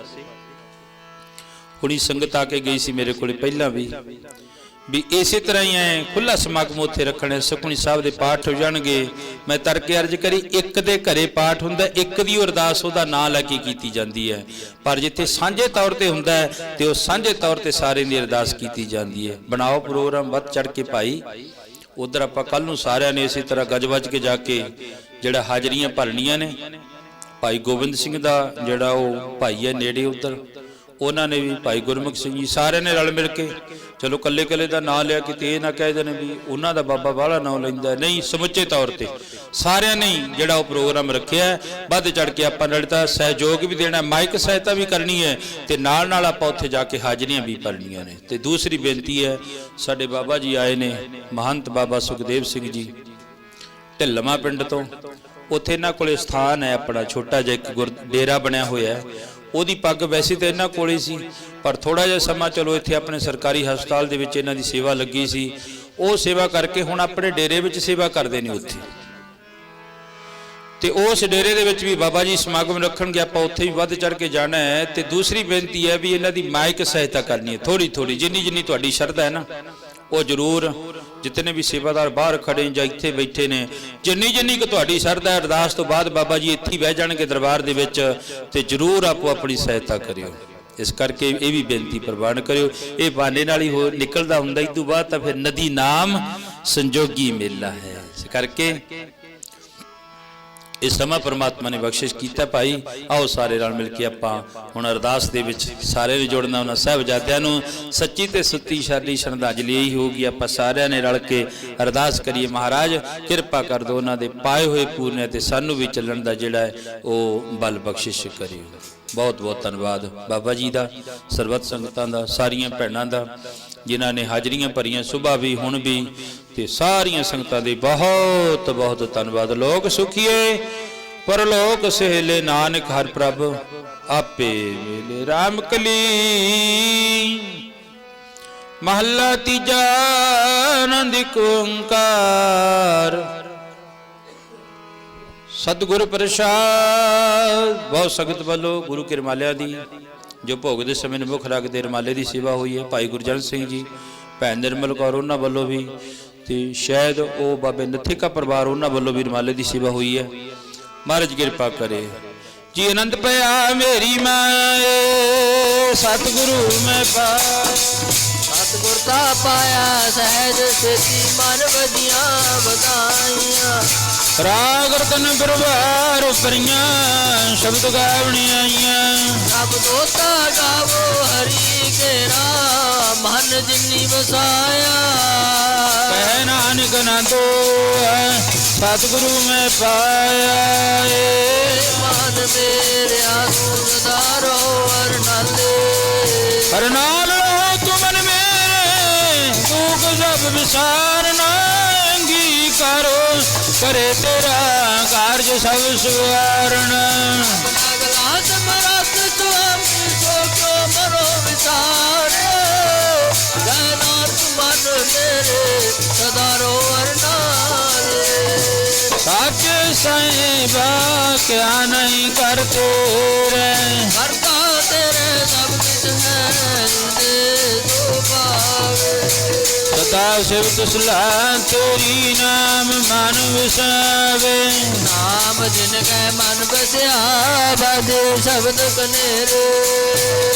ਹੁਣੀ ਸੰਗਤ ਆ ਕੇ ਗਈ ਸੀ ਮੇਰੇ ਕੋਲੇ ਪਹਿਲਾਂ ਵੀ ਇਸੇ ਤਰ੍ਹਾਂ ਹੀ ਐ ਖੁੱਲਾ ਸਮਾਗਮ ਉੱਥੇ ਰੱਖਣਾ। ਸੁਖਮਨੀ ਸਾਹਿਬ ਦੇ ਪਾਠ ਹੋ ਜਾਣਗੇ। ਮੈਂ ਤਰਕੇ ਅਰਜ ਕਰੀ, ਇੱਕ ਦੇ ਘਰੇ ਪਾਠ ਹੁੰਦਾ, ਇੱਕ ਦੀ ਅਰਦਾਸ ਉਹਦਾ ਨਾਂ ਲੈ ਕੇ ਕੀਤੀ ਜਾਂਦੀ ਹੈ, ਪਰ ਜਿੱਥੇ ਸਾਂਝੇ ਤੌਰ ਤੇ ਹੁੰਦਾ ਹੈ ਤੇ ਉਹ ਸਾਂਝੇ ਤੌਰ ਤੇ ਸਾਰੇ ਦੀ ਅਰਦਾਸ ਕੀਤੀ ਜਾਂਦੀ ਹੈ। ਬਣਾਓ ਪ੍ਰੋਗਰਾਮ ਵੱਧ ਚੜ ਕੇ ਭਾਈ। ਉਧਰ ਆਪਾਂ ਕੱਲ ਨੂੰ ਸਾਰਿਆਂ ਨੇ ਇਸੇ ਤਰ੍ਹਾਂ ਗੱਜ ਵੱਜ ਕੇ ਜਾ ਕੇ ਜਿਹੜਾ ਹਾਜ਼ਰੀਆਂ ਭਰਨੀਆਂ ਨੇ। ਭਾਈ ਗੋਬਿੰਦ ਸਿੰਘ ਦਾ ਜਿਹੜਾ ਉਹ ਭਾਈ ਹੈ ਨੇੜੇ ਉਧਰ, ਉਹਨਾਂ ਨੇ ਵੀ ਭਾਈ ਗੁਰਮੁਖ ਸਿੰਘ ਜੀ, ਸਾਰਿਆਂ ਨੇ ਰਲ ਮਿਲ ਕੇ, ਚਲੋ ਕੱਲੇ ਕੱਲੇ ਦਾ ਨਾਂ ਲਿਆ ਕਿਤੇ ਇਹ ਨਾ ਕਹਿ ਦੇਣ ਵੀ ਉਹਨਾਂ ਦਾ ਬਾਬਾ ਬਾਹਲਾ ਨਾਂ ਲੈਂਦਾ, ਨਹੀਂ, ਸਮੁੱਚੇ ਤੌਰ ਤੇ ਸਾਰਿਆਂ ਨੇ ਜਿਹੜਾ ਉਹ ਪ੍ਰੋਗਰਾਮ ਰੱਖਿਆ। ਵੱਧ ਚੜ ਕੇ ਆਪਾਂ ਨਾਲ ਤਾਂ ਸਹਿਯੋਗ ਵੀ ਦੇਣਾ, ਮਾਈਕ ਸਹਾਇਤਾ ਵੀ ਕਰਨੀ ਹੈ ਤੇ ਨਾਲ ਨਾਲ ਆਪਾਂ ਉੱਥੇ ਜਾ ਕੇ ਹਾਜ਼ਰੀਆਂ ਵੀ ਭਰਨੀਆਂ ਨੇ। ਤੇ ਦੂਸਰੀ ਬੇਨਤੀ ਹੈ, ਸਾਡੇ ਬਾਬਾ ਜੀ ਆਏ ਨੇ, ਮਹੰਤ ਬਾਬਾ ਸੁਖਦੇਵ ਸਿੰਘ ਜੀ ਢਿੱਲਵਾਂ ਪਿੰਡ ਤੋਂ। ਉੱਥੇ ਇਹਨਾਂ ਕੋਲੇ ਸਥਾਨ ਹੈ ਆਪਣਾ ਛੋਟਾ ਜਿਹਾ ਇੱਕ ਡੇਰਾ ਬਣਿਆ ਹੋਇਆ ਹੈ। ਉਹਦੀ ਪੱਗ ਵੈਸੇ ਤਾਂ ਇਹਨਾਂ ਕੋਲੇ ਸੀ, ਪਰ ਥੋੜਾ ਜਿਹਾ ਸਮਾਂ ਚਲੋ ਇੱਥੇ ਆਪਣੇ ਸਰਕਾਰੀ ਹਸਪਤਾਲ ਦੇ ਵਿੱਚ ਇਹਨਾਂ ਦੀ ਸੇਵਾ ਲੱਗੀ ਸੀ, ਉਹ ਸੇਵਾ ਕਰਕੇ ਹੁਣ ਆਪਣੇ ਡੇਰੇ ਵਿੱਚ ਸੇਵਾ ਕਰਦੇ ਨੇ ਉੱਥੇ। ਤੇ ਉਸ ਡੇਰੇ ਦੇ ਵਿੱਚ ਵੀ ਬਾਬਾ ਜੀ ਸਮਾਗਮ ਰੱਖਣਗੇ, ਆਪਾਂ ਉੱਥੇ ਵੀ ਵੱਧ ਚੜ ਕੇ ਜਾਣਾ ਹੈ। ਤੇ ਦੂਸਰੀ ਬੇਨਤੀ ਹੈ ਵੀ ਇਹਨਾਂ ਦੀ ਮਾਇਕ ਸਹਾਇਤਾ ਕਰਨੀ ਹੈ, ਥੋੜੀ ਥੋੜੀ, ਜਿੰਨੀ ਤੁਹਾਡੀ ਸ਼ਰਧਾ ਹੈ ਨਾ, ਉਹ ਜ਼ਰੂਰ ਜਿਤਨੇ ਵੀ ਸੇਵਾਦਾਰ ਬਾਹਰ ਖੜੇ ਜਾਂ ਇੱਥੇ ਬੈਠੇ ਨੇ, ਜਿੰਨੀ ਕੁ ਤੁਹਾਡੀ ਸ਼ਰਧਾ, ਅਰਦਾਸ ਤੋਂ ਬਾਅਦ ਬਾਬਾ ਜੀ ਇੱਥੇ ਬਹਿ ਜਾਣਗੇ ਦਰਬਾਰ ਦੇ ਵਿੱਚ, ਤੇ ਜ਼ਰੂਰ ਆਪੋ ਆਪਣੀ ਸਹਾਇਤਾ ਕਰਿਓ। ਇਸ ਕਰਕੇ ਇਹ ਵੀ ਬੇਨਤੀ ਪ੍ਰਵਾਨ ਕਰਿਓ। ਇਹ ਬਹਾਨੇ ਨਾਲ ਹੀ ਹੋ ਨਿਕਲਦਾ ਹੁੰਦਾ, ਇਸ ਤੋਂ ਬਾਅਦ ਤਾਂ ਫਿਰ ਨਦੀ ਨਾਮ ਸੰਜੋਗੀ ਮੇਲਾ ਹੈ। ਇਸ ਕਰਕੇ ਇਹ ਸਮਾਂ ਪਰਮਾਤਮਾ ਨੇ ਬਖਸ਼ਿਸ਼ ਕੀਤਾ। ਭਾਈ ਆਓ ਸਾਰੇ ਨਾਲ ਮਿਲ ਕੇ ਆਪਾਂ ਹੁਣ ਅਰਦਾਸ ਦੇ ਵਿੱਚ ਸਾਰੇ ਨੂੰ ਜੋੜਨਾ। ਉਹਨਾਂ ਸਾਹਿਬਜ਼ਾਦਿਆਂ ਨੂੰ ਸੱਚੀ ਤੇ ਸੁੱਤੀ ਸ਼ਰਧੀ ਸ਼ਰਧਾਂਜਲੀ ਇਹੀ ਹੋਊਗੀ, ਆਪਾਂ ਸਾਰਿਆਂ ਨੇ ਰਲ ਕੇ ਅਰਦਾਸ ਕਰੀਏ, ਮਹਾਰਾਜ ਕਿਰਪਾ ਕਰ ਦਿਓ, ਉਹਨਾਂ ਦੇ ਪਾਏ ਹੋਏ ਪੂਰਨੇ ਤੇ ਸਾਨੂੰ ਵੀ ਚੱਲਣ ਦਾ ਜਿਹੜਾ ਹੈ ਉਹ ਬਲ ਬਖਸ਼ਿਸ਼ ਕਰਿਓ। ਬਹੁਤ ਬਹੁਤ ਧੰਨਵਾਦ ਬਾਬਾ ਜੀ ਦਾ, ਸਰਬੱਤ ਸੰਗਤਾਂ ਦਾ, ਸਾਰੀਆਂ ਭੈਣਾਂ ਦਾ ਜਿਨ੍ਹਾਂ ਨੇ ਹਾਜ਼ਰੀਆਂ ਭਰੀਆਂ ਸੁਬਾਹ ਵੀ ਹੁਣ ਵੀ, ਤੇ ਸਾਰੀਆਂ ਸੰਗਤਾਂ ਦੇ ਬਹੁਤ ਬਹੁਤ ਧੰਨਵਾਦ। ਲੋਕ ਸੁਖੀਏ ਪਰਲੋਕ ਸਹਿਲੇ, ਨਾਨਕ ਹਰਿ ਪ੍ਰਭ ਆਪੇ ਵੇਲੇ। ਰਾਮ ਕਲੀ ਮਹੱਲਾ ਤੀਜਾ, ਆਨੰਦ ਓੰਕਾਰ ਸਤਿਗੁਰ ਪ੍ਰਸਾਦ। ਬਹੁਤ ਸੰਗਤ ਵੱਲੋਂ ਗੁਰੂ ਕੇ ਰਮਾਲਿਆਂ ਦੀ ਜੋ ਭੋਗ ਦੇ ਸਮੇਂ ਮੁੱਖ ਰੱਖਦੇ ਰਮਾਲੇ ਦੀ ਸੇਵਾ ਹੋਈ ਹੈ, ਭਾਈ ਗੁਰਜਨ ਸਿੰਘ ਜੀ, ਭੈਣ ਨਿਰਮਲ ਕੌਰ, ਉਹਨਾਂ ਵੱਲੋਂ ਵੀ, ਤੇ ਸ਼ਾਇਦ ਉਹ ਬਾਬੇ ਨਥਿਕਾ ਪਰਿਵਾਰ, ਉਹਨਾਂ ਵੱਲੋਂ ਵੀ ਰਮਾਲੇ ਦੀ ਸੇਵਾ ਹੋਈ ਹੈ। ਮਹਾਰਾਜ ਕਿਰਪਾ ਕਰੇ ਜੀ। ਆਨੰਦ ਪਿਆ ਮੇਰੀ ਮਾਏ, ਸਤਿਗੁਰੂ ਮੈਂ ਪਾਇਆ, ਸਤਿਗੁਰ ਤਾਂ ਪਾਇਆ ਸਹਿਜ ਸੇਤੀ, ਮਨ ਵਧੀਆਂ ਵਧਾਈਆਂ। ਰਾਗ ਰਤਨ ਗੁਰਵਾਰ ਉਪਰੀਆਂ, ਸ਼ਬਦ ਗਾਵਣੀ ਆਈਆਂ। ਰੱਬ ਦੋਤਾ ਗਾਵੋ ਹਰੀ ਕੇ ਨਾਮ, ਮਨ ਜਿਨੀ ਵਸਾਇਆ। ਕਹਿ ਨਾਨਕ ਨਾ ਤੋਐ, ਸਤਿਗੁਰੂ ਮੈਂ ਪਾਇਆ। ਮਨ ਮੇਰਿਆ ਤੂੰ ਸਦਾਰੋ ਹਰ ਨਾਲੇ, ਹਰ ਨਾਲ ਤੂੰ ਮਨ ਮੇਰੇ, ਦੁਖ ਸਭ ਵਿਸਾਰਨਾ। ਅੰਗੀਕਾਰੋ ਕਰੇ ਤੇਰਾ ਕਾਰਜ ਸਭ ਸਵਾਰਨ। ਅਗਲਾ ਸਮਰੱਥ ਸੁਆਮੀ ਸੋ ਕਿਉ ਮਰੋ ਵਿਸਾਰੇ। ਨਾਨਕ ਮਨ ਮੇਰੇ ਸਦਾਰੋ ਹਰ ਨਾਲੇ। ਸਾਚੇ ਸਾਹਿਬਾ ਕਿਆ ਨਹੀਂ ਕਰਤੇ ਰਹਿ, ਕਰਤਾ ਤੇਰੇ ਸਭ ਕੁਝ ਹੈ, ਦੇ ਤੋ ਪਾਵੇ। ਸਦਾ ਸਿਵ ਸਲਾਹ ਤੇਰੀ, ਨਾਮ ਮਨ ਵਸਾਵੇ। ਨਾਮ ਜਿਨ ਕੈ ਮਨ ਬਸਿਆ, ਬਾਜੇ ਸ਼ਬਦ ਕਨੇਰੇ।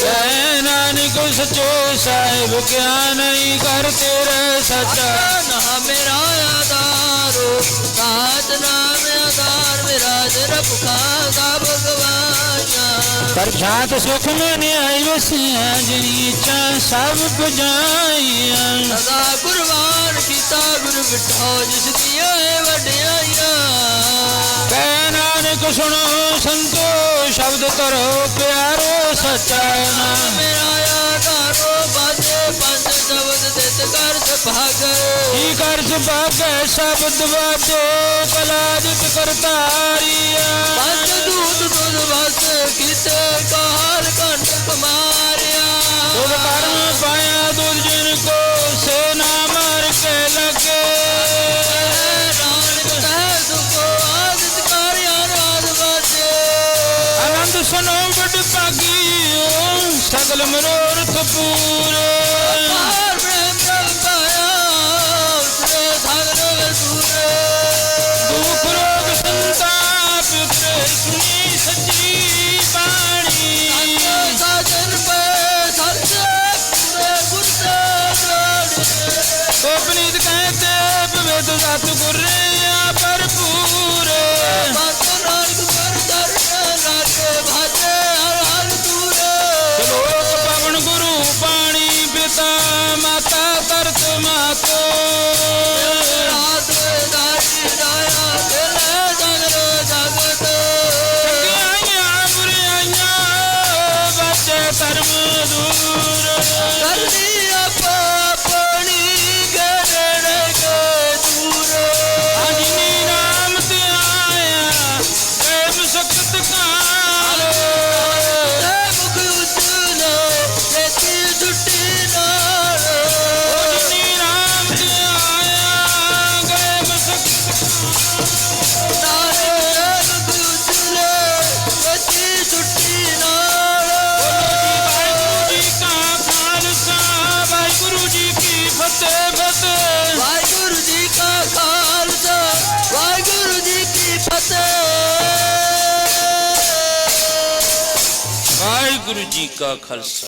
ਕਹਿ ਨਾਨਕ ਸੱਚੇ ਸਾਹਿਬ ਕਿਆ ਨਹੀਂ ਕਰਤੇ ਰਹਿ, ਸੱਚਾ ਨਾਮ ਮੇਰਾ ਆਧਾਰੋ, ਸਾਚ ਨਾਮ ਆਧਾਰ ਮੇਰਾ। ਜਰ ਭੁਖਾ ਦਾ ਭਗਵਾਨਾ, ਪ੍ਰਸ਼ਾਦ ਸੁਖ ਮੈਂ ਨਿਆਈ ਵਸਿਆ, ਜਿਨੀ ਇੱਛਾ ਸਭ ਪੁਜਾਈਆਂ। ਸਦਾ ਕੁਰਬਾਨ ਕੀਤਾ ਗੁਰ ਬਿਠੋ, ਜਿਸ ਦੀਆਂ ਵਡਿਆਈਆਂ। ਕਹਿ ਨਾਨਕ ਸੁਣੋ ਸੰਤੋ, ਸ਼ਬਦ ਕਰੋ ਪਿਆਰੋ, ਸੱਚਾ ਨਾਮ ਮੇਰਾ ਆਧਾਰੋ। ਬਾਜੇ ਪੰਜ ਸ਼ਬਦ ਦਿੱਤ ਕਰ ਸੁਭਾਗੈ, ਕੀ ਕਰ ਸੁਭਾਗੈ ਸ਼ਬਦ ਵਾਜੋ, ਕਲਾ ਜਿਤ ਕਰਤਾਰੀਆ। ਪੰਜ ਦੂਤ ਦੁਧ ਵਸ ਕੀਤੇ, ਕਾਲ ਕੰਠ ਕੁਮਾਰਿਆ। ਤੁਧ ਕਰਮ ਪਾਇਆ ਦੁਧ ਜਿਨ ਕੋ, ਸੇ ਨਾ ਮਰ ਕੇ ਲਗੇ। ਨਾਨਕ ਕਹਿ ਸੁਖੋ ਆਦਿਤ ਕਾਰਿਆ ਰਾਜ ਵਾਜੇ। ਆਨੰਦ ਸੁਨੋ ਬੜ ਭਾਗੀਓ, ਸਗਲ ਮਨੋਰਥ ਪੂਰੇ ਪਾਰ ਬ੍ਰਹਮ ਪ੍ਰਭ ਪਾਇਆ ਉਤਰੇ ਸਾਗਰ ਸੂਰੇ ਦੁਖ ਰੋਗ ਸੰਤਾਪ ਉਤਰੇ ਸੁਣੀ ਸੱਚੀ ਬਾਣੀ ਸਾਜਨ ਪੈ ਸੱਚੇ ਪੂਰੇ ਗੁਰ ਤੇ ਗੋਪਨੀਤ ਕਹਤੇ ਪਵੇਦ ਸਤ ਗੁਰ ਰਿਆ ਭਰਪੂਰ ਬਾਤ ਨਾਨਕ ਗੁਰ ਦਰਸ਼ਨ ਲਾਗੇ ਭਾਜੇ ਹਰ ਦੂਰੇ ਸ਼ਲੋਕ ਪਵਨ ਗੁਰੂ ਪਾਣੀ ਪਿਤਾ ਮਾਤਾ ਤਰਤ ਮਾਤੋ ਰਾਤ ਦਾਈ ਦਾਇਆ ਦਿਲੇ ਜਗਰ ਜਗਤ ਚੰਗਿਆਈਆਂ ਬੁਰਾਈਆਂ ਬਚੇ ਧਰਮ ਦੂਰ ਕਰਨੀ ਆਪਣੀ ਗੜੜ ਕੇ ਦੂਰ ਅਜਨੀ ਨਾਮ ਤੇ ਆਇਆ ਪ੍ਰੇਮ ਸਖਤ ਕਾਲ ਤੇ ਮੁਖ ਉਚਲੇ ਤੇਤੀ ਛੁੱਟੀ ਨਾਲ ਅਜਨੀ ਨਾਮ ਤੇ ਆਇਆ ਪ੍ਰੇਮ ਸਖਤ ਨਾਲੇ ਮੁਖ ਉਚਲੇ ਤੇਤੀ ਛੁੱਟੀ ਨਾਲ ਵਾਹਿਗੁਰੂ ਜੀ ਕੀ ਫਤਿਹ ਫਤਿਹ ਵਾਹਿਗੁਰੂ ਜੀ ਕਾ ਖਾਲਸਾ ਵਾਹਿਗੁਰੂ ਜੀ ਕੀ ਫਤਿਹ ਵਾਹਿਗੁਰੂ ਜੀ ਕਾ ਖਾਲਸਾ